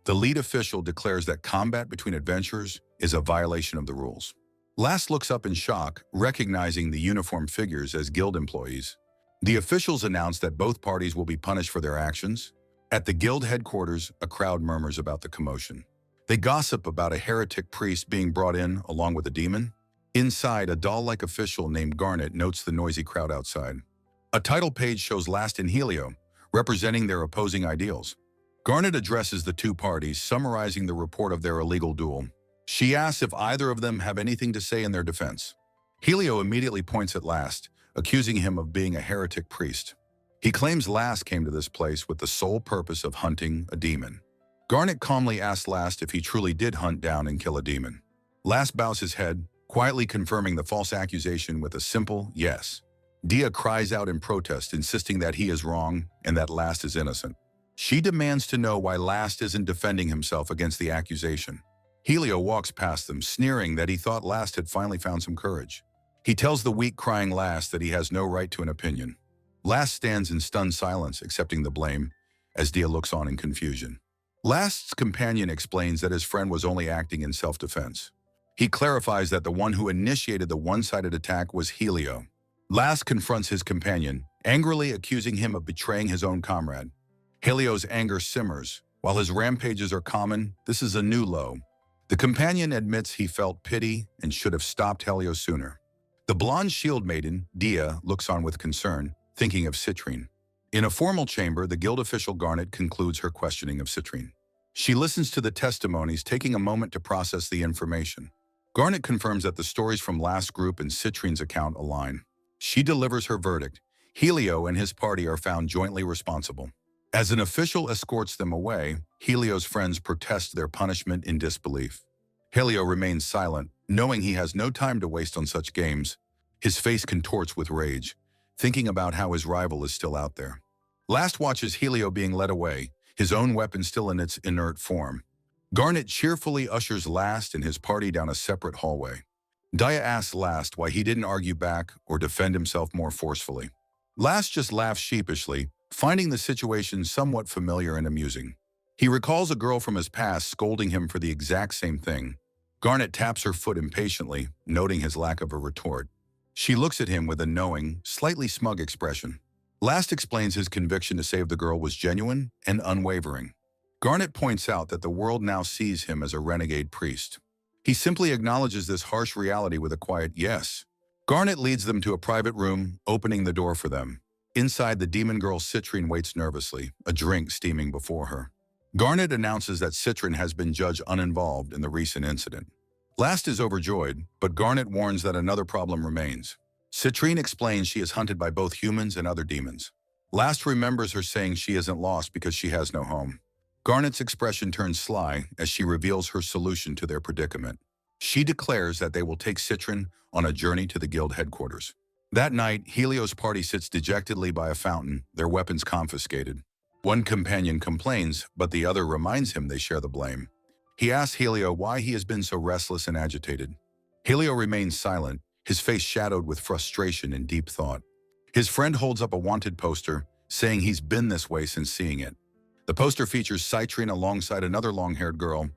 The lead official declares that combat between adventurers is a violation of the rules. Last looks up in shock, recognizing the uniformed figures as guild employees. The officials announce that both parties will be punished for their actions. At the guild headquarters, a crowd murmurs about the commotion. They gossip about a heretic priest being brought in along with a demon. Inside, a doll-like official named Garnet notes the noisy crowd outside. A title page shows Last and Helio, representing their opposing ideals. Garnet addresses the two parties, summarizing the report of their illegal duel. She asks if either of them have anything to say in their defense. Helio immediately points at Last, accusing him of being a heretic priest. He claims Last came to this place with the sole purpose of hunting a demon. Garnet calmly asks Last if he truly did hunt down and kill a demon. Last bows his head, quietly confirming the false accusation with a simple yes. Dia cries out in protest, insisting that he is wrong and that Last is innocent. She demands to know why Last isn't defending himself against the accusation. Helio walks past them, sneering that he thought Last had finally found some courage. He tells the weak, crying Last that he has no right to an opinion. Last stands in stunned silence, accepting the blame, as Dia looks on in confusion. Last's companion explains that his friend was only acting in self-defense. He clarifies that the one who initiated the one-sided attack was Helio. Last confronts his companion, angrily accusing him of betraying his own comrade. Helio's anger simmers. While his rampages are common, this is a new low. The companion admits he felt pity and should have stopped Helio sooner. The blonde shield maiden, Dia, looks on with concern, thinking of Citrine. In a formal chamber, the guild official Garnet concludes her questioning of Citrine. She listens to the testimonies, taking a moment to process the information. Garnet confirms that the stories from Last group and Citrine's account align. She delivers her verdict. Helio and his party are found jointly responsible. As an official escorts them away, Helio's friends protest their punishment in disbelief. Helio remains silent, knowing he has no time to waste on such games. His face contorts with rage, thinking about how his rival is still out there. Last watches Helio being led away, his own weapon still in its inert form. Garnet cheerfully ushers Last and his party down a separate hallway. Dia asks Last why he didn't argue back or defend himself more forcefully. Last just laughs sheepishly, finding the situation somewhat familiar and amusing. He recalls a girl from his past scolding him for the exact same thing. Garnet taps her foot impatiently, noting his lack of a retort. She looks at him with a knowing, slightly smug expression. Last explains his conviction to save the girl was genuine and unwavering. Garnet points out that the world now sees him as a renegade priest. He simply acknowledges this harsh reality with a quiet yes. Garnet leads them to a private room, opening the door for them. Inside, the demon girl Citrine waits nervously, a drink steaming before her. Garnet announces that Citrine has been judged uninvolved in the recent incident. Last is overjoyed, but Garnet warns that another problem remains. Citrine explains she is hunted by both humans and other demons. Last remembers her saying she isn't lost because she has no home. Garnet's expression turns sly as she reveals her solution to their predicament. She declares that they will take Citrine on a journey to the guild headquarters. That night, Helio's party sits dejectedly by a fountain, their weapons confiscated. One companion complains, but the other reminds him they share the blame. He asks Helio why he has been so restless and agitated. Helio remains silent, his face shadowed with frustration and deep thought. His friend holds up a wanted poster, saying he's been this way since seeing it. The poster features Citrine alongside another long-haired girl,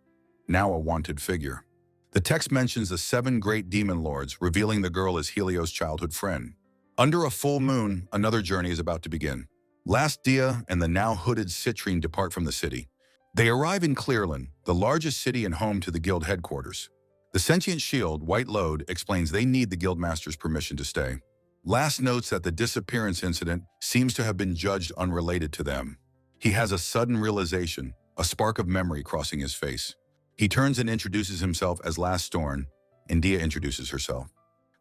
now a wanted figure. The text mentions the 7 great demon lords, revealing the girl as Helio's childhood friend. Under a full moon, another journey is about to begin. Last, Dia and the now hooded Citrine depart from the city. They arrive in Clearland, the largest city and home to the guild headquarters. The sentient shield, White Load, explains they need the guildmaster's permission to stay. Last notes that the disappearance incident seems to have been judged unrelated to them. He has a sudden realization, a spark of memory crossing his face. He turns and introduces himself as Last Storn, and Dia introduces herself.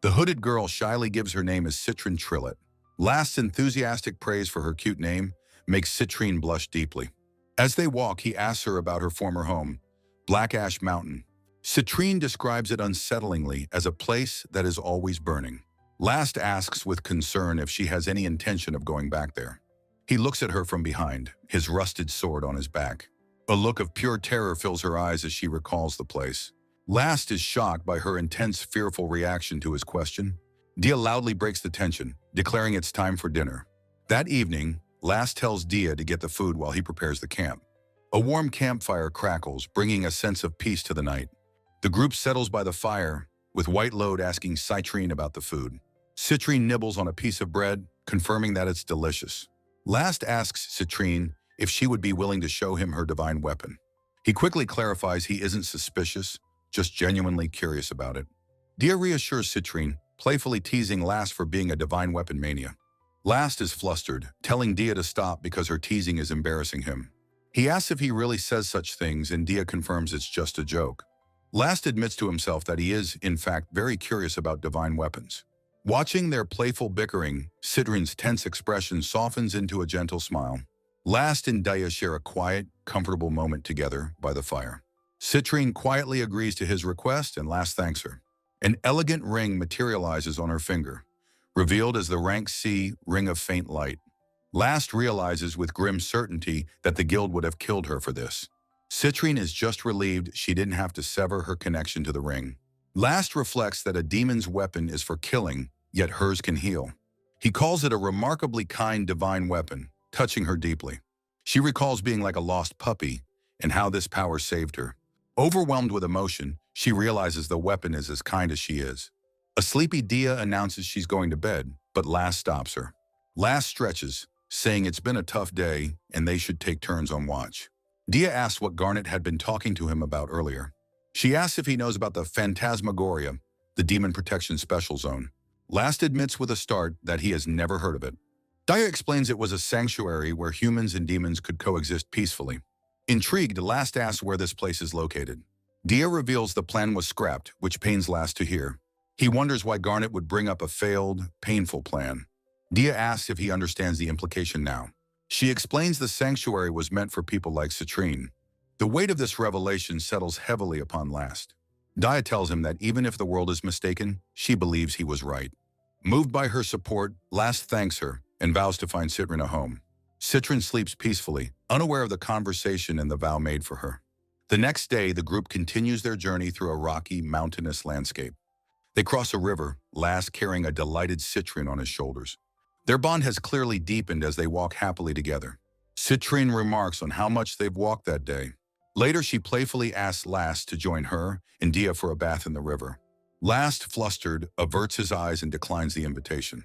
The hooded girl shyly gives her name as Citrine Trillet. Last's enthusiastic praise for her cute name makes Citrine blush deeply. As they walk, he asks her about her former home, Black Ash Mountain. Citrine describes it unsettlingly as a place that is always burning. Last asks with concern if she has any intention of going back there. He looks at her from behind, his rusted sword on his back. A look of pure terror fills her eyes as she recalls the place. Last is shocked by her intense, fearful reaction to his question. Dia loudly breaks the tension, declaring it's time for dinner. That evening, Last tells Dia to get the food while he prepares the camp. A warm campfire crackles, bringing a sense of peace to the night. The group settles by the fire, with White Load asking Citrine about the food. Citrine nibbles on a piece of bread, confirming that it's delicious. Last asks Citrine if she would be willing to show him her divine weapon. He quickly clarifies he isn't suspicious, just genuinely curious about it. Dia reassures Citrine, playfully teasing Last for being a divine weapon mania. Last is flustered, telling Dia to stop because her teasing is embarrassing him. He asks if he really says such things, and Dia confirms it's just a joke. Last admits to himself that he is, in fact, very curious about divine weapons. Watching their playful bickering, Citrine's tense expression softens into a gentle smile. Last and Dia share a quiet, comfortable moment together by the fire. Citrine quietly agrees to his request and Last thanks her. An elegant ring materializes on her finger, revealed as the rank C ring of faint light. Last realizes with grim certainty that the guild would have killed her for this. Citrine is just relieved she didn't have to sever her connection to the ring. Last reflects that a demon's weapon is for killing, yet hers can heal. He calls it a remarkably kind divine weapon, touching her deeply. She recalls being like a lost puppy and how this power saved her. Overwhelmed with emotion, she realizes the weapon is as kind as she is. A sleepy Dia announces she's going to bed, but Last stops her. Last stretches, saying it's been a tough day and they should take turns on watch. Dia asks what Garnet had been talking to him about earlier. She asks if he knows about the Phantasmagoria, the Demon Protection Special Zone. Last admits with a start that he has never heard of it. Dia explains it was a sanctuary where humans and demons could coexist peacefully. Intrigued, Last asks where this place is located. Dia reveals the plan was scrapped, which pains Last to hear. He wonders why Garnet would bring up a failed, painful plan. Dia asks if he understands the implication now. She explains the sanctuary was meant for people like Citrine. The weight of this revelation settles heavily upon Last. Dia tells him that even if the world is mistaken, she believes he was right. Moved by her support, Last thanks her and vows to find Citrine a home. Citrine sleeps peacefully, unaware of the conversation and the vow made for her. The next day, the group continues their journey through a rocky, mountainous landscape. They cross a river, Last carrying a delighted Citrine on his shoulders. Their bond has clearly deepened as they walk happily together. Citrine remarks on how much they've walked that day. Later, she playfully asks Last to join her and Dia for a bath in the river. Last, flustered, averts his eyes and declines the invitation.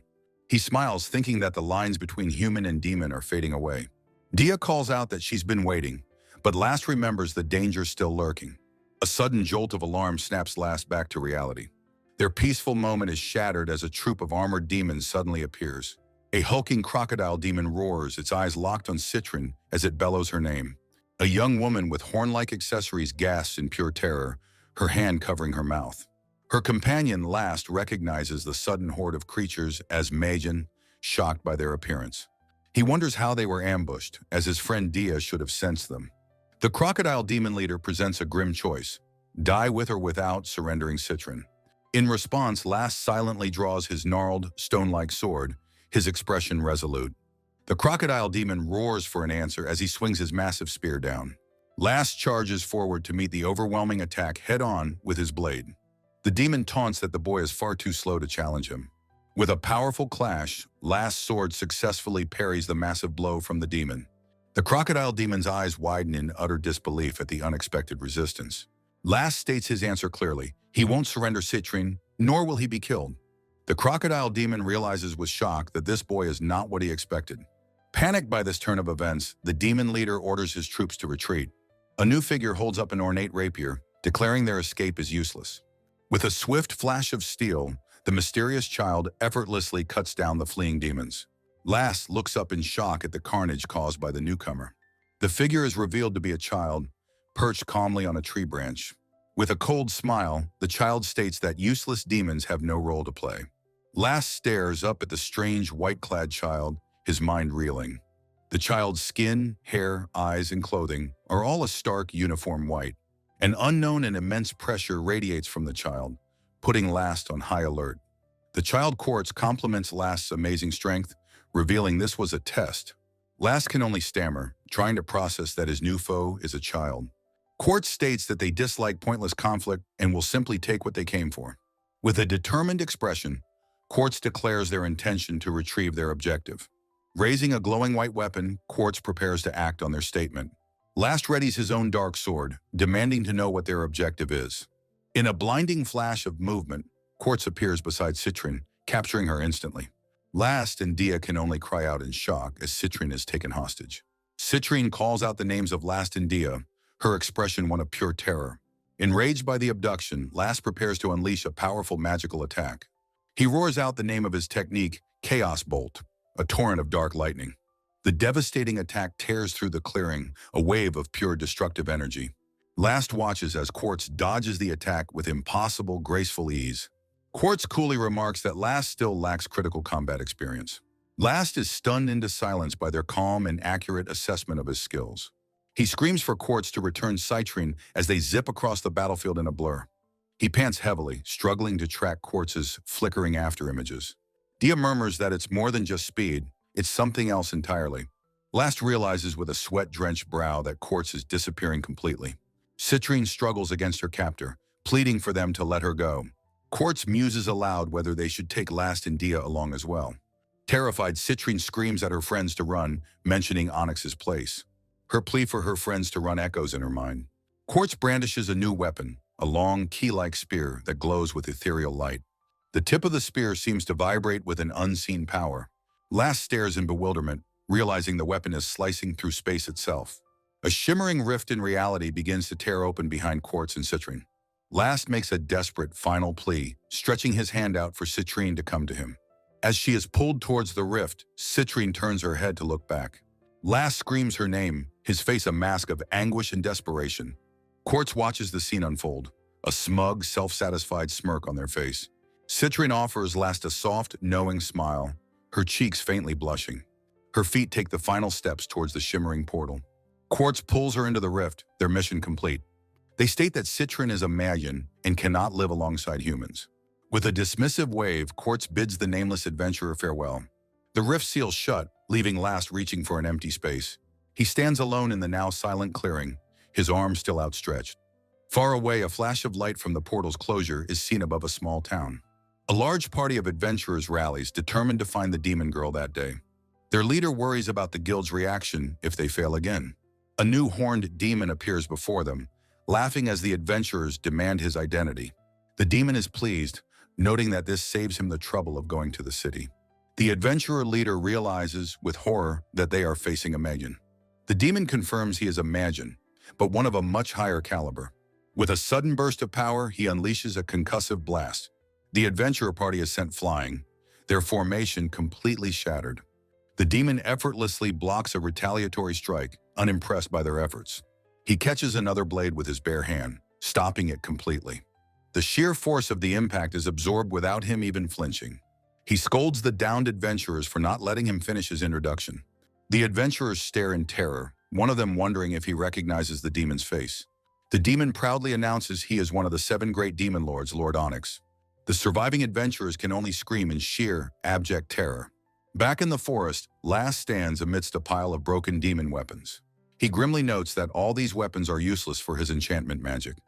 He smiles, thinking that the lines between human and demon are fading away. Dia calls out that she's been waiting, but Last remembers the danger still lurking. A sudden jolt of alarm snaps Last back to reality. Their peaceful moment is shattered as a troop of armored demons suddenly appears. A hulking crocodile demon roars, its eyes locked on Citrine as it bellows her name. A young woman with horn-like accessories gasps in pure terror, her hand covering her mouth. Her companion, Last, recognizes the sudden horde of creatures as Majan, shocked by their appearance. He wonders how they were ambushed, as his friend Dia should have sensed them. The crocodile demon leader presents a grim choice: die with or without surrendering Citrine. In response, Last silently draws his gnarled, stone-like sword, his expression resolute. The crocodile demon roars for an answer as he swings his massive spear down. Last charges forward to meet the overwhelming attack head-on with his blade. The demon taunts that the boy is far too slow to challenge him. With a powerful clash, Last's sword successfully parries the massive blow from the demon. The crocodile demon's eyes widen in utter disbelief at the unexpected resistance. Last states his answer clearly: he won't surrender Citrine, nor will he be killed. The crocodile demon realizes with shock that this boy is not what he expected. Panicked by this turn of events, the demon leader orders his troops to retreat. A new figure holds up an ornate rapier, declaring their escape is useless. With a swift flash of steel, the mysterious child effortlessly cuts down the fleeing demons. Last looks up in shock at the carnage caused by the newcomer. The figure is revealed to be a child, perched calmly on a tree branch. With a cold smile, the child states that useless demons have no role to play. Last stares up at the strange white-clad child, his mind reeling. The child's skin, hair, eyes, and clothing are all a stark, uniform white. An unknown and immense pressure radiates from the child, putting Last on high alert. The child Quartz compliments Last's amazing strength, revealing this was a test. Last can only stammer, trying to process that his new foe is a child. Quartz states that they dislike pointless conflict and will simply take what they came for. With a determined expression, Quartz declares their intention to retrieve their objective. Raising a glowing white weapon, Quartz prepares to act on their statement. Last readies his own dark sword, demanding to know what their objective is. In a blinding flash of movement, Quartz appears beside Citrine, capturing her instantly. Last and Dia can only cry out in shock as Citrine is taken hostage. Citrine calls out the names of Last and Dia, her expression one of pure terror. Enraged by the abduction, Last prepares to unleash a powerful magical attack. He roars out the name of his technique, Chaos Bolt, a torrent of dark lightning. The devastating attack tears through the clearing, a wave of pure destructive energy. Last watches as Quartz dodges the attack with impossible, graceful ease. Quartz coolly remarks that Last still lacks critical combat experience. Last is stunned into silence by their calm and accurate assessment of his skills. He screams for Quartz to return Citrine as they zip across the battlefield in a blur. He pants heavily, struggling to track Quartz's flickering afterimages. Dia murmurs that it's more than just speed, it's something else entirely. Last realizes with a sweat-drenched brow that Quartz is disappearing completely. Citrine struggles against her captor, pleading for them to let her go. Quartz muses aloud whether they should take Last and Dia along as well. Terrified, Citrine screams at her friends to run, mentioning Onyx's place. Her plea for her friends to run echoes in her mind. Quartz brandishes a new weapon, a long, key-like spear that glows with ethereal light. The tip of the spear seems to vibrate with an unseen power. Last stares in bewilderment, realizing the weapon is slicing through space itself. A shimmering rift in reality begins to tear open behind Quartz and Citrine. Last makes a desperate final plea, stretching his hand out for Citrine to come to him. As she is pulled towards the rift, Citrine turns her head to look back. Last screams her name, his face a mask of anguish and desperation. Quartz watches the scene unfold, a smug, self-satisfied smirk on their face. Citrine offers Last a soft, knowing smile, her cheeks faintly blushing. Her feet take the final steps towards the shimmering portal. Quartz pulls her into the rift, their mission complete. They state that Citrine is a Magian and cannot live alongside humans. With a dismissive wave, Quartz bids the nameless adventurer farewell. The rift seals shut, leaving Last reaching for an empty space. He stands alone in the now silent clearing, his arms still outstretched. Far away, a flash of light from the portal's closure is seen above a small town. A large party of adventurers rallies, determined to find the demon girl that day. Their leader worries about the guild's reaction if they fail again. A new horned demon appears before them, laughing as the adventurers demand his identity. The demon is pleased, noting that this saves him the trouble of going to the city. The adventurer leader realizes, with horror, that they are facing a Magian. The demon confirms he is a Magian, but one of a much higher caliber. With a sudden burst of power, he unleashes a concussive blast. The adventurer party is sent flying, their formation completely shattered. The demon effortlessly blocks a retaliatory strike, unimpressed by their efforts. He catches another blade with his bare hand, stopping it completely. The sheer force of the impact is absorbed without him even flinching. He scolds the downed adventurers for not letting him finish his introduction. The adventurers stare in terror, one of them wondering if he recognizes the demon's face. The demon proudly announces he is one of the 7 great demon lords, Lord Onyx. The surviving adventurers can only scream in sheer, abject terror. Back in the forest, Last stands amidst a pile of broken demon weapons. He grimly notes that all these weapons are useless for his enchantment magic.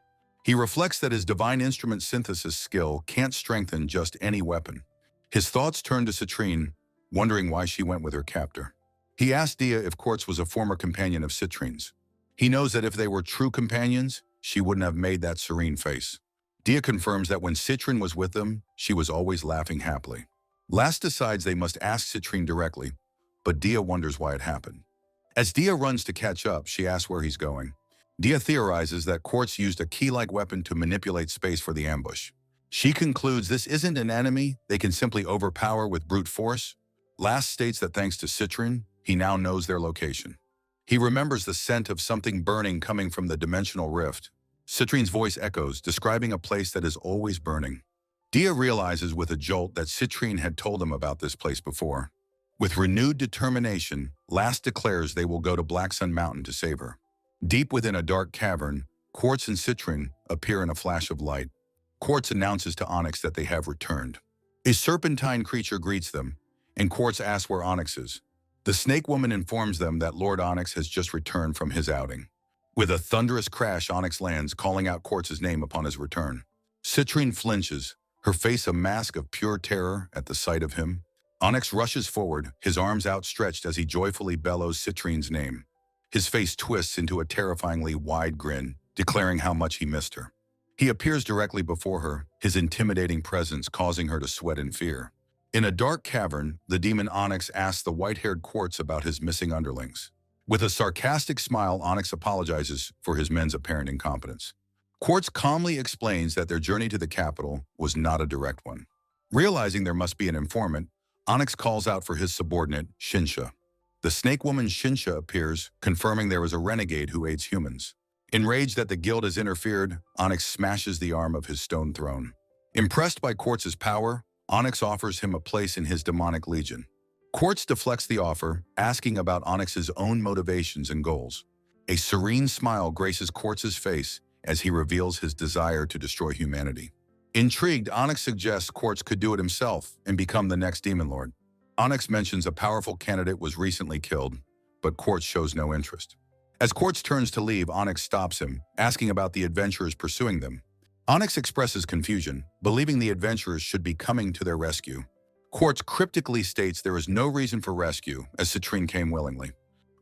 He reflects that his divine instrument synthesis skill can't strengthen just any weapon. His thoughts turn to Citrine, wondering why she went with her captor. He asks Dia if Quartz was a former companion of Citrine's. He knows that if they were true companions, she wouldn't have made that serene face. Dia confirms that when Citrine was with them, she was always laughing happily. Last decides they must ask Citrine directly, but Dia wonders why it happened. As Dia runs to catch up, she asks where he's going. Dia theorizes that Quartz used a key-like weapon to manipulate space for the ambush. She concludes this isn't an enemy they can simply overpower with brute force. Last states that thanks to Citrine, he now knows their location. He remembers the scent of something burning coming from the dimensional rift. Citrine's voice echoes, describing a place that is always burning. Dia realizes with a jolt that Citrine had told him about this place before. With renewed determination, Last declares they will go to Black Sun Mountain to save her. Deep within a dark cavern, Quartz and Citrine appear in a flash of light. Quartz announces to Onyx that they have returned. A serpentine creature greets them, and Quartz asks where Onyx is. The snake woman informs them that Lord Onyx has just returned from his outing. With a thunderous crash, Onyx lands, calling out Quartz's name upon his return. Citrine flinches, her face a mask of pure terror at the sight of him. Onyx rushes forward, his arms outstretched as he joyfully bellows Citrine's name. His face twists into a terrifyingly wide grin, declaring how much he missed her. He appears directly before her, his intimidating presence causing her to sweat in fear. In a dark cavern, the demon Onyx asks the white-haired Quartz about his missing underlings. With a sarcastic smile, Onyx apologizes for his men's apparent incompetence. Quartz calmly explains that their journey to the capital was not a direct one. Realizing there must be an informant, Onyx calls out for his subordinate, Shinsha. The snake woman Shinsha appears, confirming there is a renegade who aids humans. Enraged that the guild has interfered, Onyx smashes the arm of his stone throne. Impressed by Quartz's power, Onyx offers him a place in his demonic legion. Quartz deflects the offer, asking about Onyx's own motivations and goals. A serene smile graces Quartz's face as he reveals his desire to destroy humanity. Intrigued, Onyx suggests Quartz could do it himself and become the next Demon Lord. Onyx mentions a powerful candidate was recently killed, but Quartz shows no interest. As Quartz turns to leave, Onyx stops him, asking about the adventurers pursuing them. Onyx expresses confusion, believing the adventurers should be coming to their rescue. Quartz cryptically states there is no reason for rescue, as Citrine came willingly.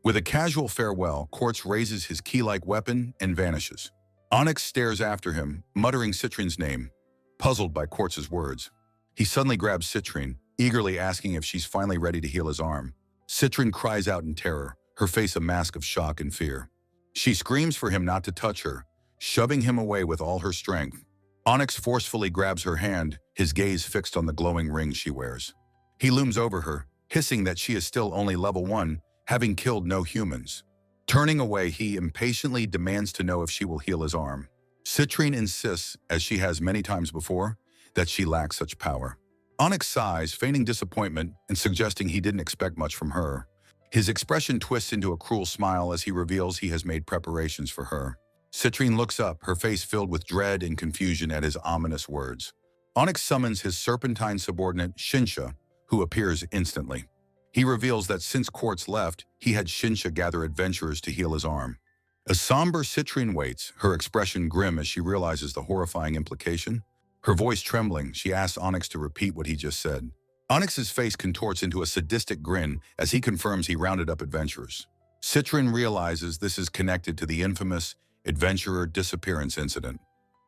With a casual farewell, Quartz raises his key-like weapon and vanishes. Onyx stares after him, muttering Citrine's name, puzzled by Quartz's words. He suddenly grabs Citrine, eagerly asking if she's finally ready to heal his arm. Citrine cries out in terror, her face a mask of shock and fear. She screams for him not to touch her, shoving him away with all her strength. Onyx forcefully grabs her hand, his gaze fixed on the glowing ring she wears. He looms over her, hissing that she is still only level 1, having killed no humans. Turning away, he impatiently demands to know if she will heal his arm. Citrine insists, as she has many times before, that she lacks such power. Onyx sighs, feigning disappointment and suggesting he didn't expect much from her. His expression twists into a cruel smile as he reveals he has made preparations for her. Citrine looks up, her face filled with dread and confusion at his ominous words. Onyx summons his serpentine subordinate, Shinsha, who appears instantly. He reveals that since Quartz left, he had Shinsha gather adventurers to heal his arm. A somber Citrine waits, her expression grim as she realizes the horrifying implication. Her voice trembling, she asks Onyx to repeat what he just said. Onyx's face contorts into a sadistic grin as he confirms he rounded up adventurers. Citrine realizes this is connected to the infamous adventurer disappearance incident.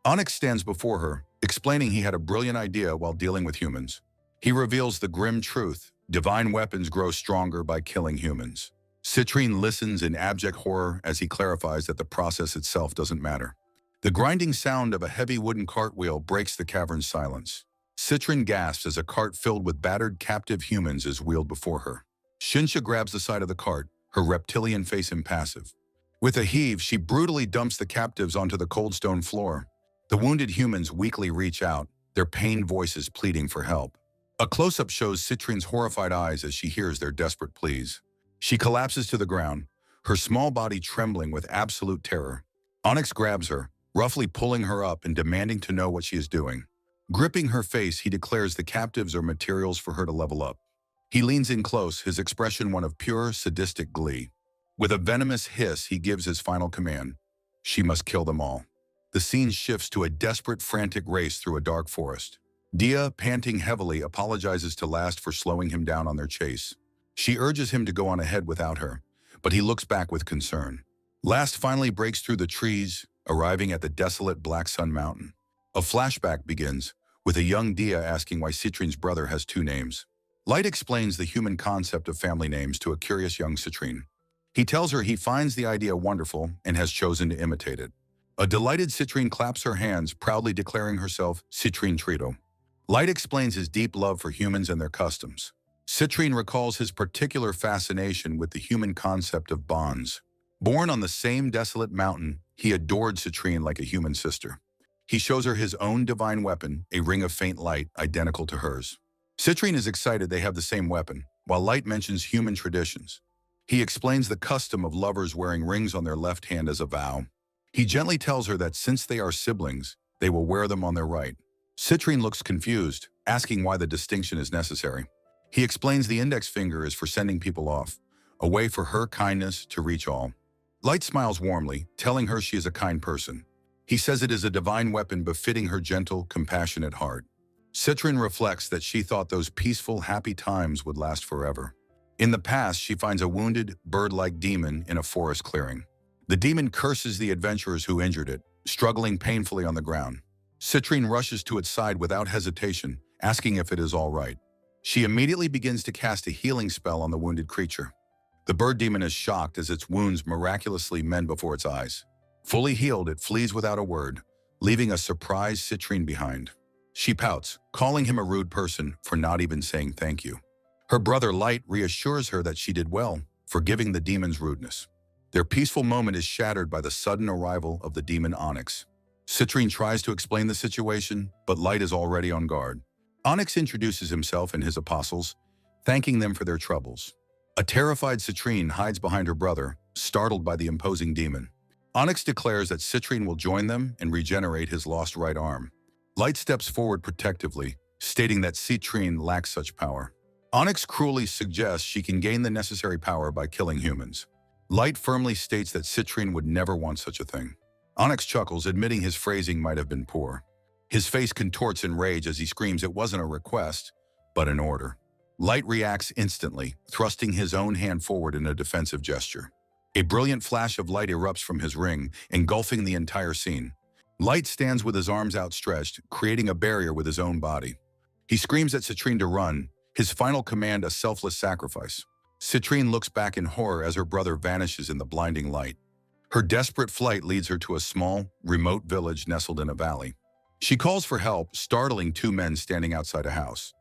Onyx stands before her, explaining he had a brilliant idea while dealing with humans. He reveals the grim truth: divine weapons grow stronger by killing humans. Citrine listens in abject horror as he clarifies that the process itself doesn't matter. The grinding sound of a heavy wooden cartwheel breaks the cavern's silence. Citrine gasps as a cart filled with battered captive humans is wheeled before her. Shinsha grabs the side of the cart, her reptilian face impassive. With a heave, she brutally dumps the captives onto the cold stone floor. The wounded humans weakly reach out, their pained voices pleading for help. A close-up shows Citrine's horrified eyes as she hears their desperate pleas. She collapses to the ground, her small body trembling with absolute terror. Onyx grabs her, roughly pulling her up and demanding to know what she is doing. Gripping her face, he declares the captives are materials for her to level up. He leans in close, his expression one of pure, sadistic glee. With a venomous hiss, he gives his final command. She must kill them all. The scene shifts to a desperate, frantic race through a dark forest. Dia, panting heavily, apologizes to Last for slowing him down on their chase. She urges him to go on ahead without her, but he looks back with concern. Last finally breaks through the trees, arriving at the desolate Black Sun Mountain. A flashback begins, with a young Dia asking why Citrine's brother has 2 names. Light explains the human concept of family names to a curious young Citrine. He tells her he finds the idea wonderful and has chosen to imitate it. A delighted Citrine claps her hands, proudly declaring herself Citrine Trito. Light explains his deep love for humans and their customs. Citrine recalls his particular fascination with the human concept of bonds. Born on the same desolate mountain, he adored Citrine like a human sister. He shows her his own divine weapon, a ring of faint light, identical to hers. Citrine is excited they have the same weapon, while Light mentions human traditions. He explains the custom of lovers wearing rings on their left hand as a vow. He gently tells her that since they are siblings, they will wear them on their right. Citrine looks confused, asking why the distinction is necessary. He explains the index finger is for sending people off, a way for her kindness to reach all. Light smiles warmly, telling her she is a kind person. He says it is a divine weapon befitting her gentle, compassionate heart. Citrine reflects that she thought those peaceful, happy times would last forever. In the past, she finds a wounded, bird-like demon in a forest clearing. The demon curses the adventurers who injured it, struggling painfully on the ground. Citrine rushes to its side without hesitation, asking if it is all right. She immediately begins to cast a healing spell on the wounded creature. The bird demon is shocked as its wounds miraculously mend before its eyes. Fully healed, it flees without a word, leaving a surprised Citrine behind. She pouts, calling him a rude person for not even saying thank you. Her brother Light reassures her that she did well, forgiving the demon's rudeness. Their peaceful moment is shattered by the sudden arrival of the demon Onyx. Citrine tries to explain the situation, but Light is already on guard. Onyx introduces himself and his apostles, thanking them for their troubles. A terrified Citrine hides behind her brother, startled by the imposing demon. Onyx declares that Citrine will join them and regenerate his lost right arm. Light steps forward protectively, stating that Citrine lacks such power. Onyx cruelly suggests she can gain the necessary power by killing humans. Light firmly states that Citrine would never want such a thing. Onyx chuckles, admitting his phrasing might have been poor. His face contorts in rage as he screams it wasn't a request, but an order. Light reacts instantly, thrusting his own hand forward in a defensive gesture. A brilliant flash of light erupts from his ring, engulfing the entire scene. Light stands with his arms outstretched, creating a barrier with his own body. He screams at Citrine to run, his final command a selfless sacrifice. Citrine looks back in horror as her brother vanishes in the blinding light. Her desperate flight leads her to a small, remote village nestled in a valley. She calls for help, startling two men standing outside a house.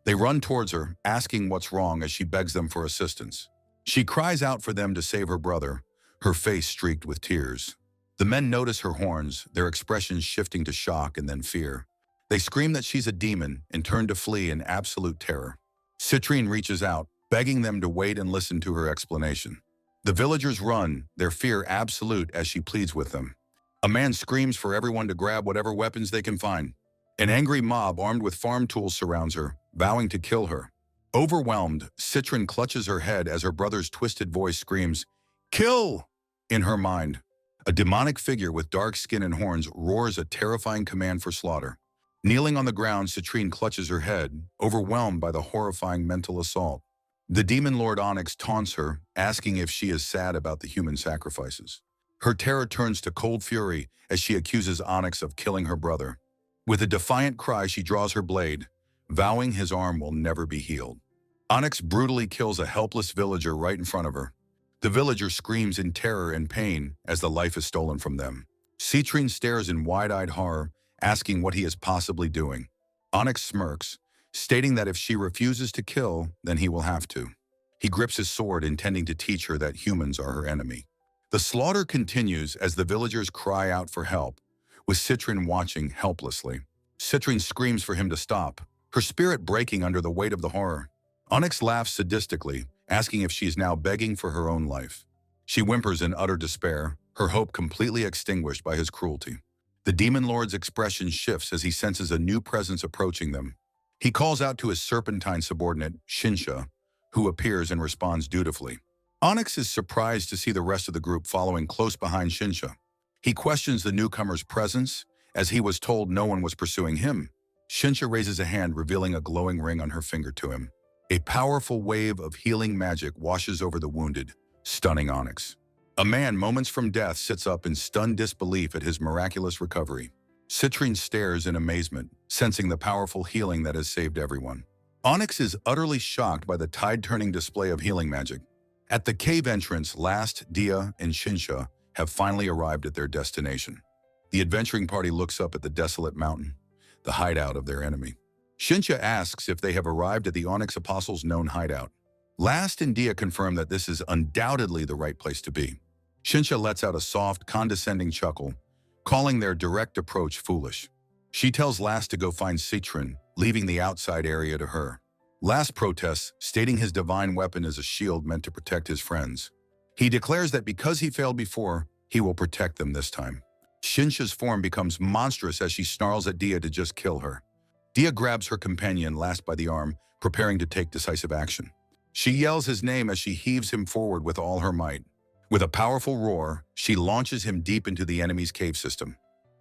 They run towards her, asking what's wrong as she begs them for assistance. She cries out for them to save her brother, her face streaked with tears. The men notice her horns, their expressions shifting to shock and then fear. They scream that she's a demon and turn to flee in absolute terror. Citrine reaches out, begging them to wait and listen to her explanation. The villagers run, their fear absolute as she pleads with them. A man screams for everyone to grab whatever weapons they can find. An angry mob armed with farm tools surrounds her, vowing to kill her. Overwhelmed, Citrine clutches her head as her brother's twisted voice screams, "Kill!" In her mind, a demonic figure with dark skin and horns roars a terrifying command for slaughter. Kneeling on the ground, Citrine clutches her head, overwhelmed by the horrifying mental assault. The demon lord Onyx taunts her, asking if she is sad about the human sacrifices. Her terror turns to cold fury as she accuses Onyx of killing her brother. With a defiant cry, she draws her blade, vowing his arm will never be healed. Onyx brutally kills a helpless villager right in front of her. The villager screams in terror and pain as the life is stolen from them. Citrine stares in wide-eyed horror, asking what he is possibly doing. Onyx smirks, stating that if she refuses to kill, then he will have to. He grips his sword, intending to teach her that humans are her enemy. The slaughter continues as the villagers cry out for help, with Citrine watching helplessly. Citrine screams for him to stop, her spirit breaking under the weight of the horror. Onyx laughs sadistically, asking if she is now begging for her own life. She whimpers in utter despair, her hope completely extinguished by his cruelty. The demon lord's expression shifts as he senses a new presence approaching them. He calls out to his serpentine subordinate, Shinsha, who appears and responds dutifully. Onyx is surprised to see the rest of the group following close behind Shinsha. He questions the newcomer's presence, as he was told no one was pursuing him. Shinsha raises a hand, revealing a glowing ring on her finger to him. A powerful wave of healing magic washes over the wounded, stunning Onyx. A man moments from death sits up in stunned disbelief at his miraculous recovery. Citrine stares in amazement, sensing the powerful healing that has saved everyone. Onyx is utterly shocked by the tide-turning display of healing magic. At the cave entrance, Last, Dia, and Shinsha have finally arrived at their destination. The adventuring party looks up at the desolate mountain, the hideout of their enemy. Shinsha asks if they have arrived at the Onyx Apostles' known hideout. Last and Dia confirm that this is undoubtedly the right place to be. Shinsha lets out a soft, condescending chuckle, calling their direct approach foolish. She tells Last to go find Citrine, leaving the outside area to her. Last protests, stating his divine weapon is a shield meant to protect his friends. He declares that because he failed before, he will protect them this time. Shinsha's form becomes monstrous as she snarls at Dia to just kill her. Dia grabs her companion, Last, by the arm, preparing to take decisive action. She yells his name as she heaves him forward with all her might. With a powerful roar, she launches him deep into the enemy's cave system.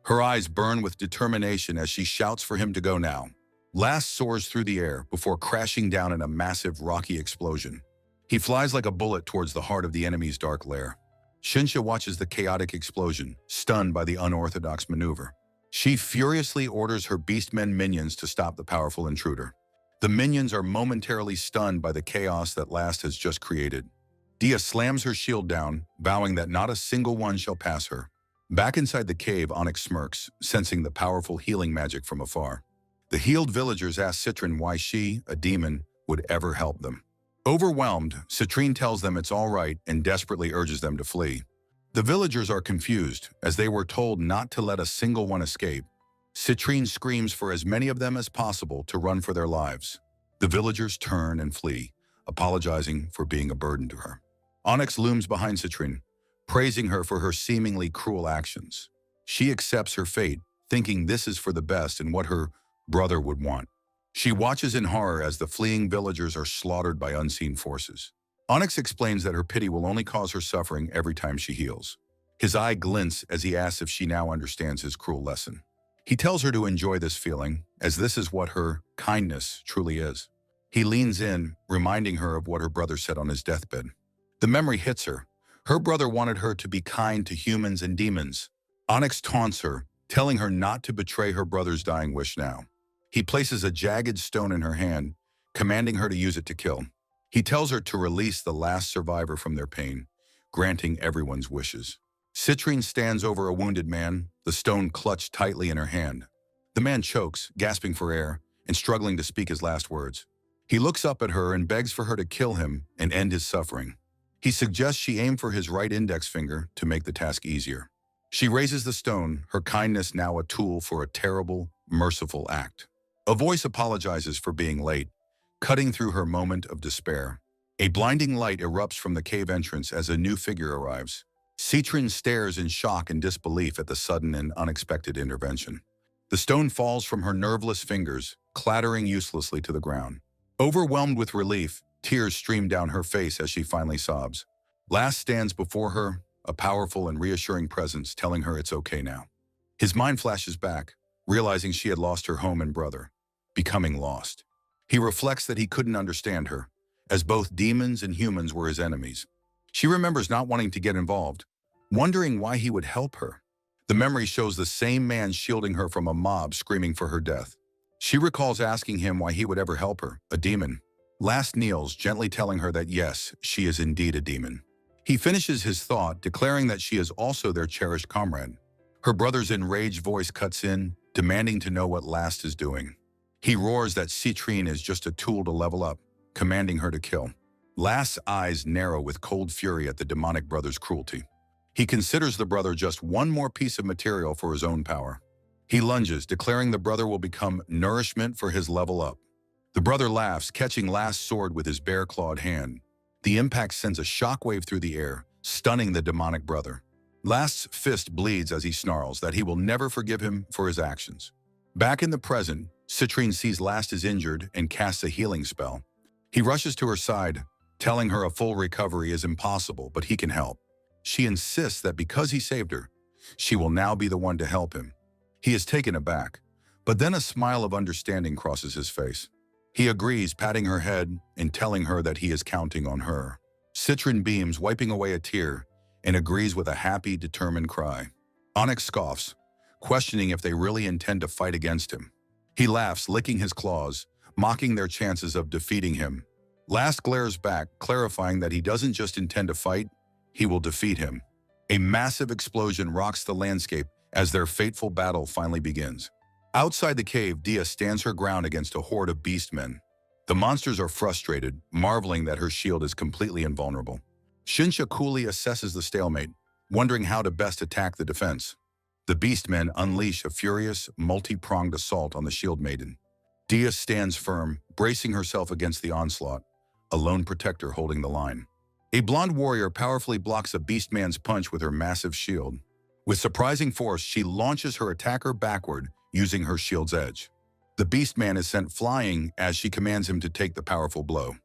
Her eyes burn with determination as she shouts for him to go now. Last soars through the air before crashing down in a massive rocky explosion. He flies like a bullet towards the heart of the enemy's dark lair. Shinsha watches the chaotic explosion, stunned by the unorthodox maneuver. She furiously orders her Beastmen minions to stop the powerful intruder. The minions are momentarily stunned by the chaos that Last has just created. Dia slams her shield down, vowing that not a single one shall pass her. Back inside the cave, Onyx smirks, sensing the powerful healing magic from afar. The healed villagers ask Citrine why she, a demon, would ever help them. Overwhelmed, Citrine tells them it's all right and desperately urges them to flee. The villagers are confused, as they were told not to let a single one escape. Citrine screams for as many of them as possible to run for their lives. The villagers turn and flee, apologizing for being a burden to her. Onyx looms behind Citrine, praising her for her seemingly cruel actions. She accepts her fate, thinking this is for the best and what her brother would want. She watches in horror as the fleeing villagers are slaughtered by unseen forces. Onyx explains that her pity will only cause her suffering every time she heals. His eye glints as he asks if she now understands his cruel lesson. He tells her to enjoy this feeling, as this is what her kindness truly is. He leans in, reminding her of what her brother said on his deathbed. The memory hits her. Her brother wanted her to be kind to humans and demons. Onyx taunts her, telling her not to betray her brother's dying wish now. He places a jagged stone in her hand, commanding her to use it to kill. He tells her to release the last survivor from their pain, granting everyone's wishes. Citrine stands over a wounded man, the stone clutched tightly in her hand. The man chokes, gasping for air, and struggling to speak his last words. He looks up at her and begs for her to kill him and end his suffering. He suggests she aim for his right index finger to make the task easier. She raises the stone, her kindness now a tool for a terrible, merciful act. A voice apologizes for being late, cutting through her moment of despair. A blinding light erupts from the cave entrance as a new figure arrives. Citrine stares in shock and disbelief at the sudden and unexpected intervention. The stone falls from her nerveless fingers, clattering uselessly to the ground. Overwhelmed with relief, tears stream down her face as she finally sobs. Last stands before her, a powerful and reassuring presence telling her it's okay now. His mind flashes back, realizing she had lost her home and brother, becoming lost. He reflects that he couldn't understand her, as both demons and humans were his enemies. She remembers not wanting to get involved, wondering why he would help her. The memory shows the same man shielding her from a mob screaming for her death. She recalls asking him why he would ever help her, a demon. Last kneels, gently telling her that yes, she is indeed a demon. He finishes his thought, declaring that she is also their cherished comrade. Her brother's enraged voice cuts in, demanding to know what Last is doing. He roars that Citrine is just a tool to level up, commanding her to kill. Last's eyes narrow with cold fury at the demonic brother's cruelty. He considers the brother just one more piece of material for his own power. He lunges, declaring the brother will become nourishment for his level up. The brother laughs, catching Last's sword with his bare-clawed hand. The impact sends a shockwave through the air, stunning the demonic brother. Last's fist bleeds as he snarls that he will never forgive him for his actions. Back in the present, Citrine sees Last is injured and casts a healing spell. He rushes to her side, telling her a full recovery is impossible, but he can help. She insists that because he saved her, she will now be the one to help him. He is taken aback, but then a smile of understanding crosses his face. He agrees, patting her head and telling her that he is counting on her. Citrine beams, wiping away a tear, and agrees with a happy, determined cry. Onyx scoffs, questioning if they really intend to fight against him. He laughs, licking his claws, mocking their chances of defeating him. Last glares back, clarifying that he doesn't just intend to fight, he will defeat him. A massive explosion rocks the landscape as their fateful battle finally begins. Outside the cave, Dia stands her ground against a horde of beastmen. The monsters are frustrated, marveling that her shield is completely invulnerable. Shinsha coolly assesses the stalemate, wondering how to best attack the defense. The beastmen unleash a furious, multi-pronged assault on the shield maiden. Dia stands firm, bracing herself against the onslaught, a lone protector holding the line. A blonde warrior powerfully blocks a beastman's punch with her massive shield. With surprising force, she launches her attacker backward, using her shield's edge. The beastman is sent flying as she commands him to take the powerful blow.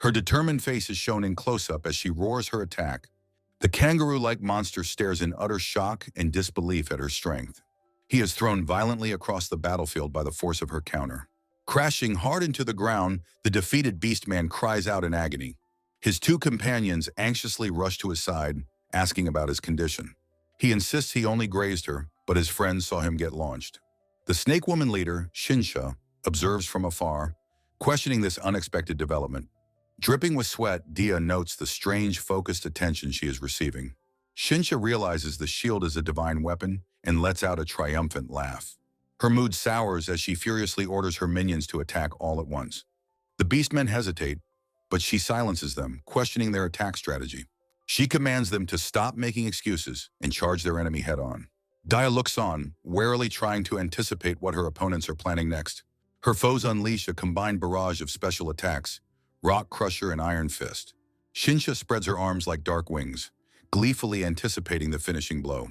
Her determined face is shown in close-up as she roars her attack. The kangaroo-like monster stares in utter shock and disbelief at her strength. He is thrown violently across the battlefield by the force of her counter. Crashing hard into the ground, the defeated beastman cries out in agony. His two companions anxiously rush to his side, asking about his condition. He insists he only grazed her, but his friends saw him get launched. The snake woman leader, Shinsha, observes from afar, questioning this unexpected development. Dripping with sweat, Dia notes the strange, focused attention she is receiving. Shinsha realizes the shield is a divine weapon and lets out a triumphant laugh. Her mood sours as she furiously orders her minions to attack all at once. The beastmen hesitate, but she silences them, questioning their attack strategy. She commands them to stop making excuses and charge their enemy head-on. Dia looks on, warily trying to anticipate what her opponents are planning next. Her foes unleash a combined barrage of special attacks, Rock Crusher and Iron Fist. Shinsha spreads her arms like dark wings, gleefully anticipating the finishing blow.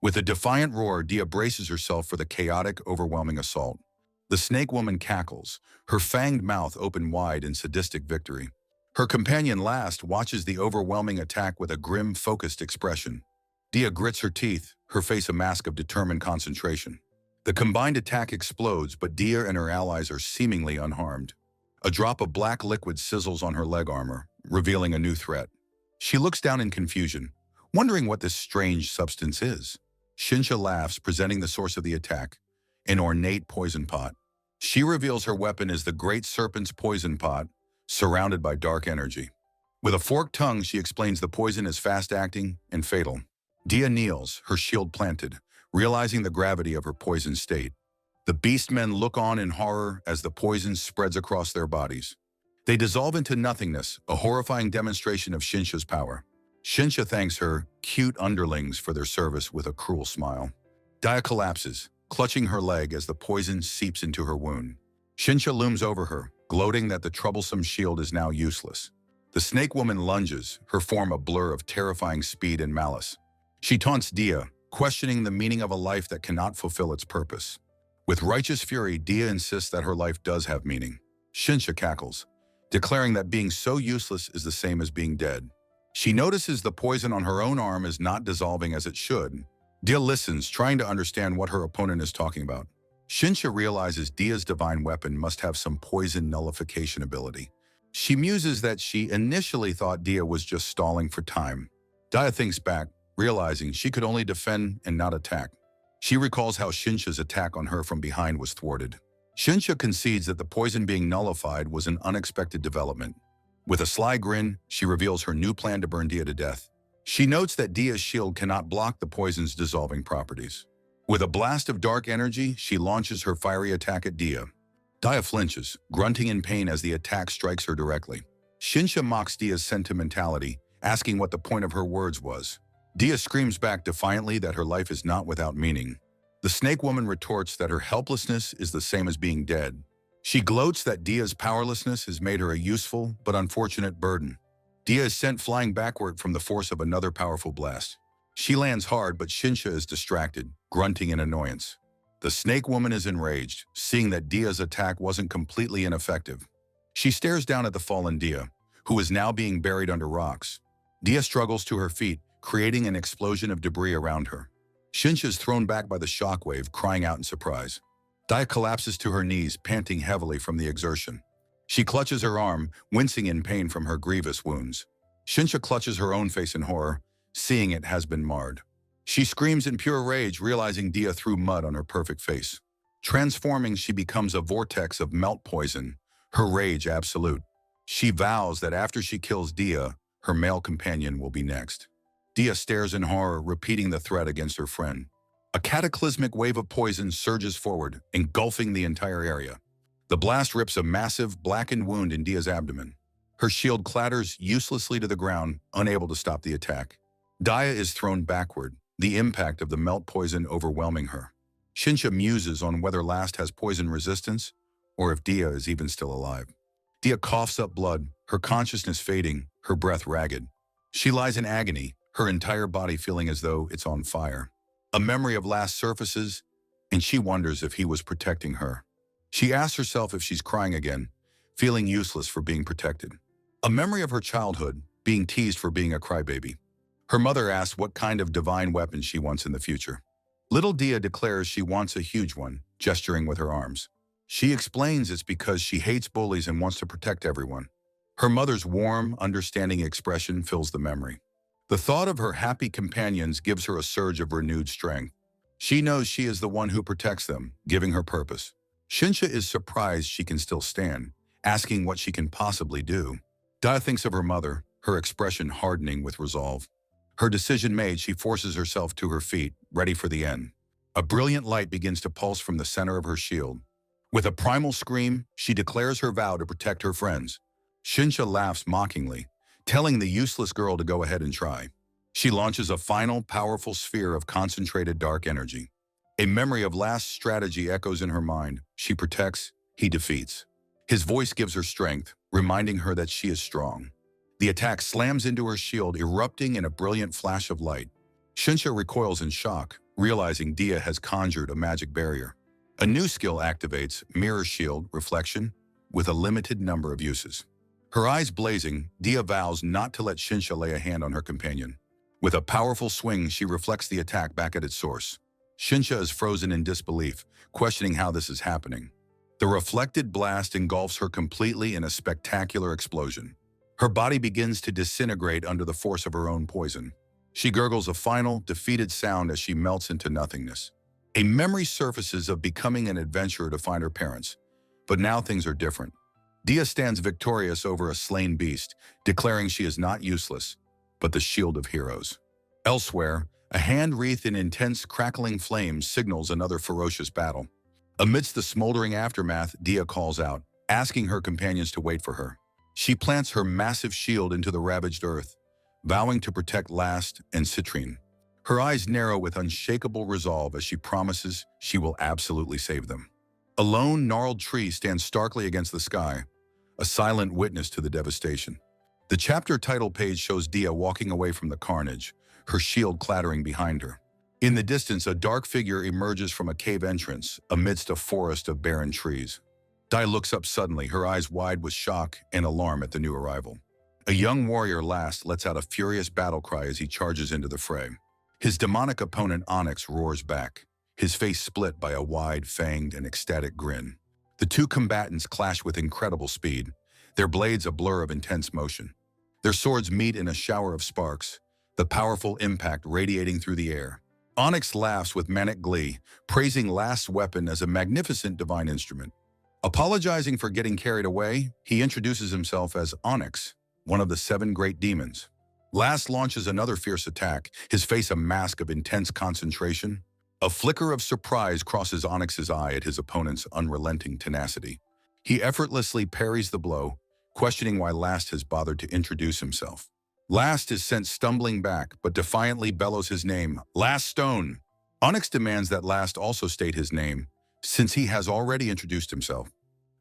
With a defiant roar, Dia braces herself for the chaotic, overwhelming assault. The snake woman cackles, her fanged mouth open wide in sadistic victory. Her companion Last watches the overwhelming attack with a grim, focused expression. Dia grits her teeth, her face a mask of determined concentration. The combined attack explodes, but Dia and her allies are seemingly unharmed. A drop of black liquid sizzles on her leg armor, revealing a new threat. She looks down in confusion, wondering what this strange substance is. Shinsha laughs, presenting the source of the attack, an ornate poison pot. She reveals her weapon is the Great Serpent's poison pot, surrounded by dark energy. With a forked tongue, she explains the poison is fast-acting and fatal. Dia kneels, her shield planted, realizing the gravity of her poisoned state. The beastmen look on in horror as the poison spreads across their bodies. They dissolve into nothingness, a horrifying demonstration of Shinsha's power. Shinsha thanks her cute underlings for their service with a cruel smile. Dia collapses, clutching her leg as the poison seeps into her wound. Shinsha looms over her, gloating that the troublesome shield is now useless. The snake woman lunges, her form a blur of terrifying speed and malice. She taunts Dia, questioning the meaning of a life that cannot fulfill its purpose. With righteous fury, Dia insists that her life does have meaning. Shinsha cackles, declaring that being so useless is the same as being dead. She notices the poison on her own arm is not dissolving as it should. Dia listens, trying to understand what her opponent is talking about. Shinsha realizes Dia's divine weapon must have some poison nullification ability. She muses that she initially thought Dia was just stalling for time. Dia thinks back, realizing she could only defend and not attack. She recalls how Shinsha's attack on her from behind was thwarted. Shinsha concedes that the poison being nullified was an unexpected development. With a sly grin, she reveals her new plan to burn Dia to death. She notes that Dia's shield cannot block the poison's dissolving properties. With a blast of dark energy, she launches her fiery attack at Dia. Dia flinches, grunting in pain as the attack strikes her directly. Shinsha mocks Dia's sentimentality, asking what the point of her words was. Dia screams back defiantly that her life is not without meaning. The snake woman retorts that her helplessness is the same as being dead. She gloats that Dia's powerlessness has made her a useful but unfortunate burden. Dia is sent flying backward from the force of another powerful blast. She lands hard, but Shinsha is distracted, grunting in annoyance. The snake woman is enraged, seeing that Dia's attack wasn't completely ineffective. She stares down at the fallen Dia, who is now being buried under rocks. Dia struggles to her feet, creating an explosion of debris around her. Shinsha is thrown back by the shockwave, crying out in surprise. Dia collapses to her knees, panting heavily from the exertion. She clutches her arm, wincing in pain from her grievous wounds. Shinsha clutches her own face in horror, seeing it has been marred. She screams in pure rage, realizing Dia threw mud on her perfect face. Transforming, she becomes a vortex of melt poison, her rage absolute. She vows that after she kills Dia, her male companion will be next. Dia stares in horror, repeating the threat against her friend. A cataclysmic wave of poison surges forward, engulfing the entire area. The blast rips a massive, blackened wound in Dia's abdomen. Her shield clatters uselessly to the ground, unable to stop the attack. Dia is thrown backward, the impact of the melt poison overwhelming her. Shinsha muses on whether Last has poison resistance, or if Dia is even still alive. Dia coughs up blood, her consciousness fading, her breath ragged. She lies in agony, her entire body feeling as though it's on fire. A memory of Last surfaces, and she wonders if he was protecting her. She asks herself if she's crying again, feeling useless for being protected. A memory of her childhood, being teased for being a crybaby. Her mother asks what kind of divine weapon she wants in the future. Little Dia declares she wants a huge one, gesturing with her arms. She explains it's because she hates bullies and wants to protect everyone. Her mother's warm, understanding expression fills the memory. The thought of her happy companions gives her a surge of renewed strength. She knows she is the one who protects them, giving her purpose. Shinsha is surprised she can still stand, asking what she can possibly do. Dia thinks of her mother, her expression hardening with resolve. Her decision made, she forces herself to her feet, ready for the end. A brilliant light begins to pulse from the center of her shield. With a primal scream, she declares her vow to protect her friends. Shinsha laughs mockingly, telling the useless girl to go ahead and try. She launches a final, powerful sphere of concentrated dark energy. A memory of Last's strategy echoes in her mind. She protects, he defeats. His voice gives her strength, reminding her that she is strong. The attack slams into her shield, erupting in a brilliant flash of light. Shinsha recoils in shock, realizing Dia has conjured a magic barrier. A new skill activates, Mirror Shield, Reflection, with a limited number of uses. Her eyes blazing, Dia vows not to let Shinsha lay a hand on her companion. With a powerful swing, she reflects the attack back at its source. Shinsha is frozen in disbelief, questioning how this is happening. The reflected blast engulfs her completely in a spectacular explosion. Her body begins to disintegrate under the force of her own poison. She gurgles a final, defeated sound as she melts into nothingness. A memory surfaces of becoming an adventurer to find her parents. But now things are different. Dia stands victorious over a slain beast, declaring she is not useless, but the shield of heroes. Elsewhere, a hand wreathed in intense, crackling flames signals another ferocious battle. Amidst the smoldering aftermath, Dia calls out, asking her companions to wait for her. She plants her massive shield into the ravaged earth, vowing to protect Last and Citrine. Her eyes narrow with unshakable resolve as she promises she will absolutely save them. A lone, gnarled tree stands starkly against the sky, a silent witness to the devastation. The chapter title page shows Dia walking away from the carnage, her shield clattering behind her. In the distance, a dark figure emerges from a cave entrance amidst a forest of barren trees. Dia looks up suddenly, her eyes wide with shock and alarm at the new arrival. A young warrior Last lets out a furious battle cry as he charges into the fray. His demonic opponent Onyx roars back, his face split by a wide, fanged, and ecstatic grin. The two combatants clash with incredible speed, their blades a blur of intense motion. Their swords meet in a shower of sparks, the powerful impact radiating through the air. Onyx laughs with manic glee, praising Last's weapon as a magnificent divine instrument. Apologizing for getting carried away, he introduces himself as Onyx, one of the 7 great demons. Last launches another fierce attack, his face a mask of intense concentration. A flicker of surprise crosses Onyx's eye at his opponent's unrelenting tenacity. He effortlessly parries the blow, questioning why Last has bothered to introduce himself. Last is sent stumbling back, but defiantly bellows his name, Last Stone. Onyx demands that Last also state his name, since he has already introduced himself.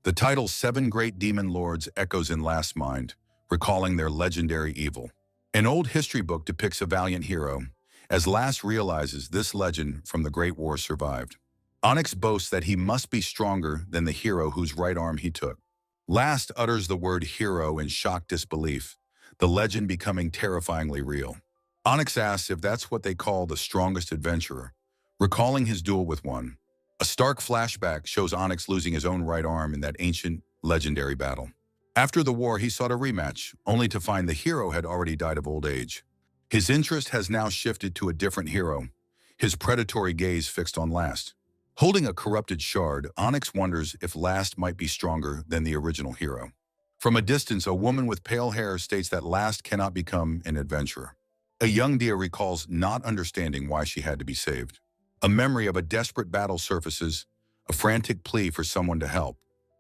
The title 7 Great Demon Lords echoes in Last's mind, recalling their legendary evil. An old history book depicts a valiant hero, as Last realizes this legend from the Great War survived. Onyx boasts that he must be stronger than the hero whose right arm he took. Last utters the word hero in shocked disbelief, the legend becoming terrifyingly real. Onyx asks if that's what they call the strongest adventurer, recalling his duel with one. A stark flashback shows Onyx losing his own right arm in that ancient, legendary battle. After the war, he sought a rematch, only to find the hero had already died of old age. His interest has now shifted to a different hero, his predatory gaze fixed on Last. Holding a corrupted shard, Onyx wonders if Last might be stronger than the original hero. From a distance, a woman with pale hair states that Last cannot become an adventurer. A young Dia recalls not understanding why she had to be saved. A memory of a desperate battle surfaces, a frantic plea for someone to help.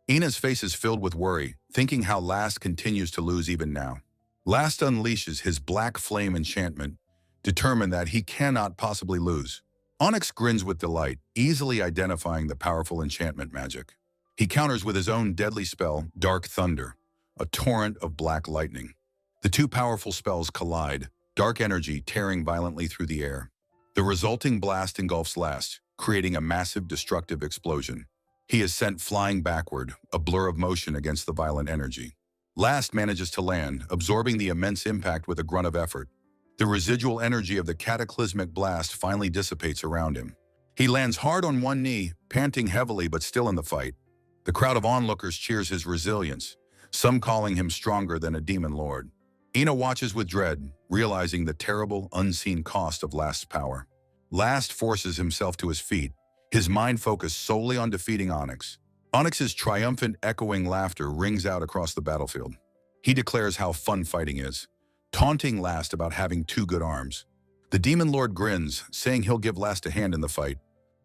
Ina's face is filled with worry, thinking how Last continues to lose even now. Last unleashes his black flame enchantment, determined that he cannot possibly lose. Onyx grins with delight, easily identifying the powerful enchantment magic. He counters with his own deadly spell, Dark Thunder, a torrent of black lightning. The two powerful spells collide, dark energy tearing violently through the air. The resulting blast engulfs Last, creating a massive destructive explosion. He is sent flying backward, a blur of motion against the violent energy. Last manages to land, absorbing the immense impact with a grunt of effort. The residual energy of the cataclysmic blast finally dissipates around him. He lands hard on one knee, panting heavily but still in the fight. The crowd of onlookers cheers his resilience, some calling him stronger than a demon lord. Ina watches with dread, realizing the terrible, unseen cost of Last's power. Last forces himself to his feet, his mind focused solely on defeating Onyx. Onyx's triumphant, echoing laughter rings out across the battlefield. He declares how fun fighting is, taunting Last about having two good arms. The Demon Lord grins, saying he'll give Last a hand in the fight.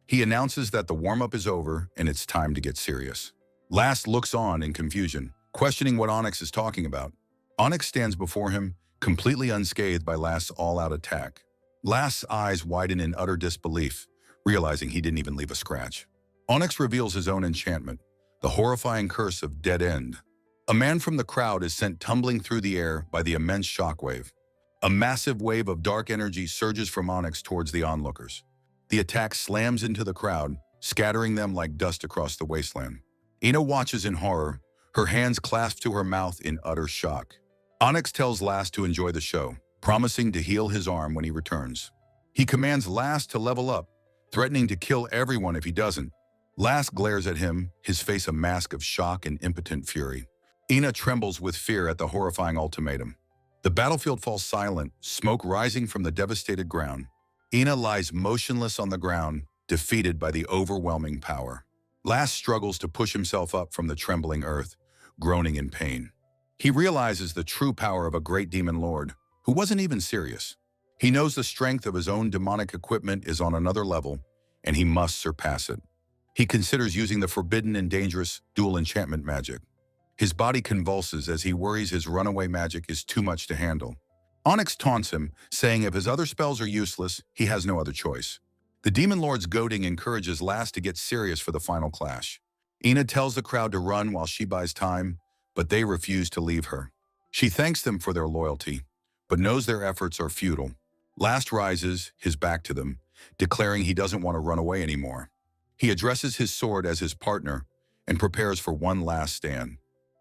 He announces that the warm-up is over and it's time to get serious. Last looks on in confusion, questioning what Onyx is talking about. Onyx stands before him, completely unscathed by Last's all-out attack. Last's eyes widen in utter disbelief, realizing he didn't even leave a scratch. Onyx reveals his own enchantment, the horrifying curse of Dead End. A man from the crowd is sent tumbling through the air by the immense shockwave. A massive wave of dark energy surges from Onyx towards the onlookers. The attack slams into the crowd, scattering them like dust across the wasteland. Ina watches in horror, her hands clasped to her mouth in utter shock. Onyx tells Last to enjoy the show, promising to heal his arm when he returns. He commands Last to level up, threatening to kill everyone if he doesn't. Last glares at him, his face a mask of shock and impotent fury. Ina trembles with fear at the horrifying ultimatum. The battlefield falls silent, smoke rising from the devastated ground. Ina lies motionless on the ground, defeated by the overwhelming power. Last struggles to push himself up from the trembling earth, groaning in pain. He realizes the true power of a great demon lord, who wasn't even serious. He knows the strength of his own demonic equipment is on another level, and he must surpass it. He considers using the forbidden and dangerous dual enchantment magic. His body convulses as he worries his runaway magic is too much to handle. Onyx taunts him, saying if his other spells are useless, he has no other choice. The Demon Lord's goading encourages Last to get serious for the final clash. Ina tells the crowd to run while she buys time, but they refuse to leave her. She thanks them for their loyalty, but knows their efforts are futile. Last rises, his back to them, declaring he doesn't want to run away anymore. He addresses his sword as his partner and prepares for one last stand.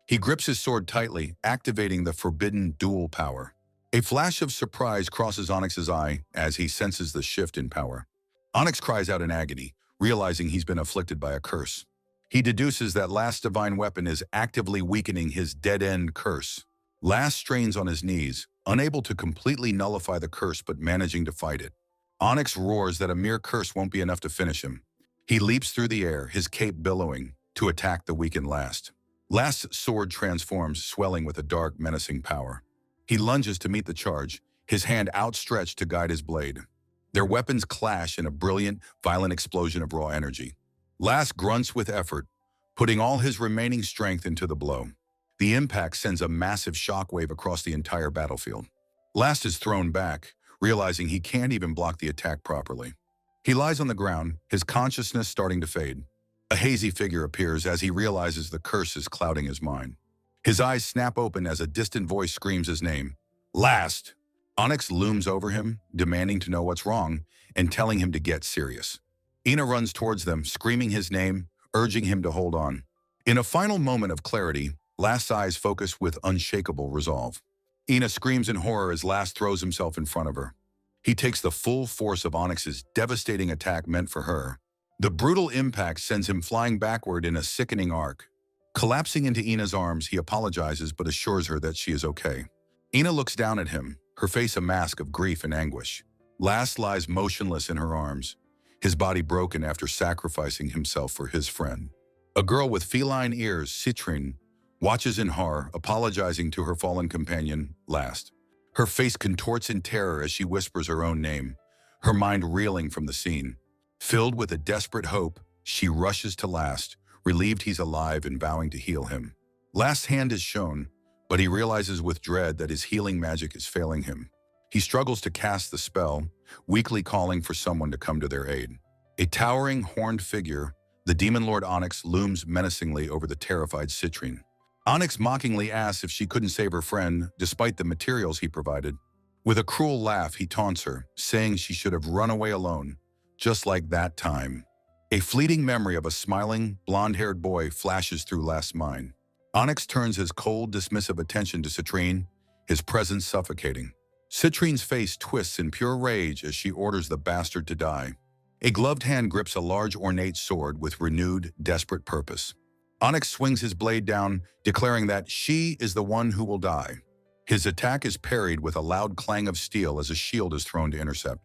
He grips his sword tightly, activating the forbidden dual power. A flash of surprise crosses Onyx's eye as he senses the shift in power. Onyx cries out in agony, realizing he's been afflicted by a curse. He deduces that Last's divine weapon is actively weakening his dead-end curse. Last strains on his knees, unable to completely nullify the curse but managing to fight it. Onyx roars that a mere curse won't be enough to finish him. He leaps through the air, his cape billowing, to attack the weakened Last. Last's sword transforms, swelling with a dark, menacing power. He lunges to meet the charge, his hand outstretched to guide his blade. Their weapons clash in a brilliant, violent explosion of raw energy. Last grunts with effort, putting all his remaining strength into the blow. The impact sends a massive shockwave across the entire battlefield. Last is thrown back, realizing he can't even block the attack properly. He lies on the ground, his consciousness starting to fade. A hazy figure appears as he realizes the curse is clouding his mind. His eyes snap open as a distant voice screams his name. Last! Onyx looms over him, demanding to know what's wrong and telling him to get serious. Ina runs towards them, screaming his name, urging him to hold on. In a final moment of clarity, Last's eyes focus with unshakable resolve. Ina screams in horror as Last throws himself in front of her. He takes the full force of Onyx's devastating attack meant for her. The brutal impact sends him flying backward in a sickening arc. Collapsing into Ina's arms, he apologizes but assures her that she is okay. Ina looks down at him, her face a mask of grief and anguish. Last lies motionless in her arms, his body broken after sacrificing himself for his friend. A girl with feline ears, Citrine, watches in horror, apologizing to her fallen companion, Last. Her face contorts in terror as she whispers her own name, her mind reeling from the scene. Filled with a desperate hope, she rushes to Last, relieved he's alive and vowing to heal him. Last's hand is shown, but he realizes with dread that his healing magic is failing him. He struggles to cast the spell, weakly calling for someone to come to their aid. A towering, horned figure, the Demon Lord Onyx, looms menacingly over the terrified Citrine. Onyx mockingly asks if she couldn't save her friend, despite the materials he provided. With a cruel laugh, he taunts her, saying she should have run away alone, just like that time. A fleeting memory of a smiling, blonde-haired boy flashes through Last's mind. Onyx turns his cold, dismissive attention to Citrine, his presence suffocating. Citrine's face twists in pure rage as she orders the bastard to die. A gloved hand grips a large, ornate sword with renewed, desperate purpose. Onyx swings his blade down, declaring that she is the one who will die. His attack is parried with a loud clang of steel as a shield is thrown to intercept.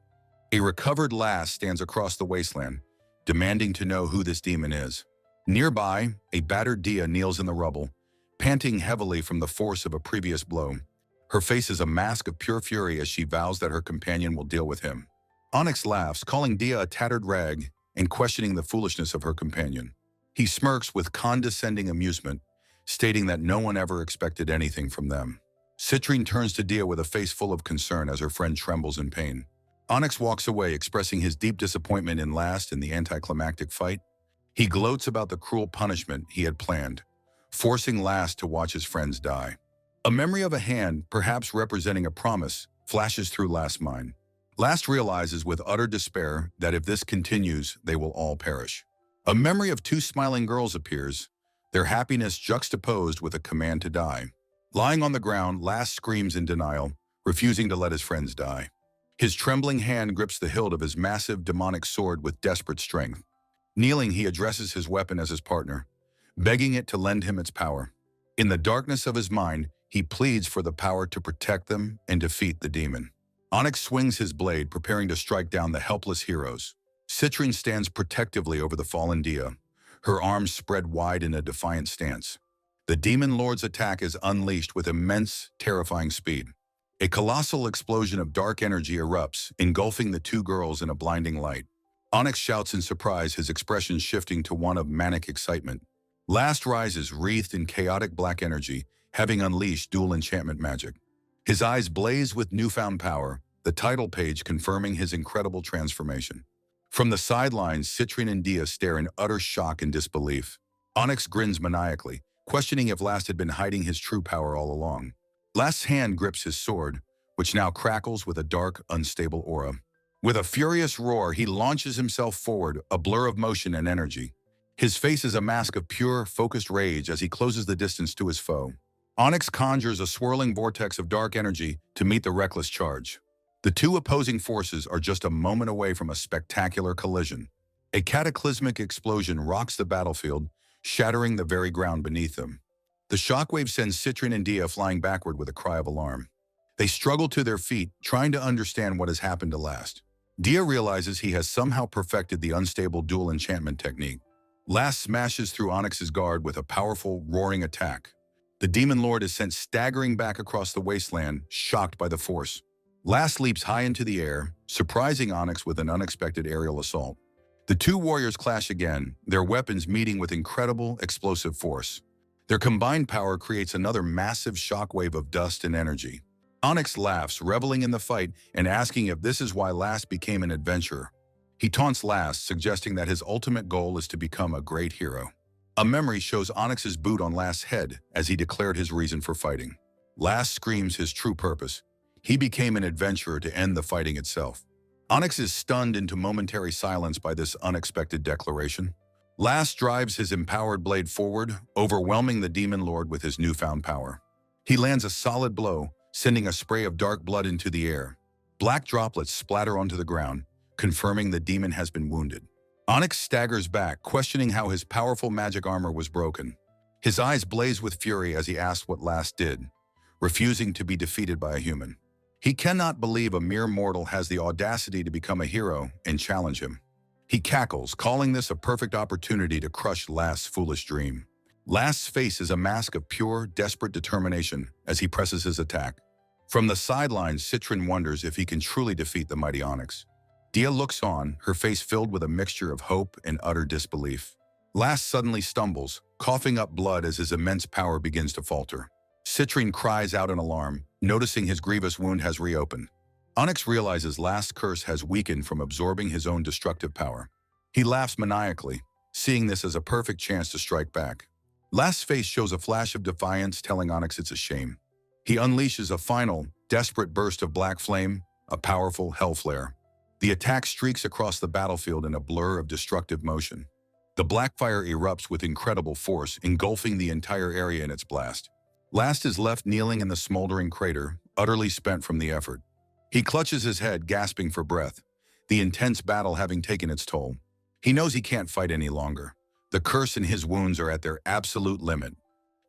A recovered lass stands across the wasteland, demanding to know who this demon is. Nearby, a battered Dia kneels in the rubble, panting heavily from the force of a previous blow. Her face is a mask of pure fury as she vows that her companion will deal with him. Onyx laughs, calling Dia a tattered rag and questioning the foolishness of her companion. He smirks with condescending amusement, stating that no one ever expected anything from them. Citrine turns to Dia with a face full of concern as her friend trembles in pain. Onyx walks away, expressing his deep disappointment in last in the anticlimactic fight. He gloats about the cruel punishment he had planned, forcing Last to watch his friends die. A memory of a hand, perhaps representing a promise, flashes through Last's mind. Last realizes with utter despair that if this continues, they will all perish. A memory of two smiling girls appears, their happiness juxtaposed with a command to die. Lying on the ground, Last screams in denial, refusing to let his friends die. His trembling hand grips the hilt of his massive demonic sword with desperate strength. Kneeling, he addresses his weapon as his partner, begging it to lend him its power. In the darkness of his mind, he pleads for the power to protect them and defeat the demon. Onyx swings his blade, preparing to strike down the helpless heroes. Citrine stands protectively over the fallen Dia, her arms spread wide in a defiant stance. The Demon Lord's attack is unleashed with immense, terrifying speed. A colossal explosion of dark energy erupts, engulfing the two girls in a blinding light. Onyx shouts in surprise, his expression shifting to one of manic excitement. Last rises, wreathed in chaotic black energy, having unleashed dual enchantment magic. His eyes blaze with newfound power, the title page confirming his incredible transformation. From the sidelines, Citrine and Dia stare in utter shock and disbelief. Onyx grins maniacally, questioning if Last had been hiding his true power all along. Last's hand grips his sword, which now crackles with a dark, unstable aura. With a furious roar, he launches himself forward, a blur of motion and energy. His face is a mask of pure, focused rage as he closes the distance to his foe. Onyx conjures a swirling vortex of dark energy to meet the reckless charge. The two opposing forces are just a moment away from a spectacular collision. A cataclysmic explosion rocks the battlefield, shattering the very ground beneath them. The shockwave sends Citrine and Dia flying backward with a cry of alarm. They struggle to their feet, trying to understand what has happened to Last. Dia realizes he has somehow perfected the unstable dual enchantment technique. Last smashes through Onyx's guard with a powerful, roaring attack. The Demon Lord is sent staggering back across the wasteland, shocked by the force. Last leaps high into the air, surprising Onyx with an unexpected aerial assault. The two warriors clash again, their weapons meeting with incredible, explosive force. Their combined power creates another massive shockwave of dust and energy. Onyx laughs, reveling in the fight and asking if this is why Last became an adventurer. He taunts Last, suggesting that his ultimate goal is to become a great hero. A memory shows Onyx's boot on Last's head as he declared his reason for fighting. Last screams his true purpose. He became an adventurer to end the fighting itself. Onyx is stunned into momentary silence by this unexpected declaration. Last drives his empowered blade forward, overwhelming the Demon Lord with his newfound power. He lands a solid blow, sending a spray of dark blood into the air. Black droplets splatter onto the ground, confirming the demon has been wounded. Onyx staggers back, questioning how his powerful magic armor was broken. His eyes blaze with fury as he asks what Last did, refusing to be defeated by a human. He cannot believe a mere mortal has the audacity to become a hero and challenge him. He cackles, calling this a perfect opportunity to crush Last's foolish dream. Last's face is a mask of pure, desperate determination as he presses his attack. From the sidelines, Citrine wonders if he can truly defeat the mighty Onyx. Dia looks on, her face filled with a mixture of hope and utter disbelief. Last suddenly stumbles, coughing up blood as his immense power begins to falter. Citrine cries out in alarm, noticing his grievous wound has reopened. Onyx realizes Last's curse has weakened from absorbing his own destructive power. He laughs maniacally, seeing this as a perfect chance to strike back. Last's face shows a flash of defiance, telling Onyx it's a shame. He unleashes a final, desperate burst of black flame, a powerful hell flare. The attack streaks across the battlefield in a blur of destructive motion. The black fire erupts with incredible force, engulfing the entire area in its blast. Last is left kneeling in the smoldering crater, utterly spent from the effort. He clutches his head, gasping for breath, the intense battle having taken its toll. He knows he can't fight any longer. The curse and his wounds are at their absolute limit.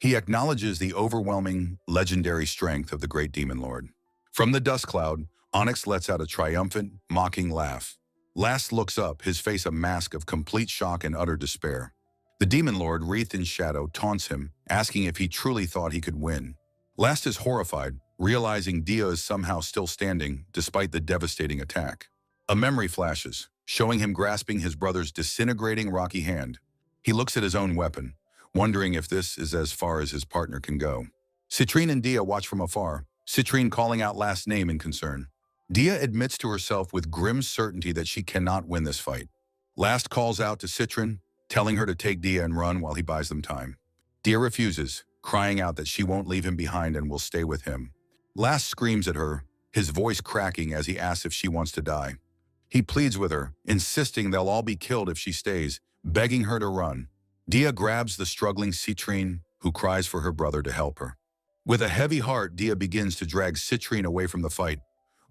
He acknowledges the overwhelming, legendary strength of the great demon lord. From the dust cloud, Onyx lets out a triumphant, mocking laugh. Last looks up, his face a mask of complete shock and utter despair. The demon lord, wreathed in shadow, taunts him, asking if he truly thought he could win. Last is horrified, realizing Dia is somehow still standing, despite the devastating attack. A memory flashes, showing him grasping his brother's disintegrating rocky hand. He looks at his own weapon, wondering if this is as far as his partner can go. Citrine and Dia watch from afar, Citrine calling out Last's name in concern. Dia admits to herself with grim certainty that she cannot win this fight. Last calls out to Citrine, telling her to take Dia and run while he buys them time. Dia refuses, crying out that she won't leave him behind and will stay with him. Last screams at her, his voice cracking as he asks if she wants to die. He pleads with her, insisting they'll all be killed if she stays, begging her to run. Dia grabs the struggling Citrine, who cries for her brother to help her. With a heavy heart, Dia begins to drag Citrine away from the fight,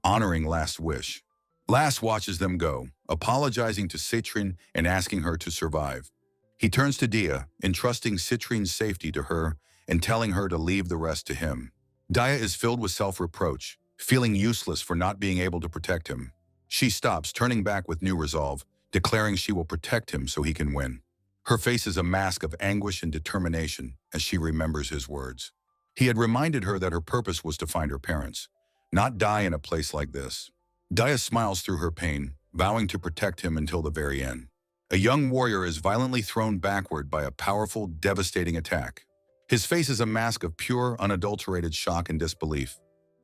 honoring Last's wish. Last watches them go, apologizing to Citrine and asking her to survive. He turns to Dia, entrusting Citrine's safety to her and telling her to leave the rest to him. Dia is filled with self-reproach, feeling useless for not being able to protect him. She stops, turning back with new resolve, declaring she will protect him so he can win. Her face is a mask of anguish and determination as she remembers his words. He had reminded her that her purpose was to find her parents, not die in a place like this. Dia smiles through her pain, vowing to protect him until the very end. A young warrior is violently thrown backward by a powerful, devastating attack. His face is a mask of pure, unadulterated shock and disbelief.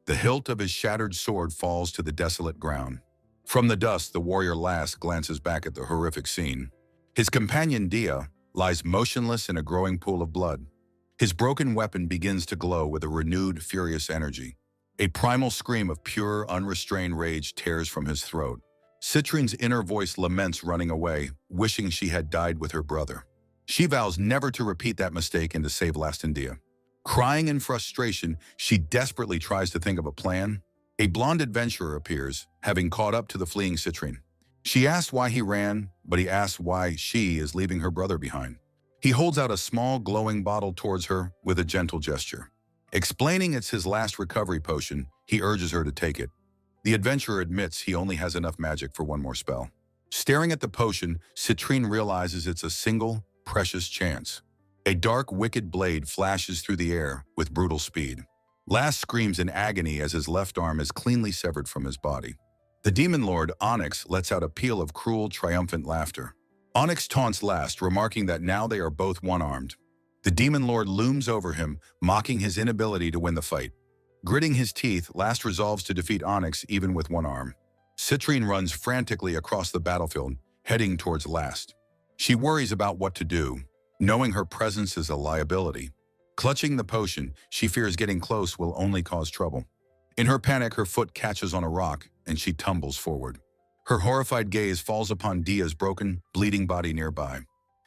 The hilt of his shattered sword falls to the desolate ground. From the dust, the warrior Last glances back at the horrific scene. His companion Dia lies motionless in a growing pool of blood. His broken weapon begins to glow with a renewed, furious energy. A primal scream of pure, unrestrained rage tears from his throat. Citrine's inner voice laments running away, wishing she had died with her brother. She vows never to repeat that mistake and to save Last and Dia. Crying in frustration, she desperately tries to think of a plan. A blonde adventurer appears, having caught up to the fleeing Citrine. She asks why he ran, but he asks why she is leaving her brother behind. He holds out a small, glowing bottle towards her with a gentle gesture. Explaining it's his last recovery potion, he urges her to take it. The adventurer admits he only has enough magic for one more spell. Staring at the potion, Citrine realizes it's a single, precious chance. A dark, wicked blade flashes through the air with brutal speed. Last screams in agony as his left arm is cleanly severed from his body. The demon lord, Onyx, lets out a peal of cruel, triumphant laughter. Onyx taunts Last, remarking that now they are both one-armed. The demon lord looms over him, mocking his inability to win the fight. Gritting his teeth, Last resolves to defeat Onyx even with one arm. Citrine runs frantically across the battlefield, heading towards Last. She worries about what to do, knowing her presence is a liability. Clutching the potion, she fears getting close will only cause trouble. In her panic, her foot catches on a rock, and she tumbles forward. Her horrified gaze falls upon Dia's broken, bleeding body nearby.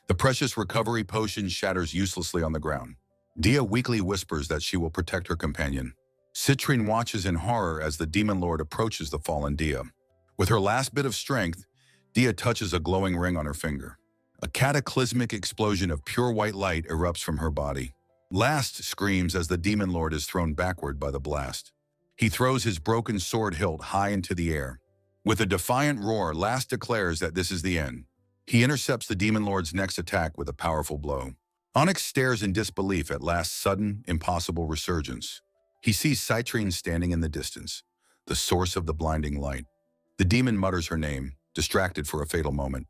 The precious recovery potion shatters uselessly on the ground. Dia weakly whispers that she will protect her companion. Citrine watches in horror as the demon lord approaches the fallen Dia. With her last bit of strength, Dia touches a glowing ring on her finger. A cataclysmic explosion of pure white light erupts from her body. Last screams as the demon lord is thrown backward by the blast. He throws his broken sword hilt high into the air. With a defiant roar, Last declares that this is the end. He intercepts the demon lord's next attack with a powerful blow. Onyx stares in disbelief at Last's sudden, impossible resurgence. He sees Citrine standing in the distance, the source of the blinding light. The demon mutters her name, distracted for a fatal moment.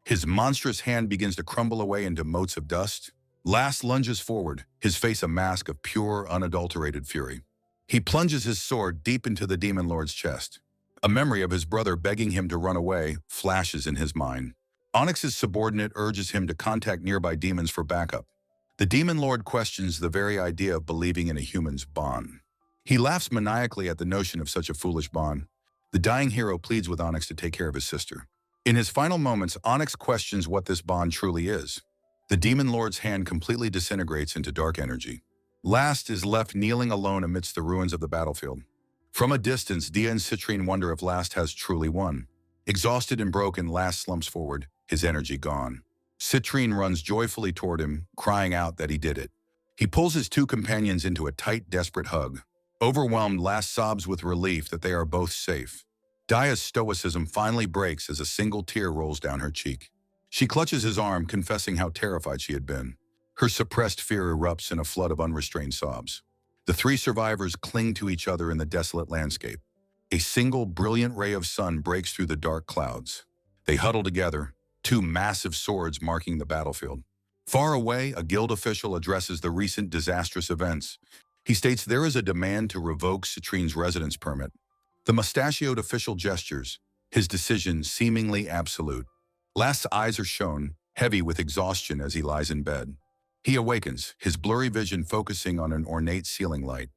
His monstrous hand begins to crumble away into motes of dust. Last lunges forward, his face a mask of pure, unadulterated fury. He plunges his sword deep into the demon lord's chest. A memory of his brother begging him to run away flashes in his mind. Onyx's subordinate urges him to contact nearby demons for backup. The demon lord questions the very idea of believing in a human's bond. He laughs maniacally at the notion of such a foolish bond. The dying hero pleads with Onyx to take care of his sister. In his final moments, Onyx questions what this bond truly is. The demon lord's hand completely disintegrates into dark energy. Last is left kneeling alone amidst the ruins of the battlefield. From a distance, Dia and Citrine wonder if Last has truly won. Exhausted and broken, Last slumps forward, his energy gone. Citrine runs joyfully toward him, crying out that he did it. He pulls his two companions into a tight, desperate hug. Overwhelmed, Last sobs with relief that they are both safe. Dia's stoicism finally breaks as a single tear rolls down her cheek. She clutches his arm, confessing how terrified she had been. Her suppressed fear erupts in a flood of unrestrained sobs. The three survivors cling to each other in the desolate landscape. A single brilliant ray of sun breaks through the dark clouds. They huddle together, two massive swords marking the battlefield. Far away, a guild official addresses the recent disastrous events. He states there is a demand to revoke Citrine's residence permit. The mustachioed official gestures, his decision seemingly absolute. Last's eyes are shown, heavy with exhaustion as he lies in bed. He awakens, his blurry vision focusing on an ornate ceiling light.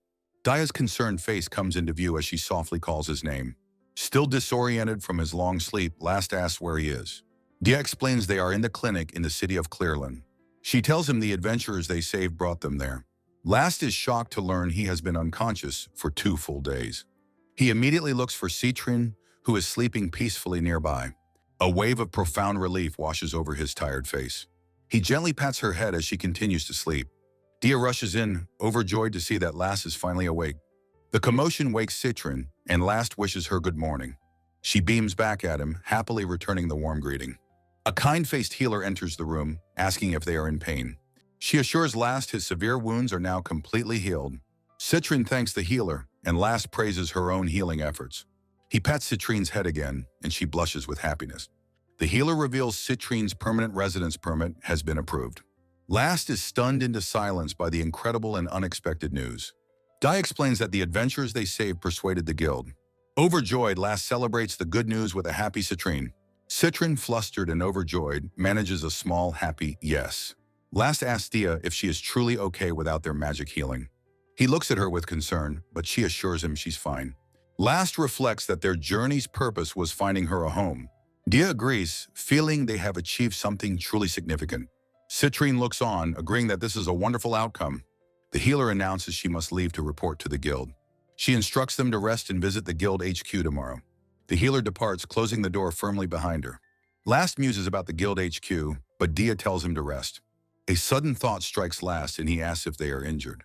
Dia's concerned face comes into view as she softly calls his name. Still disoriented from his long sleep, Last asks where he is. Dia explains they are in the clinic in the city of Clearland. She tells him the adventurers they saved brought them there. Last is shocked to learn he has been unconscious for 2 full days. He immediately looks for Citrine, who is sleeping peacefully nearby. A wave of profound relief washes over his tired face. He gently pats her head as she continues to sleep. Dia rushes in, overjoyed to see that Last is finally awake. The commotion wakes Citrine, and Last wishes her good morning. She beams back at him, happily returning the warm greeting. A kind-faced healer enters the room, asking if they are in pain. She assures Last his severe wounds are now completely healed. Citrine thanks the healer, and Last praises her own healing efforts. He pats Citrine's head again, and she blushes with happiness. The healer reveals Citrine's permanent residence permit has been approved. Last is stunned into silence by the incredible and unexpected news. Dia explains that the adventurers they saved persuaded the guild. Overjoyed, Last celebrates the good news with a happy Citrine. Citrine, flustered and overjoyed, manages a small, happy yes. Last asks Dia if she is truly okay without their magic healing. He looks at her with concern, but she assures him she's fine. Last reflects that their journey's purpose was finding her a home. Dia agrees, feeling they have achieved something truly significant. Citrine looks on, agreeing that this is a wonderful outcome. The healer announces she must leave to report to the guild. She instructs them to rest and visit the guild HQ tomorrow. The healer departs, closing the door firmly behind her. Last muses about the guild HQ, but Dia tells him to rest. A sudden thought strikes Last, and he asks if they are injured.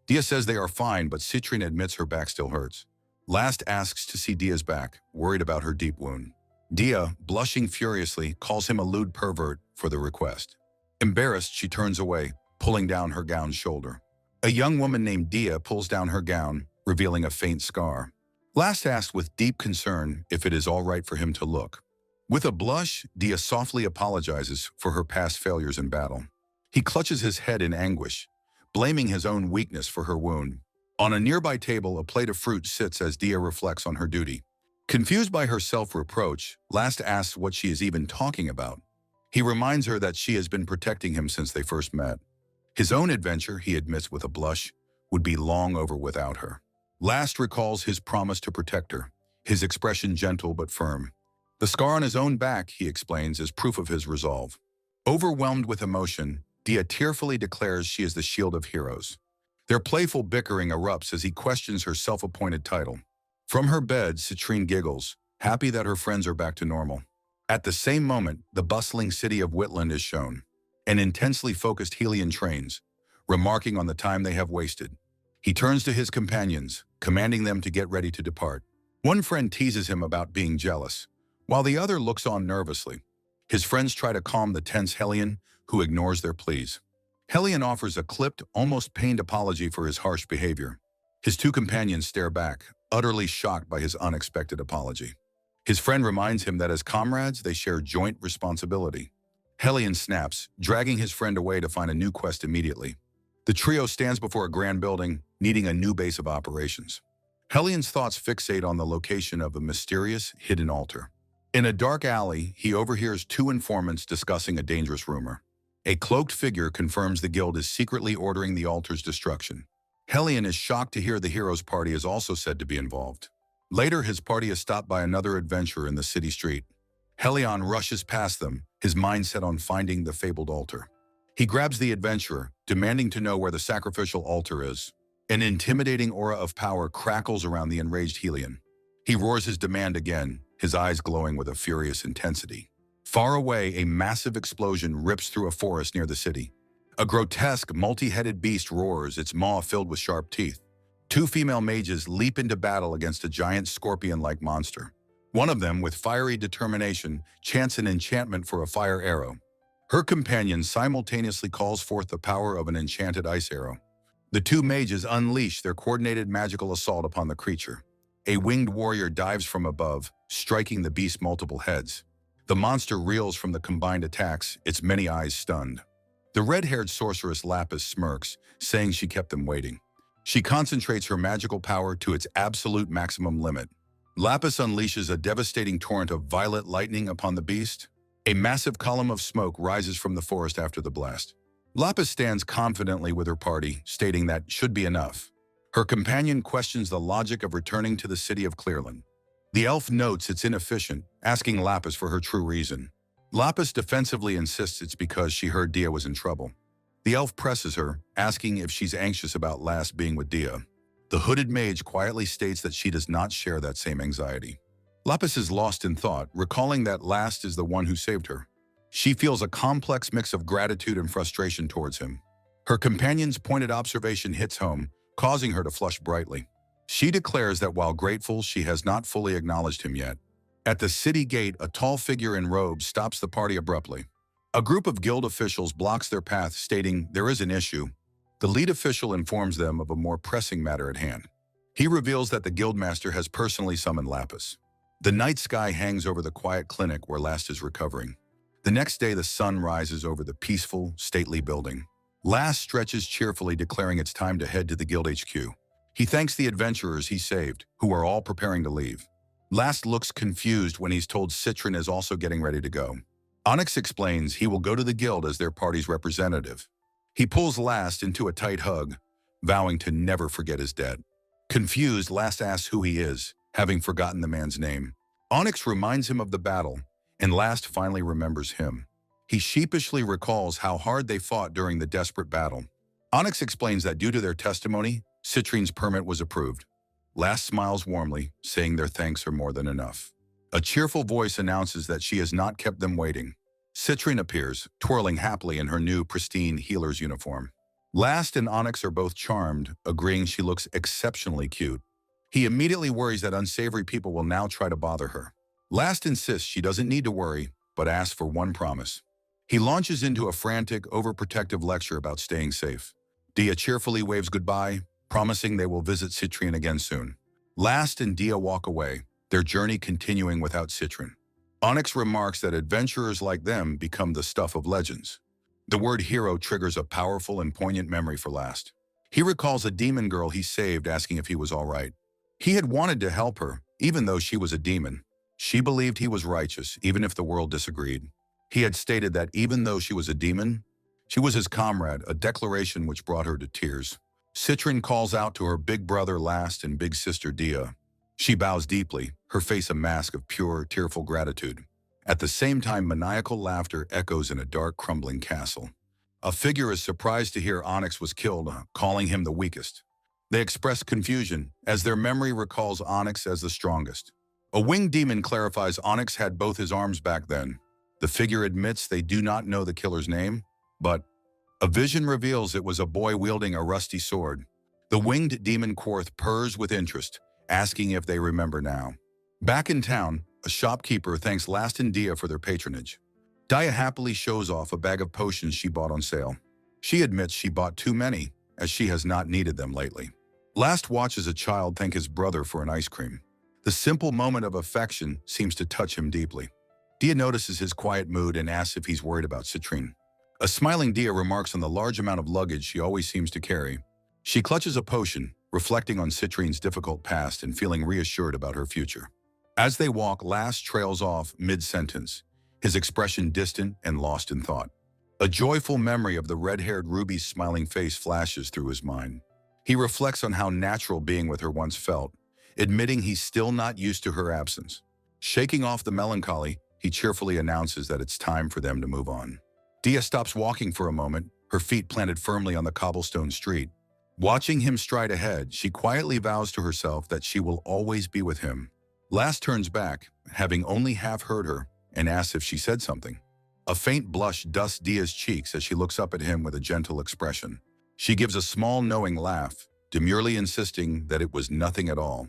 Dia says they are fine, but Citrine admits her back still hurts. Last asks to see Dia's back, worried about her deep wound. Dia, blushing furiously, calls him a lewd pervert for the request. Embarrassed, she turns away, pulling down her gown's shoulder. A young woman named Dia pulls down her gown, revealing a faint scar. Last asks with deep concern if it is all right for him to look. With a blush, Dia softly apologizes for her past failures in battle. He clutches his head in anguish, blaming his own weakness for her wound. On a nearby table, a plate of fruit sits as Dia reflects on her duty. Confused by her self-reproach, Last asks what she is even talking about. He reminds her that she has been protecting him since they first met. His own adventure, he admits with a blush, would be long over without her. Last recalls his promise to protect her, his expression gentle but firm. The scar on his own back, he explains, is proof of his resolve. Overwhelmed with emotion, Dia tearfully declares she is the shield of heroes. Their playful bickering erupts as he questions her self-appointed title. From her bed, Citrine giggles, happy that her friends are back to normal. At the same moment, the bustling city of Whitland is shown. An intensely focused Helian trains, remarking on the time they have wasted. He turns to his companions, commanding them to get ready to depart. One friend teases him about being jealous, while the other looks on nervously. His friends try to calm the tense Helian, who ignores their pleas. Helian offers a clipped, almost pained apology for his harsh behavior. His two companions stare back, utterly shocked by his unexpected apology. His friend reminds him that as comrades, they share joint responsibility. Helian snaps, dragging his friend away to find a new quest immediately. The trio stands before a grand building, needing a new base of operations. Helian's thoughts fixate on the location of a mysterious, hidden altar. In a dark alley, he overhears two informants discussing a dangerous rumor. A cloaked figure confirms the guild is secretly ordering the altar's destruction. Helio is shocked to hear the hero's party is also said to be involved. Later, his party is stopped by another adventurer in the city street. Helion rushes past them, his mind set on finding the fabled altar. He grabs the adventurer, demanding to know where the sacrificial altar is. An intimidating aura of power crackles around the enraged Helion. He roars his demand again, his eyes glowing with a furious intensity. Far away, a massive explosion rips through a forest near the city. A grotesque, multi-headed beast roars, its maw filled with sharp teeth. Two female mages leap into battle against a giant scorpion-like monster. One of them, with fiery determination, chants an enchantment for a fire arrow. Her companion simultaneously calls forth the power of an enchanted ice arrow. The two mages unleash their coordinated magical assault upon the creature. A winged warrior dives from above, striking the beast multiple heads. The monster reels from the combined attacks, its many eyes stunned. The red-haired sorceress Lapis smirks, saying she kept them waiting. She concentrates her magical power to its absolute maximum limit. Lapis unleashes a devastating torrent of violet lightning upon the beast. A massive column of smoke rises from the forest after the blast. Lapis stands confidently with her party, stating that should be enough. Her companion questions the logic of returning to the city of Clearland. The elf notes it's inefficient, asking Lapis for her true reason. Lapis defensively insists it's because she heard Dia was in trouble. The elf presses her, asking if she's anxious about Last being with Dia. The hooded mage quietly states that she does not share that same anxiety. Lapis is lost in thought, recalling that Last is the one who saved her. She feels a complex mix of gratitude and frustration towards him. Her companion's pointed observation hits home, causing her to flush brightly. She declares that while grateful, she has not fully acknowledged him yet. At the city gate, a tall figure in robes stops the party abruptly. A group of guild officials blocks their path, stating there is an issue. The lead official informs them of a more pressing matter at hand. He reveals that the guildmaster has personally summoned Lapis. The night sky hangs over the quiet clinic where Last is recovering. The next day, the sun rises over the peaceful, stately building. Last stretches cheerfully, declaring it's time to head to the guild HQ. He thanks the adventurers he saved, who are all preparing to leave. Last looks confused when he's told Citrine is also getting ready to go. Onyx explains he will go to the guild as their party's representative. He pulls Last into a tight hug, vowing to never forget his debt. Confused, Last asks who he is, having forgotten the man's name. Onyx reminds him of the battle, and Last finally remembers him. He sheepishly recalls how hard they fought during the desperate battle. Onyx explains that due to their testimony, Citrine's permit was approved. Last smiles warmly, saying their thanks are more than enough. A cheerful voice announces that she has not kept them waiting. Citrine appears, twirling happily in her new, pristine healer's uniform. Last and Onyx are both charmed, agreeing she looks exceptionally cute. He immediately worries that unsavory people will now try to bother her. Last insists she doesn't need to worry, but asks for one promise. He launches into a frantic, overprotective lecture about staying safe. Dia cheerfully waves goodbye, promising they will visit Citrine again soon. Last and Dia walk away, their journey continuing without Citrine. Onyx remarks that adventurers like them become the stuff of legends. The word hero triggers a powerful and poignant memory for Last. He recalls a demon girl he saved, asking if he was all right. He had wanted to help her, even though she was a demon. She believed he was righteous, even if the world disagreed. He had stated that even though she was a demon, she was his comrade, a declaration which brought her to tears. Citrine calls out to her big brother Last and big sister Dia. She bows deeply, her face a mask of pure, tearful gratitude. At the same time, maniacal laughter echoes in a dark, crumbling castle. A figure is surprised to hear Onyx was killed, calling him the weakest. They express confusion, as their memory recalls Onyx as the strongest. A winged demon clarifies Onyx had both his arms back then. The figure admits they do not know the killer's name, but a vision reveals it was a boy wielding a rusty sword. The winged demon Quarth purrs with interest, asking if they remember now. Back in town, a shopkeeper thanks Last and Dia for their patronage. Dia happily shows off a bag of potions she bought on sale. She admits she bought too many, as she has not needed them lately. Last watches a child thank his brother for an ice cream. The simple moment of affection seems to touch him deeply. Dia notices his quiet mood and asks if he's worried about Citrine. A smiling Dia remarks on the large amount of luggage she always seems to carry. She clutches a potion, reflecting on Citrine's difficult past and feeling reassured about her future. As they walk, Last trails off mid-sentence, his expression distant and lost in thought. A joyful memory of the red-haired Ruby's smiling face flashes through his mind. He reflects on how natural being with her once felt, admitting he's still not used to her absence. Shaking off the melancholy, he cheerfully announces that it's time for them to move on. Dia stops walking for a moment, her feet planted firmly on the cobblestone street. Watching him stride ahead, she quietly vows to herself that she will always be with him. Last turns back, having only half heard her, and asks if she said something. A faint blush dusts Dia's cheeks as she looks up at him with a gentle expression. She gives a small knowing laugh, demurely insisting that it was nothing at all.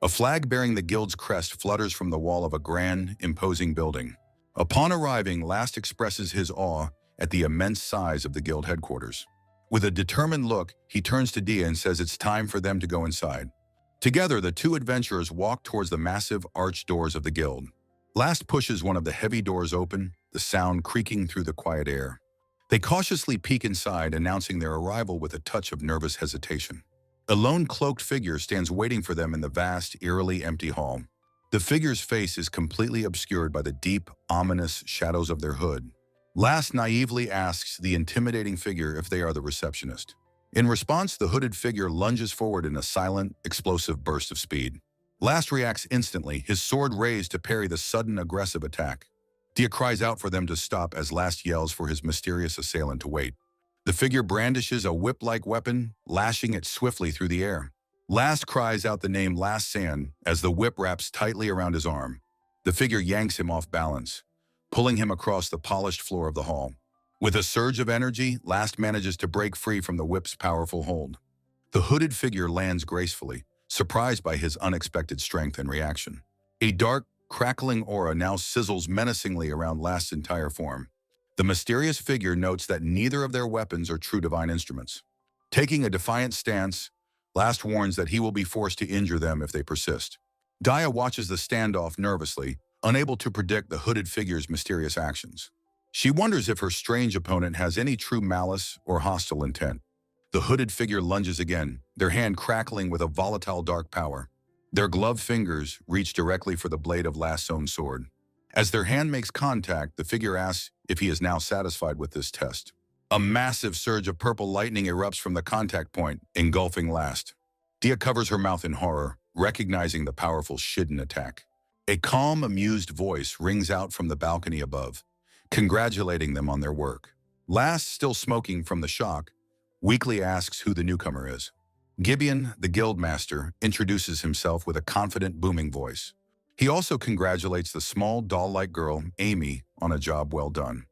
A flag bearing the guild's crest flutters from the wall of a grand, imposing building. Upon arriving, Last expresses his awe at the immense size of the guild headquarters. With a determined look, he turns to Dia and says it's time for them to go inside. Together, the two adventurers walk towards the massive arched doors of the guild. Last pushes one of the heavy doors open, the sound creaking through the quiet air. They cautiously peek inside, announcing their arrival with a touch of nervous hesitation. A lone cloaked figure stands waiting for them in the vast, eerily empty hall. The figure's face is completely obscured by the deep, ominous shadows of their hood. Last naively asks the intimidating figure if they are the receptionist. In response, the hooded figure lunges forward in a silent, explosive burst of speed. Last reacts instantly, his sword raised to parry the sudden, aggressive attack. Dia cries out for them to stop as Last yells for his mysterious assailant to wait. The figure brandishes a whip-like weapon, lashing it swiftly through the air. Last cries out the name Last Sand as the whip wraps tightly around his arm. The figure yanks him off balance, pulling him across the polished floor of the hall. With a surge of energy, Last manages to break free from the whip's powerful hold. The hooded figure lands gracefully, surprised by his unexpected strength and reaction. A dark, crackling aura now sizzles menacingly around Last's entire form. The mysterious figure notes that neither of their weapons are true divine instruments. Taking a defiant stance, Last warns that he will be forced to injure them if they persist. Dia watches the standoff nervously, unable to predict the hooded figure's mysterious actions. She wonders if her strange opponent has any true malice or hostile intent. The hooded figure lunges again, their hand crackling with a volatile dark power. Their gloved fingers reach directly for the blade of Last's own sword. As their hand makes contact, the figure asks if he is now satisfied with this test. A massive surge of purple lightning erupts from the contact point, engulfing Last. Dia covers her mouth in horror, recognizing the powerful Shiden attack. A calm, amused voice rings out from the balcony above, congratulating them on their work. Last, still smoking from the shock, weakly asks who the newcomer is. Gibeon, the guildmaster, introduces himself with a confident, booming voice. He also congratulates the small, doll-like girl, Amy, on a job well done.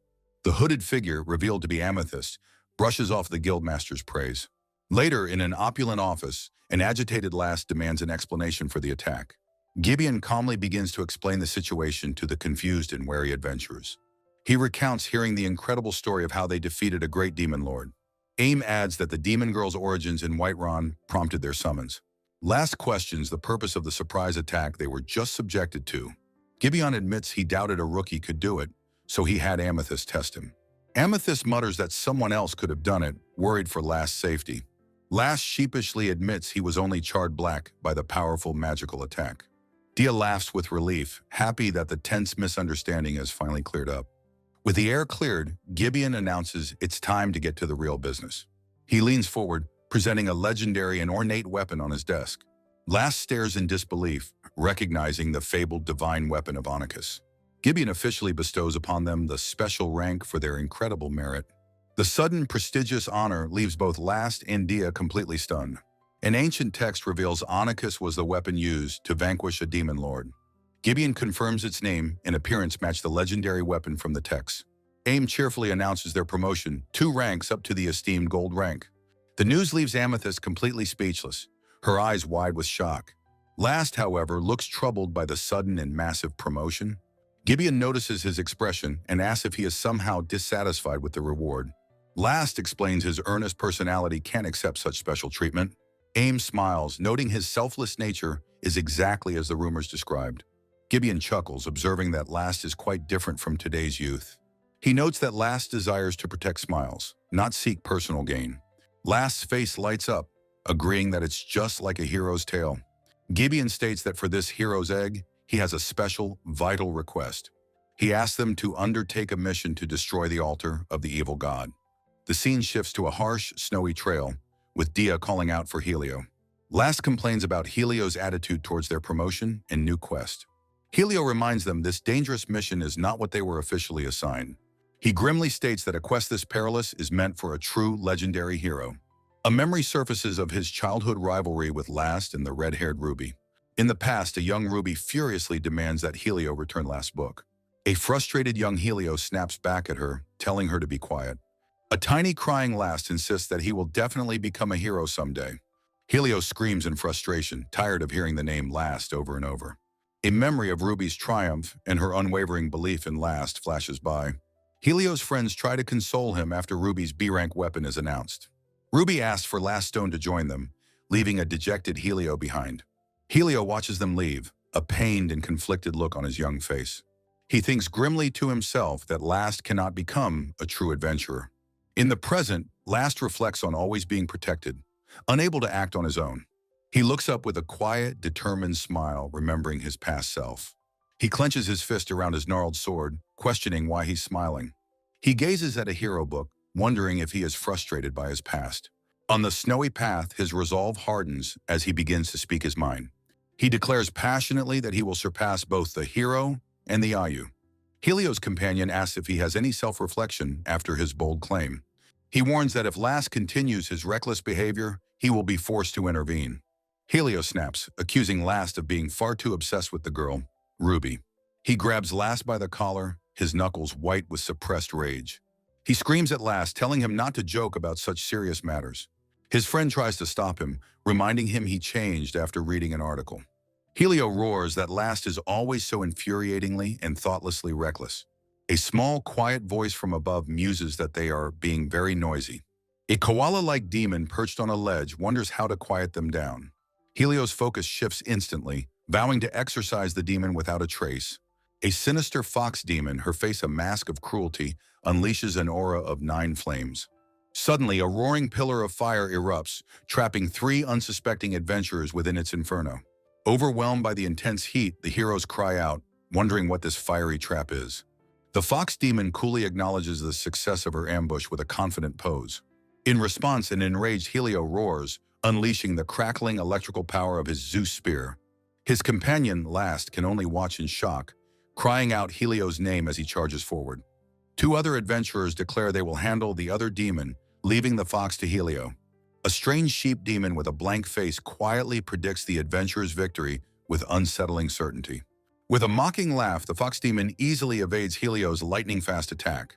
The hooded figure, revealed to be Amethyst, brushes off the guildmaster's praise. Later, in an opulent office, an agitated Last demands an explanation for the attack. Gibeon calmly begins to explain the situation to the confused and wary adventurers. He recounts hearing the incredible story of how they defeated a great demon lord. Aim adds that the demon girl's origins in Whiterun prompted their summons. Last questions the purpose of the surprise attack they were just subjected to. Gibeon admits he doubted a rookie could do it, so he had Amethyst test him. Amethyst mutters that someone else could have done it, worried for Last's safety. Last sheepishly admits he was only charred black by the powerful magical attack. Dia laughs with relief, happy that the tense misunderstanding has finally cleared up. With the air cleared, Gibeon announces it's time to get to the real business. He leans forward, presenting a legendary and ornate weapon on his desk. Last stares in disbelief, recognizing the fabled divine weapon of Onyx. Gibeon officially bestows upon them the special rank for their incredible merit. The sudden, prestigious honor leaves both Last and Dia completely stunned. An ancient text reveals Onyx was the weapon used to vanquish a demon lord. Gibeon confirms its name and appearance match the legendary weapon from the text. Aim cheerfully announces their promotion, 2 ranks up to the esteemed gold rank. The news leaves Amethyst completely speechless, her eyes wide with shock. Last, however, looks troubled by the sudden and massive promotion. Gibeon notices his expression and asks if he is somehow dissatisfied with the reward. Last explains his earnest personality can't accept such special treatment. Aim smiles, noting his selfless nature is exactly as the rumors described. Gibeon chuckles, observing that Last is quite different from today's youth. He notes that Last desires to protect Smiles, not seek personal gain. Last's face lights up, agreeing that it's just like a hero's tale. Gibeon states that for this hero's egg, he has a special, vital request. He asks them to undertake a mission to destroy the altar of the evil god. The scene shifts to a harsh, snowy trail, with Dia calling out for Helio. Last complains about Helio's attitude towards their promotion and new quest. Helio reminds them this dangerous mission is not what they were officially assigned. He grimly states that a quest this perilous is meant for a true legendary hero. A memory surfaces of his childhood rivalry with Last and the red-haired Ruby. In the past, a young Ruby furiously demands that Helio return Last's book. A frustrated young Helio snaps back at her, telling her to be quiet. A tiny crying last insists that he will definitely become a hero someday. Helio screams in frustration, tired of hearing the name Last over and over. A memory of Ruby's triumph and her unwavering belief in Last flashes by. Helio's friends try to console him after Ruby's B-rank weapon is announced. Ruby asks for Last Stone to join them, leaving a dejected Helio behind. Helio watches them leave, a pained and conflicted look on his young face. He thinks grimly to himself that Last cannot become a true adventurer. In the present, Last reflects on always being protected, unable to act on his own. He looks up with a quiet, determined smile, remembering his past self. He clenches his fist around his gnarled sword, questioning why he's smiling. He gazes at a hero book, wondering if he is frustrated by his past. On the snowy path, his resolve hardens as he begins to speak his mind. He declares passionately that he will surpass both the hero and the Ayu. Helio's companion asks if he has any self-reflection after his bold claim. He warns that if Last continues his reckless behavior, he will be forced to intervene. Helio snaps, accusing Last of being far too obsessed with the girl, Ruby. He grabs Last by the collar, his knuckles white with suppressed rage. He screams at Last, telling him not to joke about such serious matters. His friend tries to stop him, reminding him he changed after reading an article. Helio roars that Last is always so infuriatingly and thoughtlessly reckless. A small, quiet voice from above muses that they are being very noisy. A koala-like demon perched on a ledge wonders how to quiet them down. Helio's focus shifts instantly, vowing to exorcise the demon without a trace. A sinister fox demon, her face a mask of cruelty, unleashes an aura of 9 flames. Suddenly, a roaring pillar of fire erupts, trapping 3 unsuspecting adventurers within its inferno. Overwhelmed by the intense heat, the heroes cry out, wondering what this fiery trap is. The fox demon coolly acknowledges the success of her ambush with a confident pose. In response, an enraged Helio roars, unleashing the crackling electrical power of his Zeus spear. His companion, Last, can only watch in shock, crying out Helio's name as he charges forward. 2 other adventurers declare they will handle the other demon, leaving the fox to Helio. A strange sheep demon with a blank face quietly predicts the adventurer's victory with unsettling certainty. With a mocking laugh, the fox demon easily evades Helio's lightning-fast attack.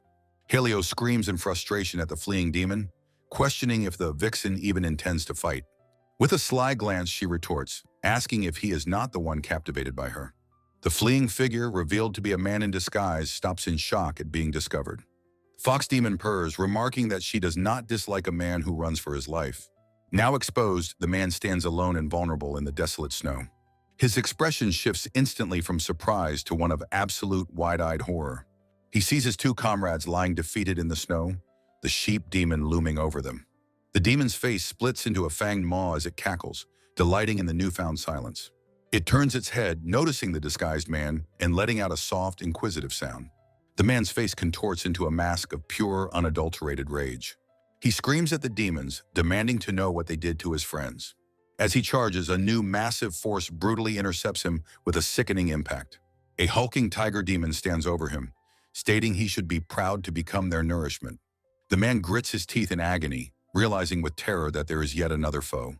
Helio screams in frustration at the fleeing demon, questioning if the vixen even intends to fight. With a sly glance, she retorts, asking if he is not the one captivated by her. The fleeing figure, revealed to be a man in disguise, stops in shock at being discovered. Fox demon purrs, remarking that she does not dislike a man who runs for his life. Now exposed, the man stands alone and vulnerable in the desolate snow. His expression shifts instantly from surprise to one of absolute wide-eyed horror. He sees his 2 comrades lying defeated in the snow, the sheep demon looming over them. The demon's face splits into a fanged maw as it cackles, delighting in the newfound silence. It turns its head, noticing the disguised man, and letting out a soft, inquisitive sound. The man's face contorts into a mask of pure, unadulterated rage. He screams at the demons, demanding to know what they did to his friends. As he charges, a new massive force brutally intercepts him with a sickening impact. A hulking tiger demon stands over him, stating he should be proud to become their nourishment. The man grits his teeth in agony, realizing with terror that there is yet another foe.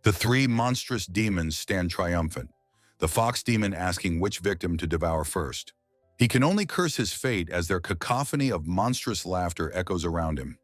The 3 monstrous demons stand triumphant, the fox demon asking which victim to devour first. He can only curse his fate as their cacophony of monstrous laughter echoes around him.